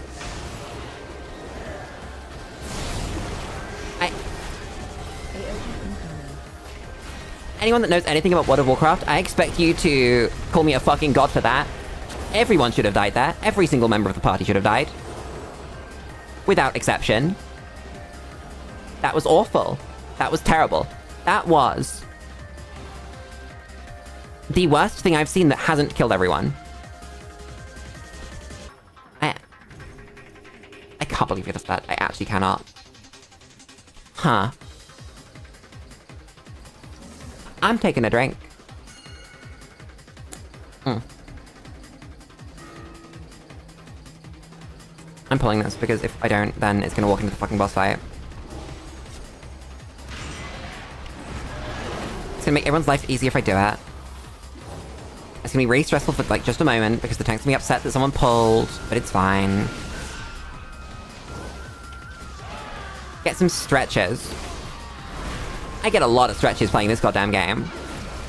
Anyone that knows anything about World of Warcraft, I expect you to call me a fucking god for that. Everyone should have died there. Every single member of the party should have died. Without exception. That was awful. That was terrible. That was the worst thing I've seen that hasn't killed everyone. I can't believe you just that. I actually cannot. Huh. I'm taking a drink. I'm pulling this because if I don't, then it's gonna walk into the fucking boss fight. It's gonna make everyone's life easier if I do it. It's gonna be really stressful for like just a moment because the tank's gonna be upset that someone pulled, but it's fine. Get some stretches. I get a lot of stretches playing this goddamn game.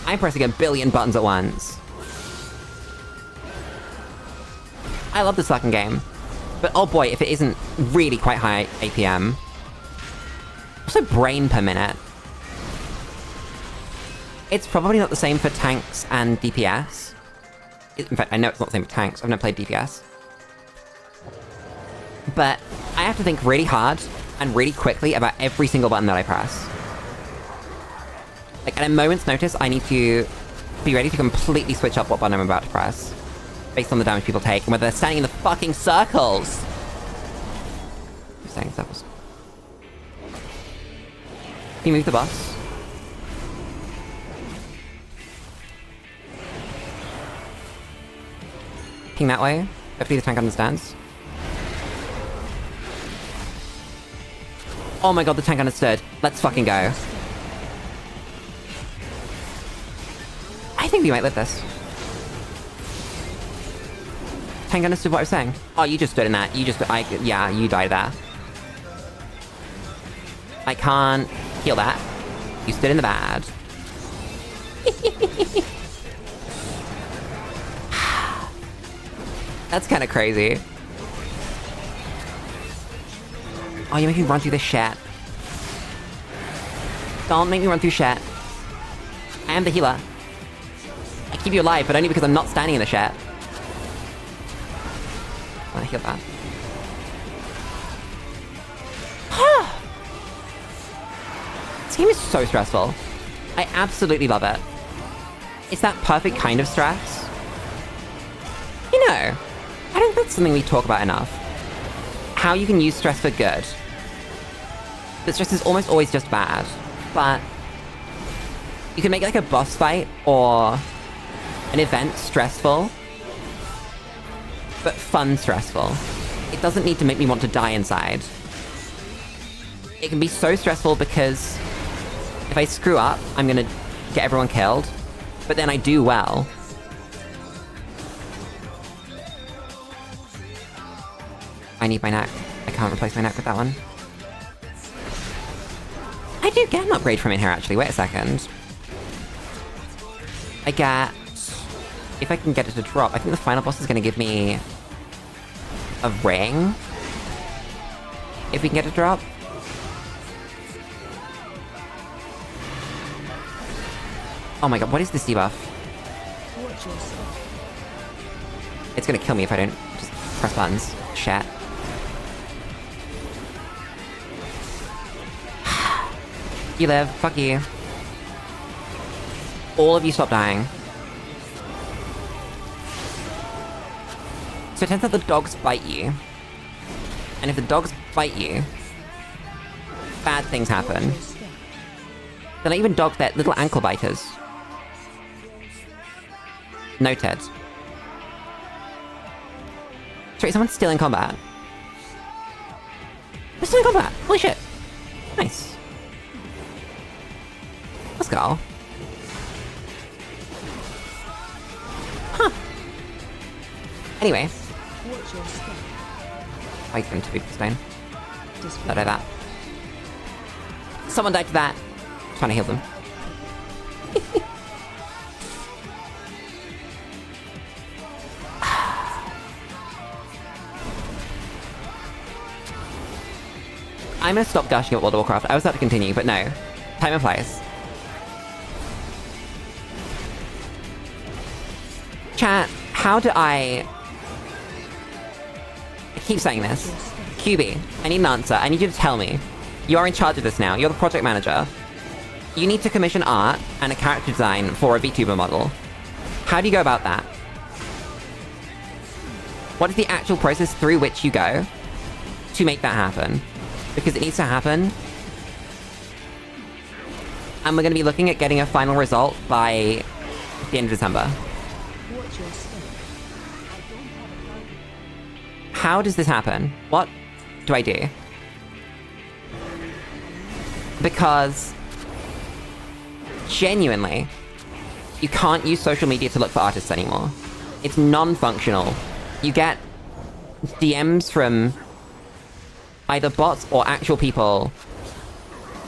I'm pressing a billion buttons at once. I love this fucking game. But oh boy, if it isn't really quite high APM. Also brain per minute. It's probably not the same for tanks and DPS. In fact, I know it's not the same for tanks. I've never played DPS. But I have to think really hard and really quickly about every single button that I press. Like, at a moment's notice, I need to be ready to completely switch up what button I'm about to press. Based on the damage people take, and whether they're standing in the fucking circles! I'm staying in circles. Can you move the bus? Ping that way. Hopefully the tank understands. Oh my god, the tank understood. Let's fucking go. I think we might live this. Tank understood what I was saying. Oh, you just stood in that. Yeah, you died there. I can't heal that. You stood in the bad. That's kind of crazy. Oh, you make me run through this shit. Don't make me run through shit. I am the healer. I keep you alive, but only because I'm not standing in the shit. I heal that. This game is so stressful. I absolutely love it. It's that perfect kind of stress. You know, I don't think that's something we talk about enough. How you can use stress for good. But stress is almost always just bad. But you can make like a boss fight or an event stressful, but fun stressful. It doesn't need to make me want to die inside. It can be so stressful because if I screw up, I'm gonna get everyone killed, but then I do well. I need my neck. I can't replace my neck with that one. I do get an upgrade from in here, actually. Wait a second. I get... If I can get it to drop, I think the final boss is gonna give me... a ring? If we can get it to drop? Oh my god, what is this debuff? Watch yourself. It's gonna kill me if I don't just press buttons. Shit. You live. Fuck you. All of you stop dying. So it turns out the dogs bite you. And if the dogs bite you, bad things happen. They're not even dogs, they're little ankle biters. Noted. Sorry, someone's still in combat. We're still in combat! Holy shit! Nice. girl. Huh. Anyway. Watch your step. I can to the stone. Dispel. Not like that. Someone died to that. Trying to heal them. I'm gonna stop gushing at World of Warcraft. I was about to continue, but no. Time and place. Chat, how do I keep saying this. QB, I need an answer. I need you to tell me. You are in charge of this now. You're the project manager. You need to commission art and a character design for a VTuber model. How do you go about that? What is the actual process through which you go to make that happen? Because it needs to happen. And we're going to be looking at getting a final result by the end of December. Watch your step. How does this happen? What do I do? Because genuinely, you can't use social media to look for artists anymore. It's non-functional. You get DMs from either bots or actual people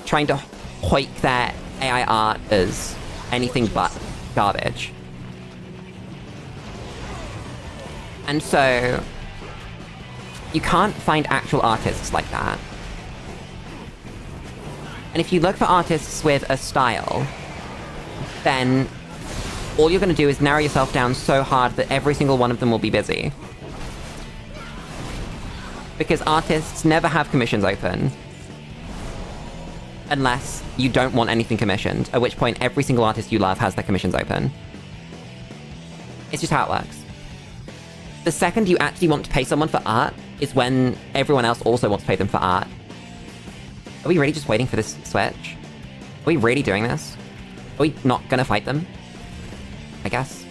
trying to hoik their AI art as anything but garbage. And so, you can't find actual artists like that. And if you look for artists with a style, then all you're going to do is narrow yourself down so hard that every single one of them will be busy. Because artists never have commissions open. Unless you don't want anything commissioned, at which point every single artist you love has their commissions open. It's just how it works. The second you actually want to pay someone for art is when everyone else also wants to pay them for art. Are we really just waiting for this switch? Are we really doing this? Are we not gonna fight them? I guess.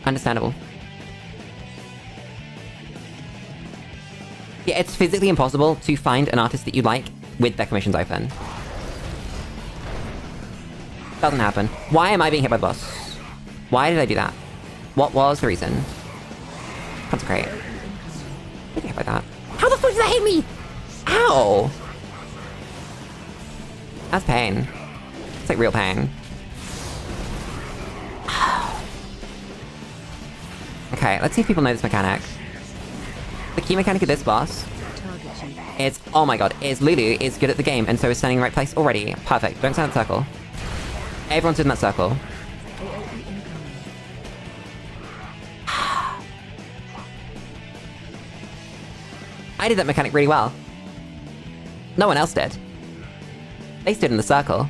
Understandable. Yeah, it's physically impossible to find an artist that you like with their commissions open. Doesn't happen. Why am I being hit by the boss? Why did I do that? What was the reason? Consecrate. I get hit by that. How the fuck did that hit me? Ow! That's pain. It's like real pain. Okay, let's see if people know this mechanic. The key mechanic of this boss is, oh my god, is Lulu is good at the game and so is standing in the right place already. Perfect. Don't stand in that circle. Everyone's in that circle. I did that mechanic really well. No one else did. They stood in the circle.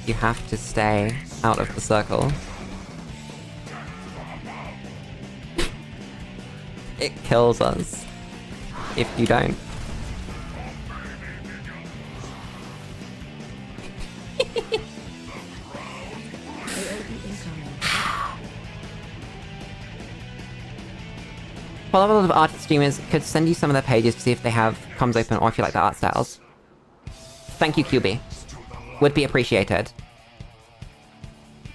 You have to stay out of the circle. It kills us if you don't. Follow a lot of artist streamers could send you some of their pages to see if they have comms open or if you like their art styles. Thank you, QB. Would be appreciated.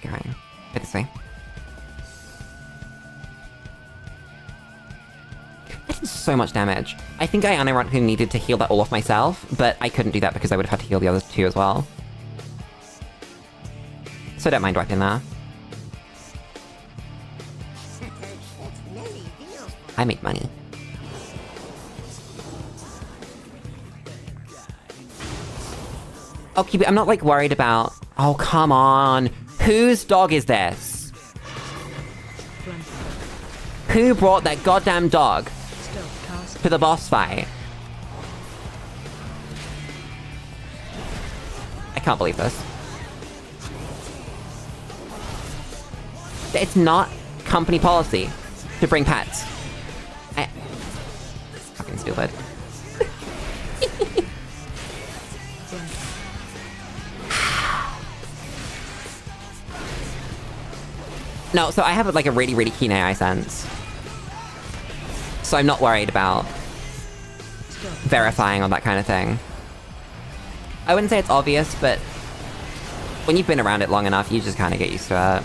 Going. Go this way. I did so much damage. I think I unironically needed to heal that all off myself, but I couldn't do that because I would have had to heal the other two as well. So don't mind wiping there. I make money. Oh, keep it. I'm not, like, worried about... Oh, come on. Whose dog is this? Who brought that goddamn dog to the boss fight? I can't believe this. It's not company policy to bring pets. Fucking stupid. No, so I have like a really, really keen AI sense. So I'm not worried about verifying on that kind of thing. I wouldn't say it's obvious, but when you've been around it long enough, you just kind of get used to it.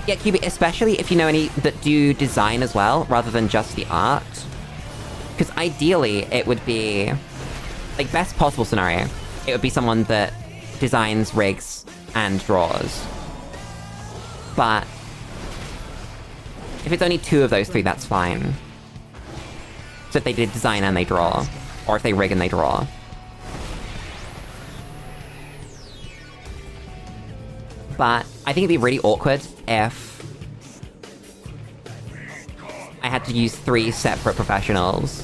Yeah, QB, especially if you know any that do design as well, rather than just the art. Because ideally, it would be... like, best possible scenario, it would be someone that designs, rigs, and draws. But if it's only 2 of those 3, that's fine. So if they did design and they draw, or if they rig and they draw. But I think it'd be really awkward if I had to use 3 separate professionals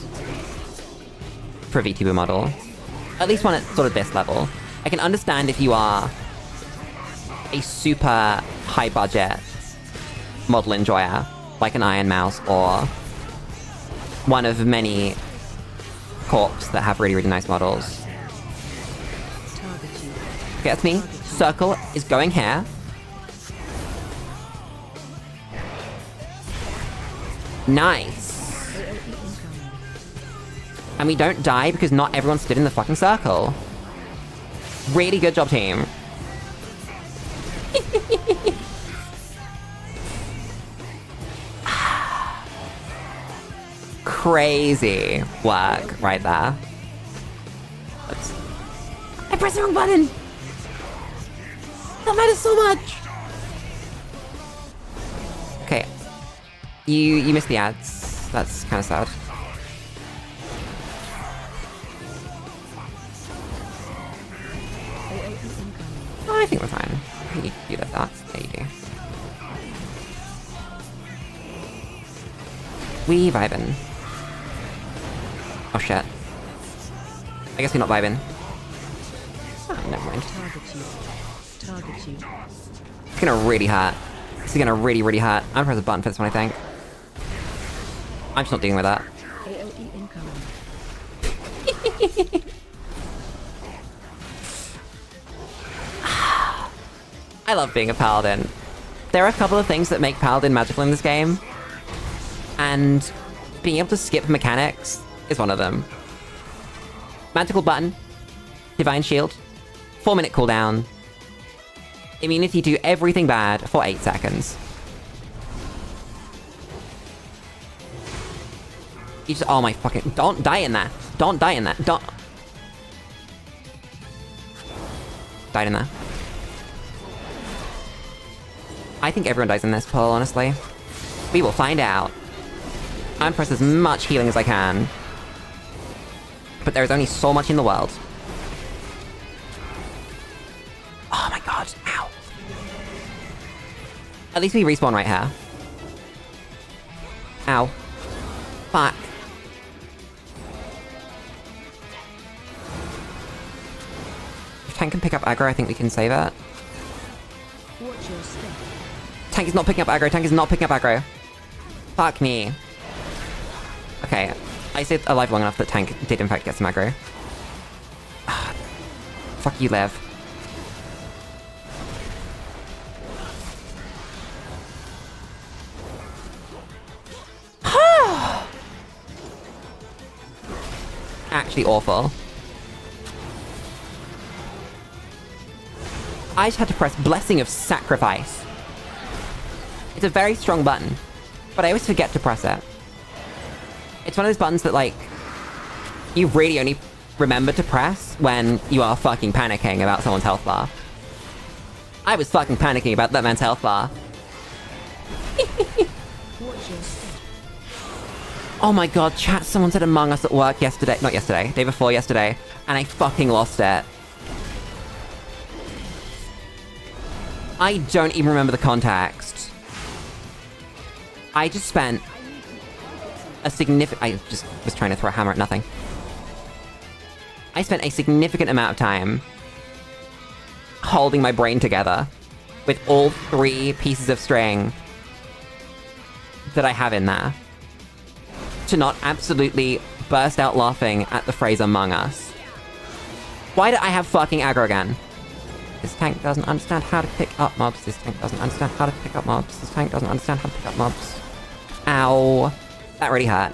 for a VTuber model. At least one at sort of this level. I can understand if you are a super high budget model enjoyer, like an Iron Mouse or one of many corps that have really, really nice models. Okay, that's me. Circle is going here. Nice. And we don't die because not everyone stood in the fucking circle. Really good job, team. Crazy work right there. I pressed the wrong button! That matters so much! Okay. You missed the ads. That's kind of sad. Oh, I think we're fine. I think you do that. Yeah, you do. We vibin'. Oh shit. I guess we're not vibing. Oh, never mind. Target you. It's gonna really hurt. This is gonna really, really hurt. I'm gonna press a button for this one, I think. I'm just not dealing with that. AOE incoming. I love being a paladin. There are a couple of things that make paladin magical in this game. And being able to skip mechanics is one of them. Magical button. Divine shield. 4-minute cooldown. Immunity to everything bad for 8 seconds. You just- oh my fucking- don't die in there! Don't die in there! Don't- died in there. I think everyone dies in this pull, honestly. We will find out. I'm gonna press as much healing as I can. But there is only so much in the world. Oh my god, ow. At least we respawn right here. Ow. Fuck. If tank can pick up aggro, I think we can save it. Watch your step. Tank is not picking up aggro, tank is not picking up aggro. Fuck me. Okay, I stayed alive long enough that tank did in fact get some aggro. Fuck you, Lev. Actually awful. I just had to press Blessing of Sacrifice. It's a very strong button, but I always forget to press it. It's one of those buttons that, like, you really only remember to press when you are fucking panicking about someone's health bar. I was fucking panicking about that man's health bar. Watch your step. Oh my god, chat, someone said Among Us at work yesterday. Not yesterday, day before yesterday. And I fucking lost it. I don't even remember the context. I just spent a significant... I just was trying to throw a hammer at nothing. I spent a significant amount of time holding my brain together with all 3 pieces of string that I have in there to not absolutely burst out laughing at the phrase Among Us. Why do I have fucking aggro again? This tank doesn't understand how to pick up mobs. This tank doesn't understand how to pick up mobs. This tank doesn't understand how to pick up mobs. Ow. That really hurt.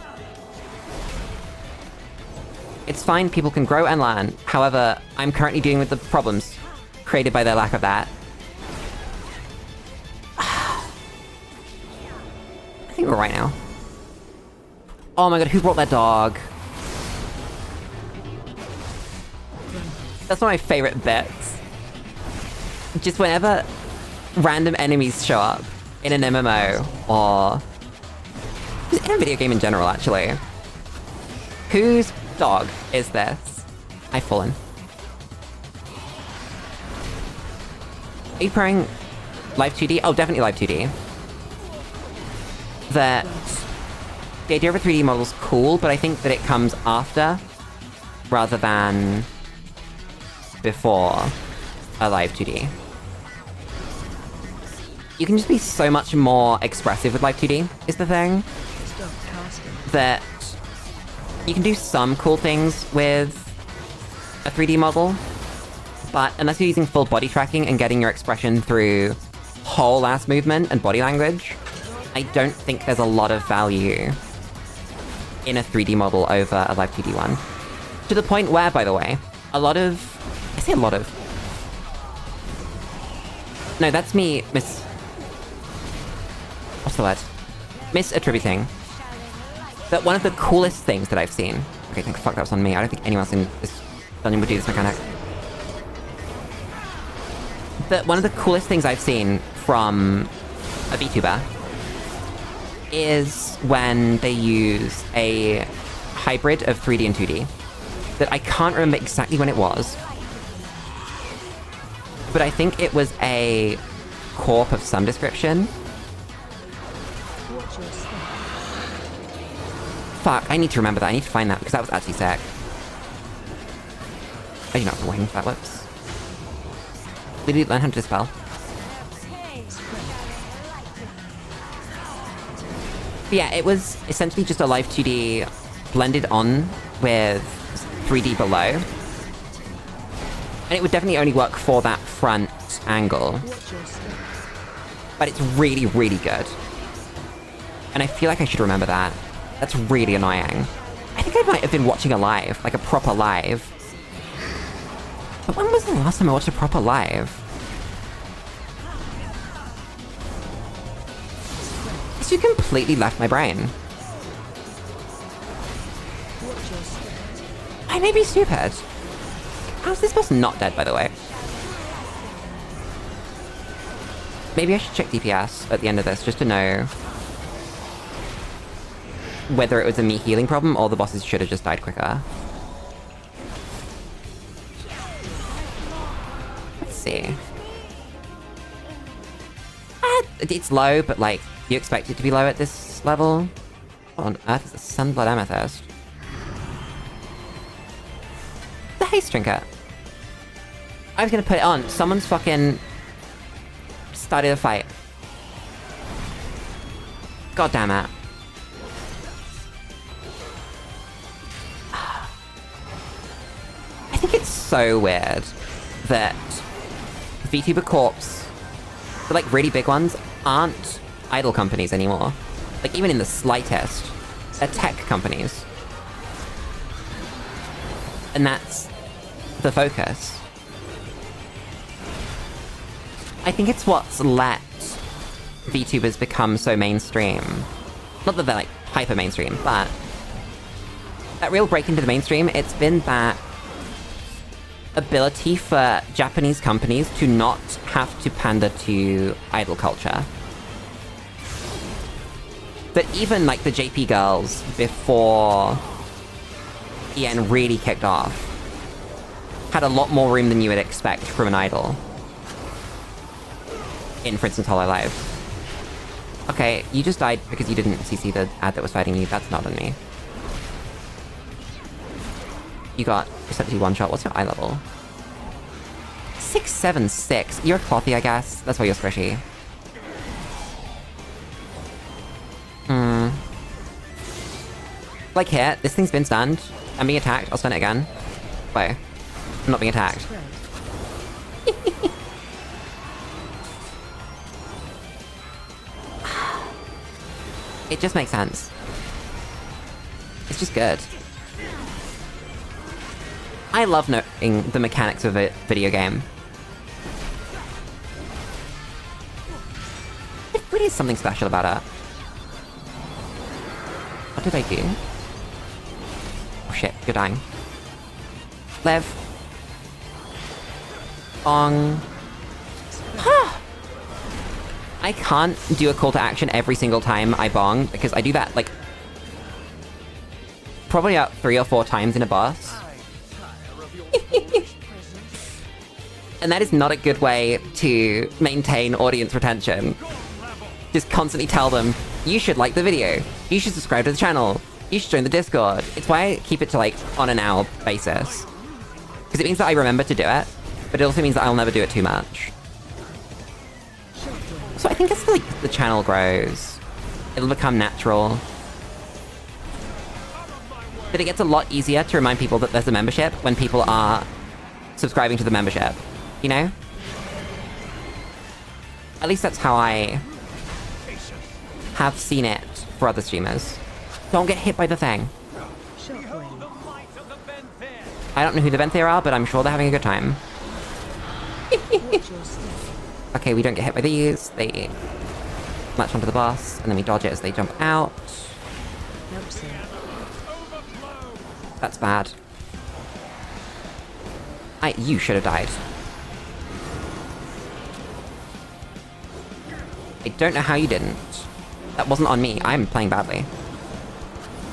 It's fine, people can grow and learn. However, I'm currently dealing with the problems created by their lack of that. I think we're right now. Oh my god, who brought that dog? That's one of my favorite bits. Just whenever random enemies show up in an MMO, or just in a video game in general, actually. Whose dog is this? I've fallen. Are you playing live 2D? Oh, definitely live 2D. The idea of a 3D model is cool, but I think that it comes after rather than before a live 2D. You can just be so much more expressive with live 2D, is the thing. Stop casting. That you can do some cool things with a 3D model, but unless you're using full body tracking and getting your expression through whole ass movement and body language, I don't think there's a lot of value in a 3D model over a live 2D one. To the point where, by the way, I say a lot of... No, that's me what's the word? Misattributing. That one of the coolest things that I've seen... Okay, thank fuck that was on me. I don't think anyone else in this dungeon would do this mechanic. That one of the coolest things I've seen from a VTuber is when they use a hybrid of 3D and 2D. That I can't remember exactly when it was, but I think it was a corp of some description. Watch your step. Fuck, I need to remember that. I need to find that because that was actually sick. I do not have to wing, that works. Lulu, learn how to dispel. But yeah, it was essentially just a live 2D blended on with 3D below. And it would definitely only work for that front angle. Watch your step. But it's really, really good. And I feel like I should remember that. That's really annoying. I think I might have been watching a live, like a proper live. But when was the last time I watched a proper live? You completely left my brain. Watch your step. I may be stupid. How's this boss not dead, by the way? Maybe I should check DPS at the end of this, just to know whether it was a me healing problem or the bosses should have just died quicker. Let's see. It's low, but like, you expect it to be low at this level? What on earth is a Sunblood Amethyst? The haste trinket. I was gonna put it on. Someone's fucking started a fight. God damn it. I think it's so weird that VTuber Corps, the like really big ones, aren't idol companies anymore. Like, even in the slightest. They're tech companies. And that's the focus. I think it's what's let VTubers become so mainstream. Not that they're, like, hyper mainstream, but that real break into the mainstream, it's been that ability for Japanese companies to not have to pander to idol culture. That even, like, the JP girls, before EN really kicked off, had a lot more room than you would expect from an idol. In, for instance, Hollow Live. Okay, you just died because you didn't CC the ad that was fighting you. That's not on me. You got essentially one shot. What's your eye level? 676. You're clothy, I guess. That's why you're squishy. Like here, this thing's been stunned. I'm being attacked. I'll stun it again. Wait. I'm not being attacked. Spread. It just makes sense. It's just good. I love knowing the mechanics of a video game. It really is something special about it. What did I do? Oh shit, you're dying. Live. Bong. I can't do a call to action every single time I bong, because I do that, like, probably about 3 or 4 times in a boss. And that is not a good way to maintain audience retention. Just constantly tell them, you should like the video, you should subscribe to the channel, you should join the Discord. It's why I keep it to, like, on an hour basis. Because it means that I remember to do it, but it also means that I'll never do it too much. So I think as the channel grows, it'll become natural. But it gets a lot easier to remind people that there's a membership when people are subscribing to the membership, you know? At least that's how I have seen it for other streamers. Don't get hit by the thing. Shockwave. I don't know who the Venthyr are, but I'm sure they're having a good time. Watch your step. Okay, we don't get hit by these. They latch onto the boss, and then we dodge it as they jump out. Helps him. That's bad. You should have died. I don't know how you didn't. That wasn't on me. I'm playing badly.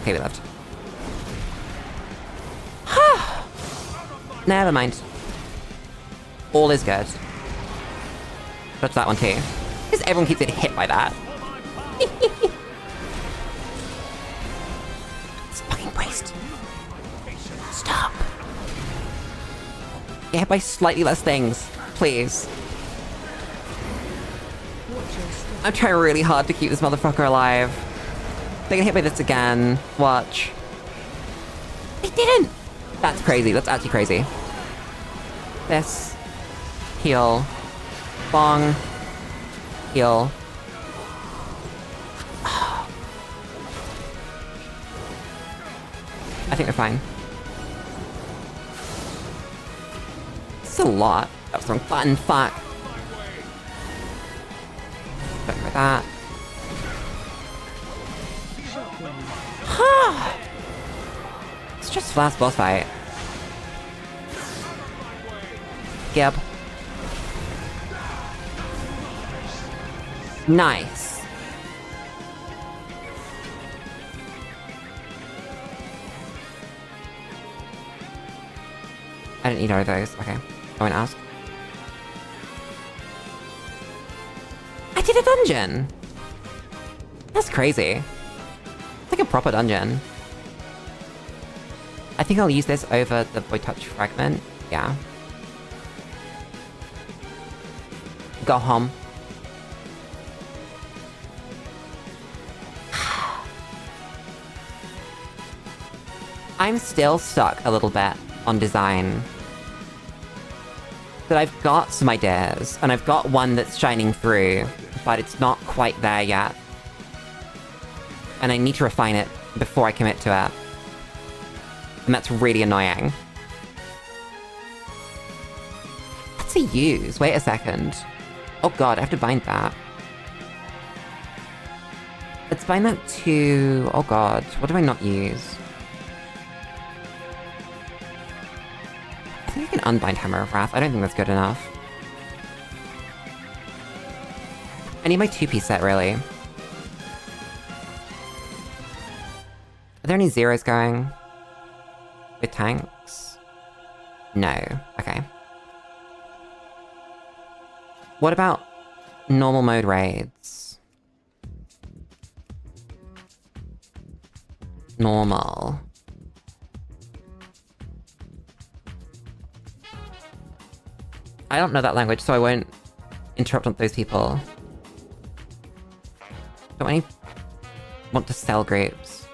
Okay, we lived. Never mind. All is good. Touch that one too. Because everyone keeps getting hit by that. It's fucking waste. Stop. Get hit by slightly less things, please. Watch your step. I'm trying really hard to keep this motherfucker alive. They're gonna hit by this again. Watch. They didn't! That's crazy. That's actually crazy. This. Heal. Bong. Heal. I think we're fine. This is a lot. That was the wrong button. Fuck. Don't go with that. It's just last boss fight. Gib. Nice. I didn't need either of those. Okay. I won't ask. I did a dungeon! That's crazy. It's like a proper dungeon. I think I'll use this over the Void Touch Fragment. Yeah. Go home. I'm still stuck a little bit on design. But I've got some ideas, and I've got one that's shining through, but it's not quite there yet. And I need to refine it before I commit to it. And that's really annoying. What's a use? Wait a second. Oh god, I have to bind that. Let's bind that to... oh god, what do I not use? I think I can unbind Hammer of Wrath. I don't think that's good enough. I need my 2-piece set, really. Are there any zeros going? With tanks? No. Okay. What about normal mode raids? Normal. I don't know that language, so I won't interrupt those people. Don't I want to sell grapes?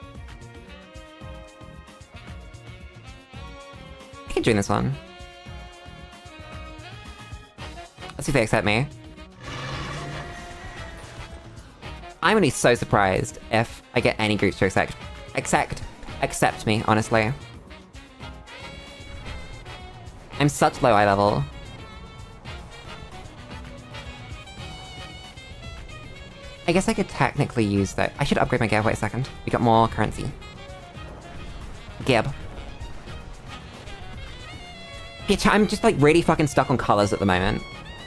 I can join this one. Let's see if they accept me. I'm gonna be so surprised if I get any groups to accept me, honestly. I'm such low eye level. I guess I could technically use that. I should upgrade my gear. Wait a second. We got more currency. Gib. Yeah, I'm just like really fucking stuck on colors at the moment.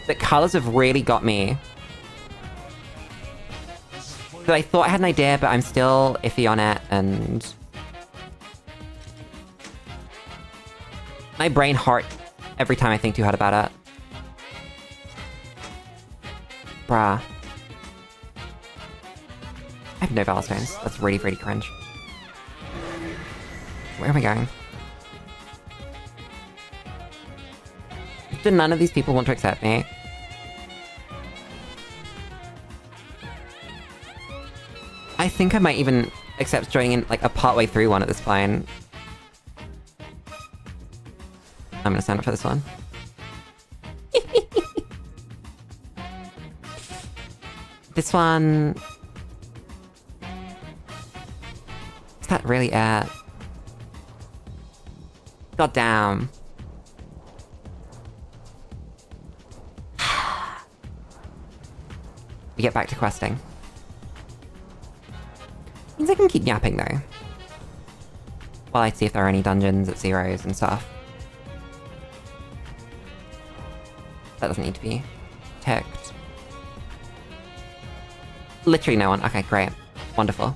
The colors have really got me. So I thought I had an idea, but I'm still iffy on it, and... my brain heart every time I think too hard about it. Bruh. I have no Valor Stones. That's really, really cringe. Where am I going? Do none of these people want to accept me? I think I might even accept joining in, like, a partway through one at this point. I'm gonna sign up for this one. This one... is that really it? God damn. We get back to questing. Means I can keep yapping though. While I see if there are any dungeons at zeros and stuff. That doesn't need to be ticked. Literally no one. Okay, great. Wonderful.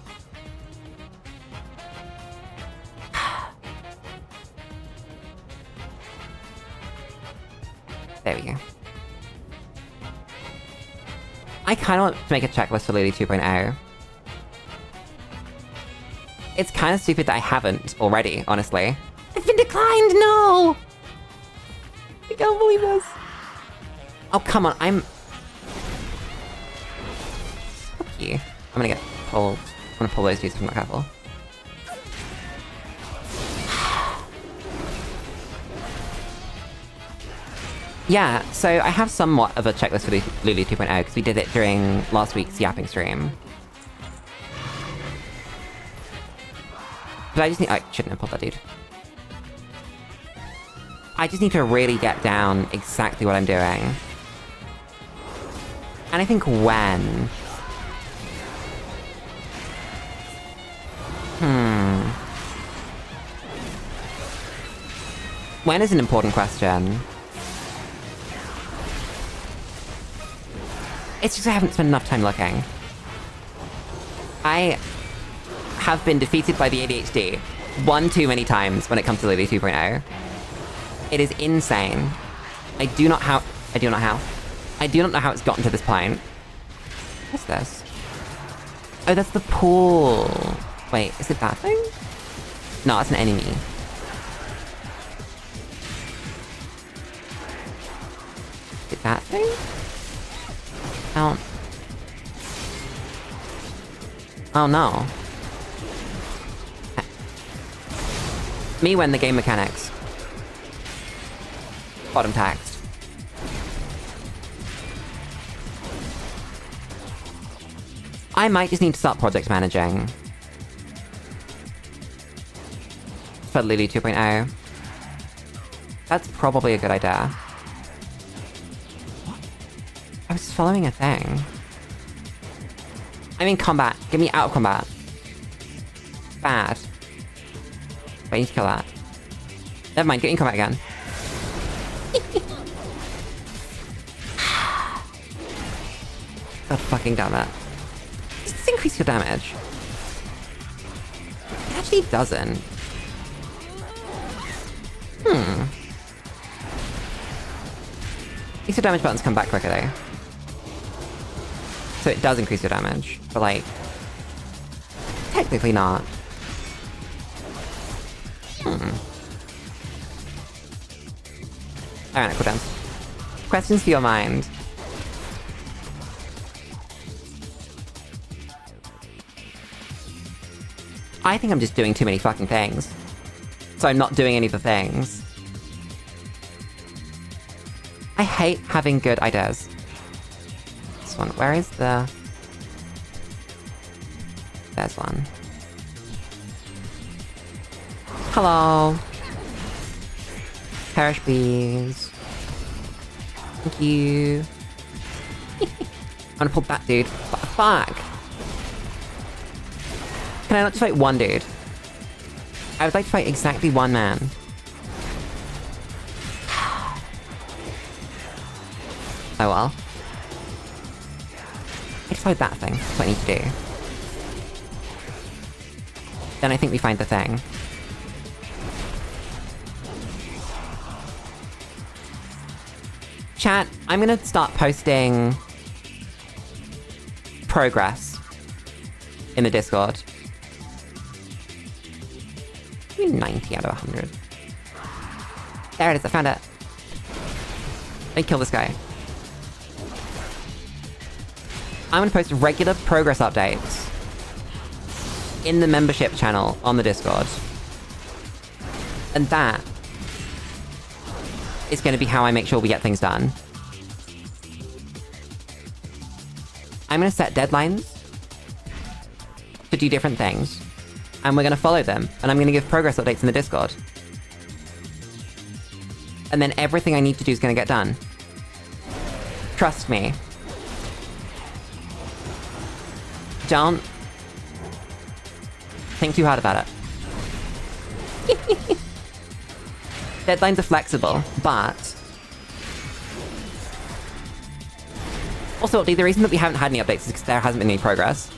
There we go. I kind of want to make a checklist for Lulu 2.0. It's kind of stupid that I haven't already, honestly. I've been declined, no! I can't believe this. Oh, come on, I'm... fuck you. I'm gonna get pulled. I'm gonna pull those dudes if I'm not careful. Yeah, so I have somewhat of a checklist for Lulu 2.0, because we did it during last week's yapping stream. But I just need- I shouldn't have pulled that dude. I just need to really get down exactly what I'm doing. And I think when... when is an important question. It's just I haven't spent enough time looking. I have been defeated by the ADHD one too many times when it comes to Lulu 2.0. It is insane. I do not know how it's gotten to this point. What's this? Oh, that's the pool. Wait, is it that thing? No, it's an enemy. Is it that thing? Oh no. Me when the game mechanics. Bottom taxed. I might just need to start project managing. For Lulu 2.0. That's probably a good idea. I was following a thing. I'm in combat. Get me out of combat. Bad. Wait, I need to kill that. Never mind, get in combat again. God fucking damn it. Does this increase your damage? It actually doesn't. At least your damage buttons come back quicker though. So it does increase your damage, but like... technically not. Alright, cooldowns. Questions for your mind. I think I'm just doing too many fucking things. So I'm not doing any of the things. I hate having good ideas. This one, where is the... There's one. Hello. Perish, please. Thank you. I'm gonna pull that dude. Fuck. Can I not just fight one dude? I would like to fight exactly one man. Oh well. I just find that thing. That's what I need to do. Then I think we find the thing. Chat, I'm gonna start posting progress in the Discord. 90 out of 100. There it is, I found it. Let me kill this guy. I'm gonna post regular progress updates in the membership channel on the Discord. And that is gonna be how I make sure we get things done. I'm gonna set deadlines to do different things. And we're gonna follow them. And I'm gonna give progress updates in the Discord. And then everything I need to do is gonna get done. Trust me. Don't think too hard about it. Deadlines are flexible, but... Also, the reason that we haven't had any updates is because there hasn't been any progress.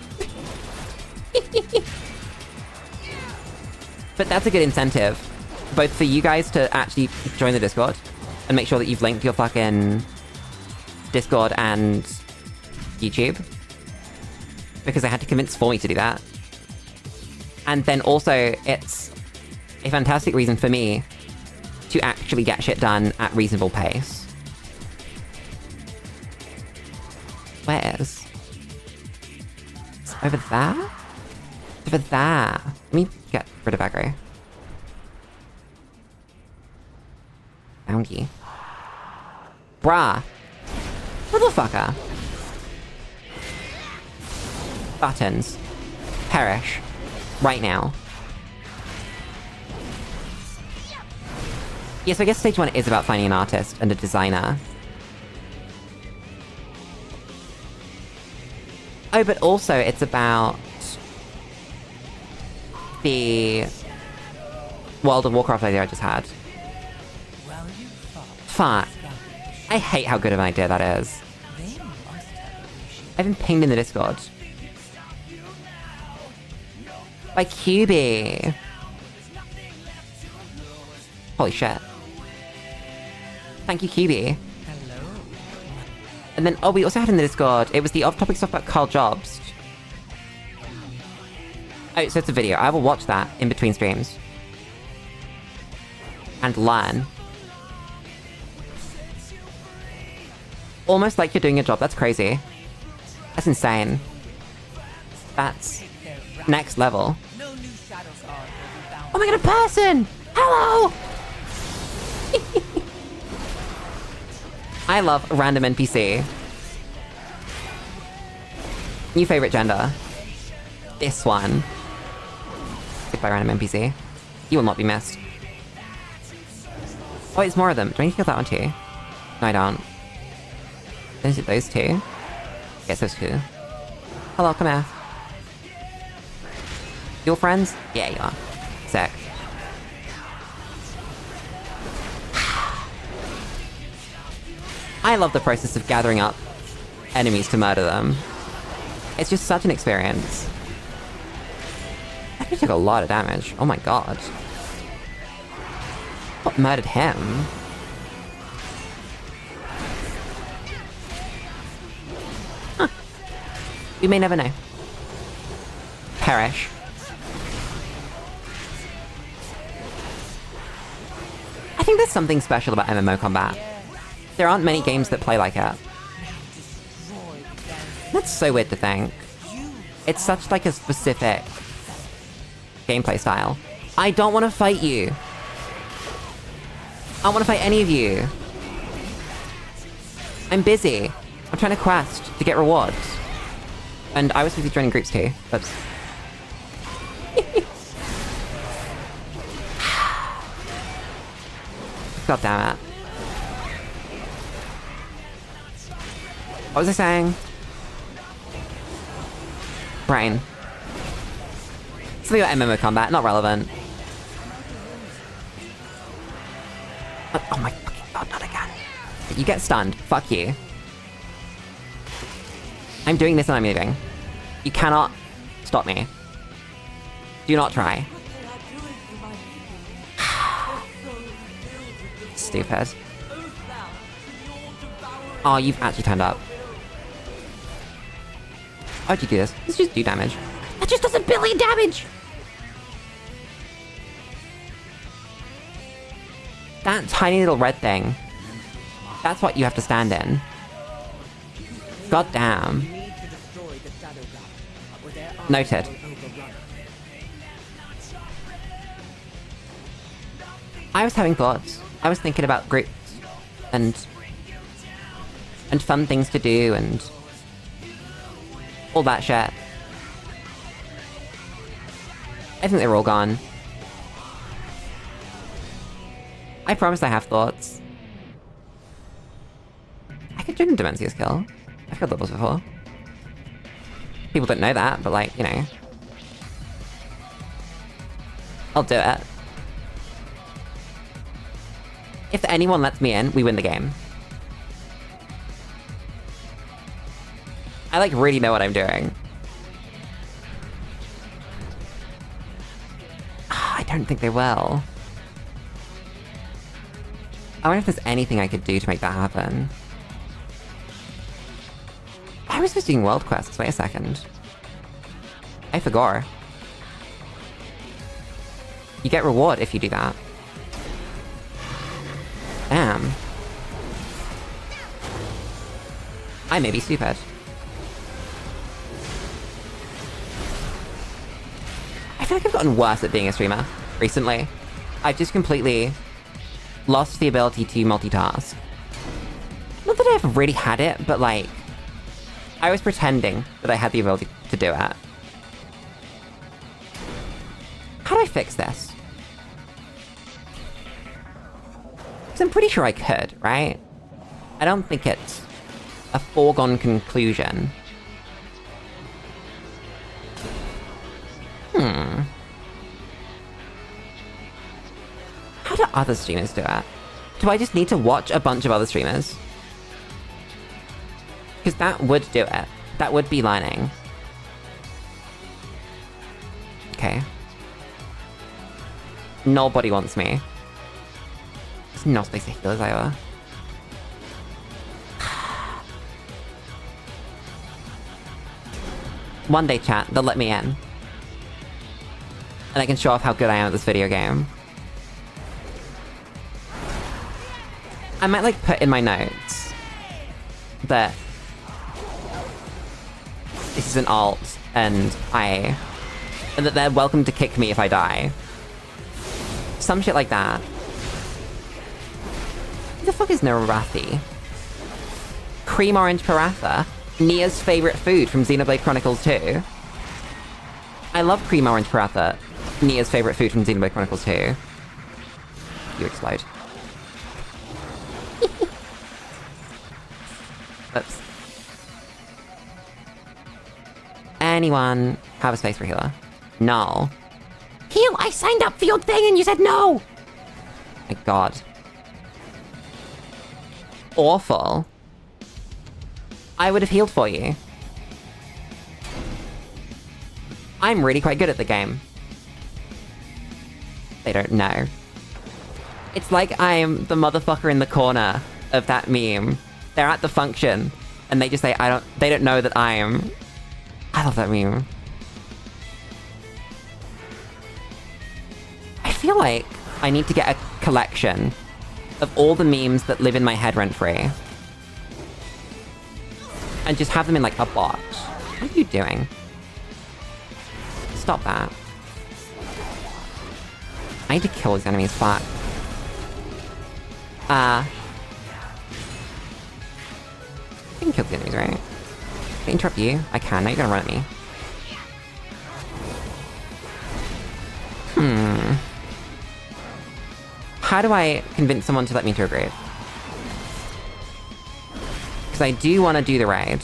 But that's a good incentive, both for you guys to actually join the Discord, and make sure that you've linked your fucking Discord and YouTube. Because I had to convince For Me to do that. And then also, it's a fantastic reason for me to actually get shit done at reasonable pace. Where is? It's over there? It's over there. Let me get rid of aggro. Found you. Bruh. Motherfucker. Buttons. Perish. Right now. Yeah, so I guess stage 1 is about finding an artist and a designer. Oh, but also it's about the World of Warcraft idea I just had. Fuck. I hate how good of an idea that is. I've been pinged in the Discord. By QB. Holy shit. Thank you, QB. Hello. And then, oh, we also had in the Discord, it was the off-topic stuff about Carl Jobs. Oh, so it's a video. I will watch that in between streams. And learn. Almost like you're doing a job. That's crazy. That's insane. That's next level. No new shadows are will be found. Oh my god, a person! Hello! I love random NPC. New favorite gender. This one. Picked by random NPC. You will not be missed. Oh, it's more of them. Do I need to kill that one too? No, I don't. Is it those two? Yes, those two. Hello, come here. Your friends? Yeah, you are. Sick. I love the process of gathering up enemies to murder them. It's just such an experience. That guy took a lot of damage. Oh my god. What murdered him? Huh. We may never know. Perish. I think there's something special about MMO combat. There aren't many games that play like it. That's so weird to think. It's such like a specific gameplay style. I don't want to fight you. I don't want to fight any of you. I'm busy. I'm trying to quest to get rewards. And I was busy joining groups too. Oops. God damn it. What was I saying? Brain. Something about MMO combat, not relevant. Oh my fucking god, not again. You get stunned. Fuck you. I'm doing this and I'm moving. You cannot stop me. Do not try. Stupid. Oh, you've actually turned up. Why'd you do this? Let's just do damage. That just does a billion damage! That tiny little red thing. That's what you have to stand in. God damn. We need to destroy the shadow gap, or their army Noted. will overrun us. I was having thoughts. I was thinking about groups and fun things to do and all that shit. I think they're all gone. I promise I have thoughts. I could join Demencia's kill. I've killed levels before. People don't know that, but like, you know. I'll do it. If anyone lets me in, we win the game. I like really know what I'm doing. I don't think they will. I wonder if there's anything I could do to make that happen. I was just doing world quests, wait a second. I forgot. You get reward if you do that. Damn. I may be stupid. I feel like I've gotten worse at being a streamer recently. I've just completely lost the ability to multitask. Not that I've really had it, but like, I was pretending that I had the ability to do it. How do I fix this? Because I'm pretty sure I could, right? I don't think it's a foregone conclusion. How do other streamers do it? Do I just need to watch a bunch of other streamers? Because that would do it. That would be learning. Okay. Nobody wants me. There's no space to heal either. One day, chat, they'll let me in. And I can show off how good I am at this video game. I might like put in my notes that this is an alt and that they're welcome to kick me if I die. Some shit like that. Who the fuck is Narathi? Cream orange paratha? Nia's favorite food from Xenoblade Chronicles 2. I love cream orange paratha. Nia's favorite food from Xenoblade Chronicles 2. You explode. Oops. Anyone have a space for healer? No. Heal! I signed up for your thing and you said no! My god. Awful. I would have healed for you. I'm really quite good at the game. They don't know. It's like I'm the motherfucker in the corner of that meme. They're at the function, and they just say, they don't know that I am... I love that meme. I feel like I need to get a collection of all the memes that live in my head rent-free. And just have them in, like, a box. What are you doing? Stop that. I need to kill these enemies, fuck. I can kill the enemies, right? Can I interrupt you? I can, now you're gonna run at me. How do I convince someone to let me into a group? Because I do want to do the raid.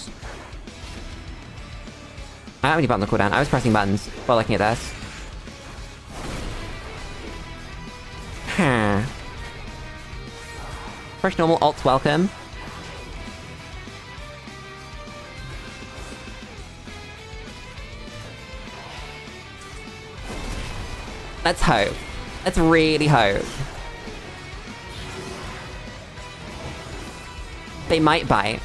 I don't have any buttons on cooldown. I was pressing buttons while looking at this. Huh. Fresh normal, alts welcome. Let's hope. Let's really hope. They might bite.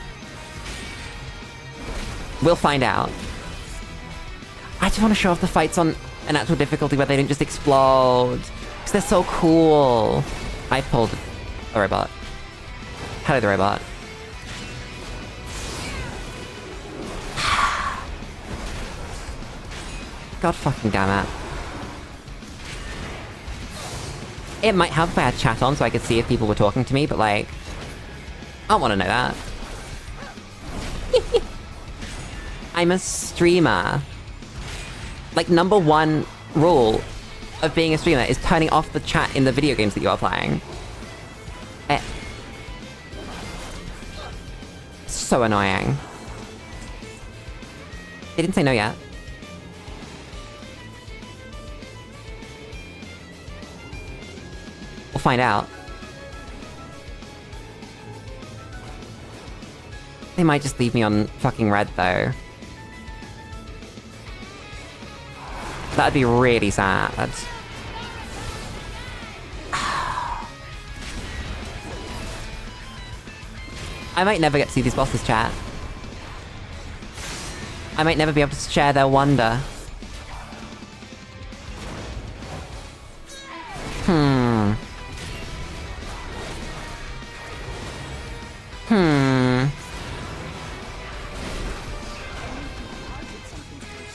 We'll find out. I just want to show off the fights on an actual difficulty where they don't just explode. Because they're so cool. I pulled a robot. Hello, the robot. God fucking damn it. It might help if I had chat on so I could see if people were talking to me, but like... I don't want to know that. I'm a streamer. Like, number one rule of being a streamer is turning off the chat in the video games that you are playing. So annoying. They didn't say no yet. We'll find out. They might just leave me on fucking red, though. That'd be really sad. I might never get to see these bosses chat. I might never be able to share their wonder.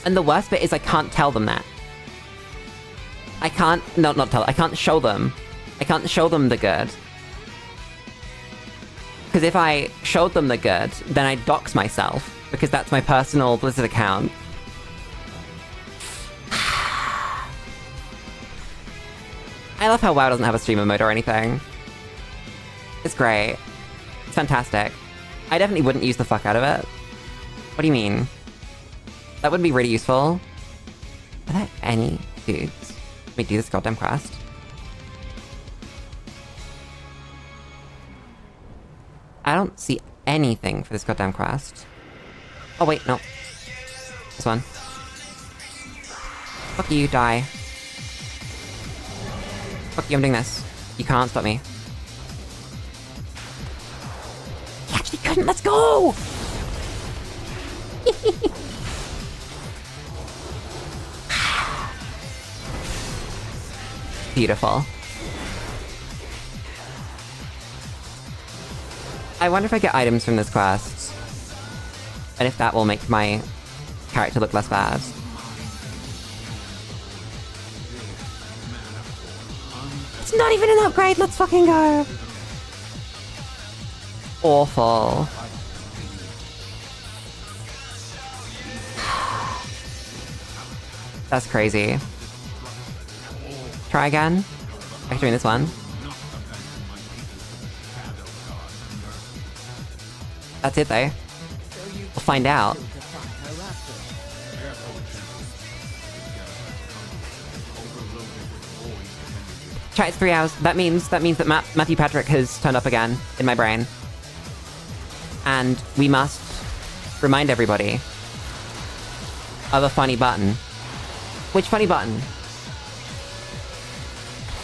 And the worst bit is I can't tell them that. I can't... No, not tell... I can't show them. I can't show them the good. Because if I showed them the good, then I'd dox myself. Because that's my personal Blizzard account. I love how WoW doesn't have a streamer mode or anything. It's great. It's fantastic. I definitely wouldn't use the fuck out of it. What do you mean? That would be really useful. Are there any dudes? Let me do this goddamn quest. I don't see anything for this goddamn quest. Oh wait, no. This one. Fuck you, die. Fuck you, I'm doing this. You can't stop me. He actually couldn't, let's go! Beautiful. I wonder if I get items from this quest. And if that will make my character look less bad. It's not even an upgrade, let's fucking go! Awful. That's crazy. Try again. After doing this one. That's it though. We'll find out. Chat, it's 3 hours. That means that Matthew Patrick has turned up again in my brain. And we must remind everybody of a funny button. Which funny button?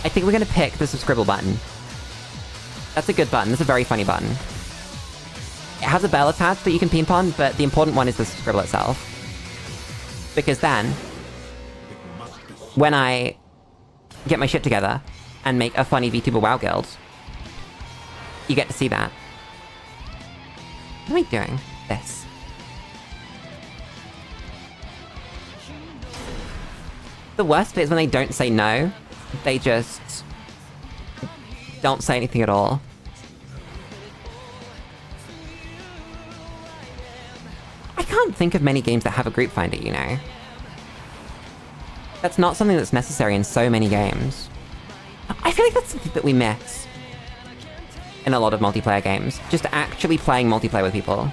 I think we're gonna pick the subscribe button. That's a good button. That's a very funny button. It has a bell attached that you can ping pong, but the important one is the subscribe itself. Because then, when I get my shit together and make a funny VTuber WoW guild, you get to see that. What am I doing? This. The worst bit is when they don't say no. They just don't say anything at all. I can't think of many games that have a group finder, you know. That's not something that's necessary in so many games. I feel like that's something that we miss in a lot of multiplayer games. Just actually playing multiplayer with people.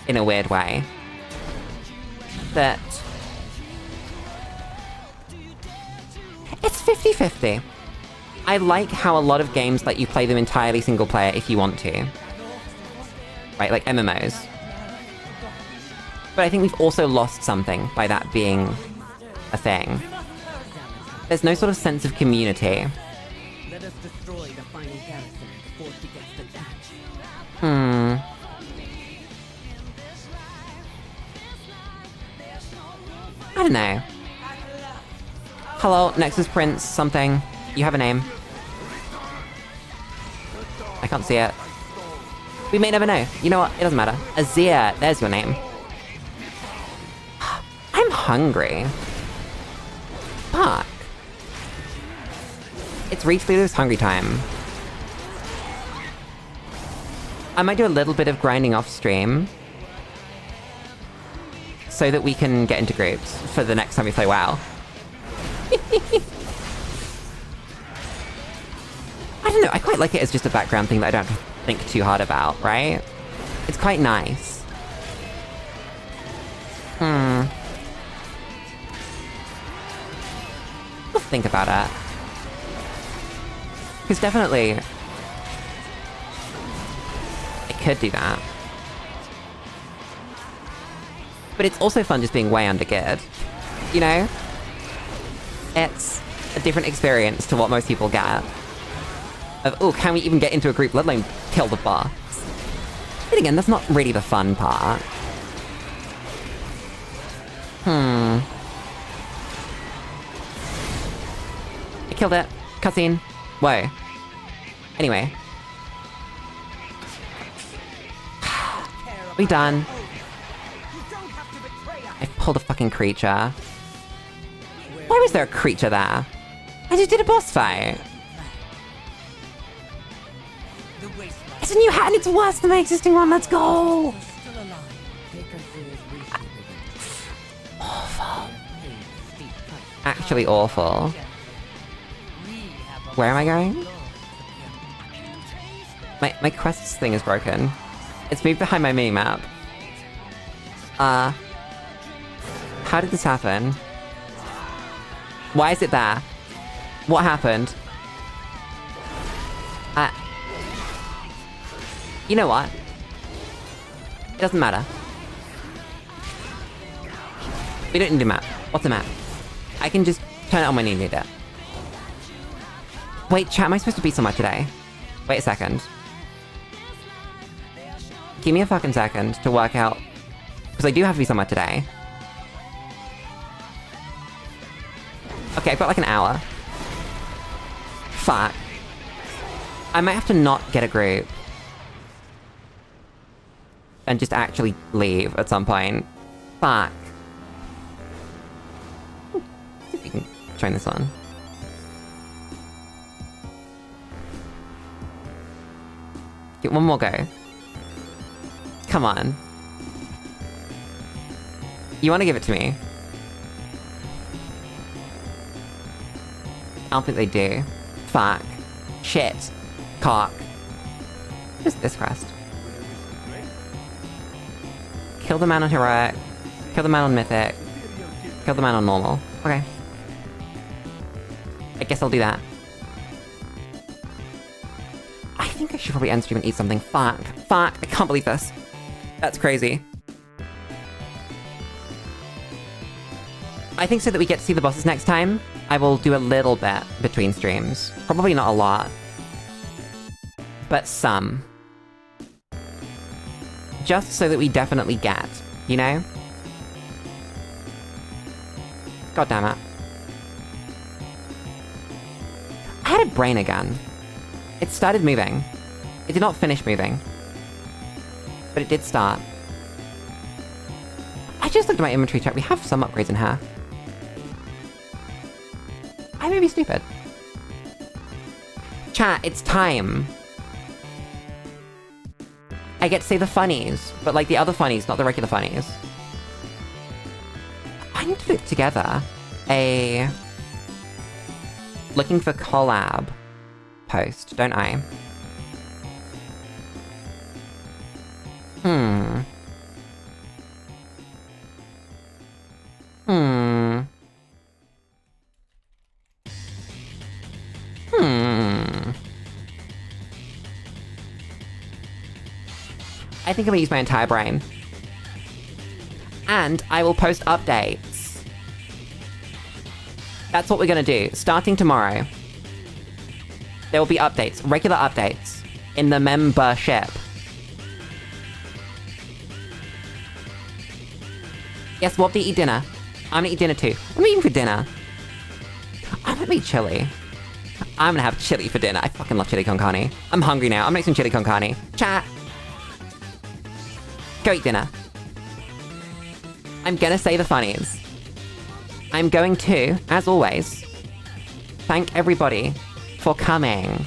In a weird way. That... It's 50-50. I like how a lot of games let you play them entirely single player if you want to. Right, like MMOs. But I think we've also lost something by that being a thing. There's no sort of sense of community. Let us destroy the final garrison before she gets detached. I don't know. Hello, Nexus Prince something. You have a name. I can't see it. We may never know. You know what? It doesn't matter. Azir, there's your name. I'm hungry. Fuck. It's reached Lulu's hungry time. I might do a little bit of grinding off stream. So that we can get into groups for the next time we play WoW. I don't know, I quite like it as just a background thing that I don't have to think too hard about, right? It's quite nice. We'll think about it. Because definitely... I could do that. But it's also fun just being way undergeared. You know? It's a different experience to what most people get. Of, oh, can we even get into a group, let alone kill the boss? But again, that's not really the fun part. I killed it. Cutscene. Whoa. Anyway. We done. I pulled a fucking creature. Why was there a creature there? I just did a boss fight. It's a new hat and it's worse than my existing one. Let's go! Awful. Actually awful. Where am I going? My quests thing is broken. It's moved behind my mini-map. How did this happen? Why is it there? What happened? You know what? It doesn't matter. We don't need a map. What's a map? I can just turn it on when you need it. Wait, chat, am I supposed to be somewhere today? Wait a second. Give me a fucking second to work out... Because I do have to be somewhere today. Okay, I've got like an hour. Fuck. I might have to not get a group. And just actually leave at some point. Fuck. See if we can turn this on. Get one more go. Come on. You want to give it to me? I don't think they do. Fuck. Shit. Cock. Just this crest. Kill the man on heroic. Kill the man on mythic. Kill the man on normal. Okay. I guess I'll do that. I think I should probably end stream and eat something. Fuck. Fuck. I can't believe this. That's crazy. I think so that we get to see the bosses next time, I will do a little bit between streams. Probably not a lot. But some. Just so that we definitely get, you know? God damn it. I had a brain again. It started moving. It did not finish moving. But it did start. I just looked at my inventory check. We have some upgrades in here. I may be stupid. Chat, it's time. I get to say the funnies, but like the other funnies, not the regular funnies. I need to put together a looking for collab post, don't I? Hmm. I think I'm gonna use my entire brain. And I will post updates. That's what we're gonna do. Starting tomorrow, there will be updates, regular updates, in the membership. Yes, we'll have to eat dinner. I'm gonna eat dinner too. What am I eating for dinner? I'm gonna eat chili. I'm gonna have chili for dinner. I fucking love chili con carne. I'm hungry now. I'm gonna make some chili con carne. Chat. Go eat dinner. I'm gonna say the funnies. I'm going to, as always, thank everybody for coming.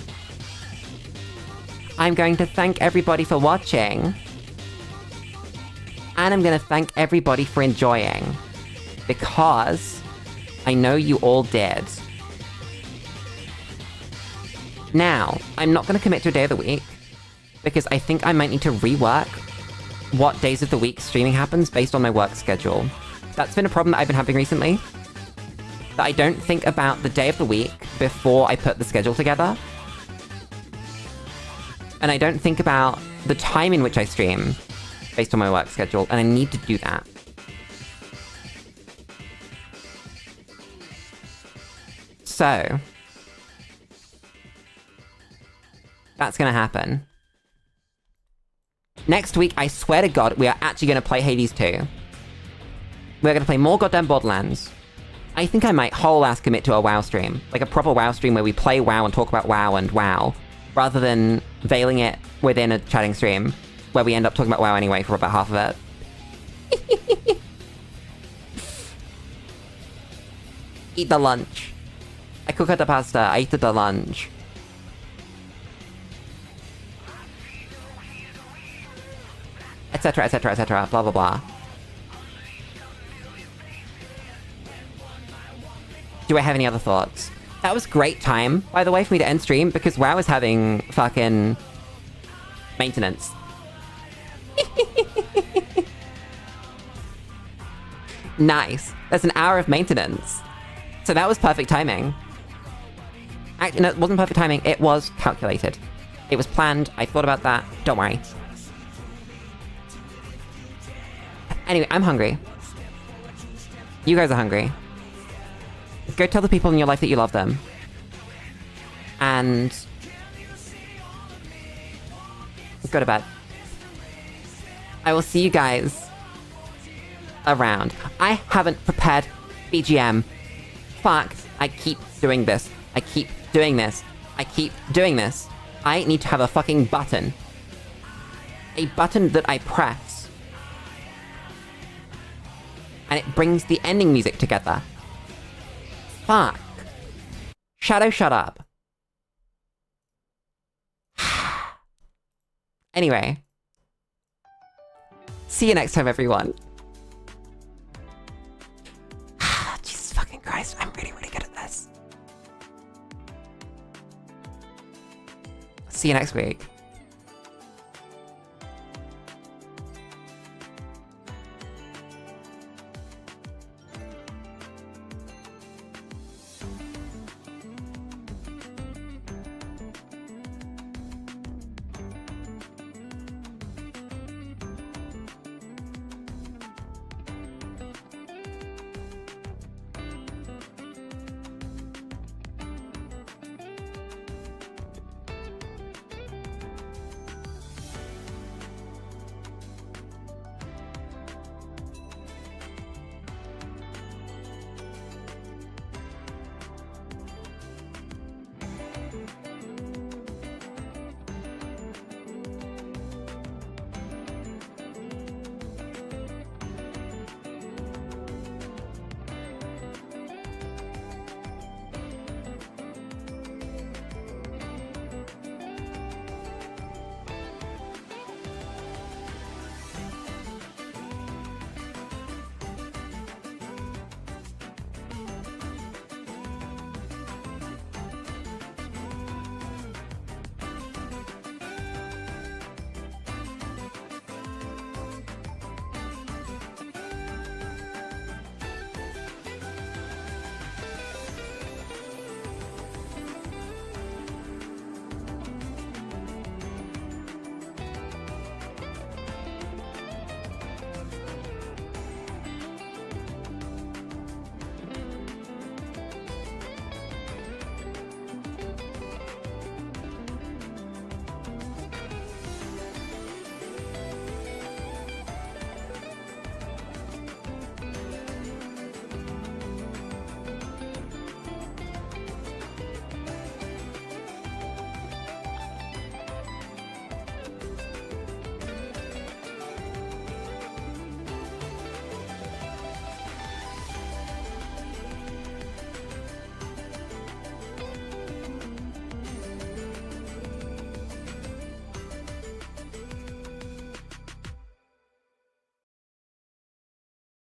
I'm going to thank everybody for watching. And I'm gonna thank everybody for enjoying. Because I know you all did. Now, I'm not gonna commit to a day of the week, because I think I might need to rework what days of the week streaming happens based on my work schedule. That's been a problem that I've been having recently. That I don't think about the day of the week before I put the schedule together. And I don't think about the time in which I stream based on my work schedule, and I need to do that. So, that's gonna happen. Next week, I swear to God, we are actually gonna play Hades 2. We're gonna play more goddamn Borderlands. I think I might whole-ass commit to a WoW stream. Like a proper WoW stream where we play WoW and talk about WoW and WoW, rather than veiling it within a chatting stream, where we end up talking about WoW anyway for about half of it. Eat the lunch. I cook the pasta, I eat the lunch. Etc, etc, etc, blah blah blah. Do I have any other thoughts? That was great time, by the way, for me to end stream, because WoW is having fucking maintenance. Nice. That's an hour of maintenance. So that was perfect timing. Actually, no, it wasn't perfect timing, it was calculated. It was planned, I thought about that, don't worry. Anyway, I'm hungry. You guys are hungry. Go tell the people in your life that you love them. And go to bed. I will see you guys around. I haven't prepared BGM. Fuck. I keep doing this. I keep doing this. I keep doing this. I need to have a fucking button. A button that I press. And it brings the ending music together. Fuck. Shadow, shut up. Anyway. See you next time, everyone. Jesus fucking Christ, I'm really, really good at this. See you next week.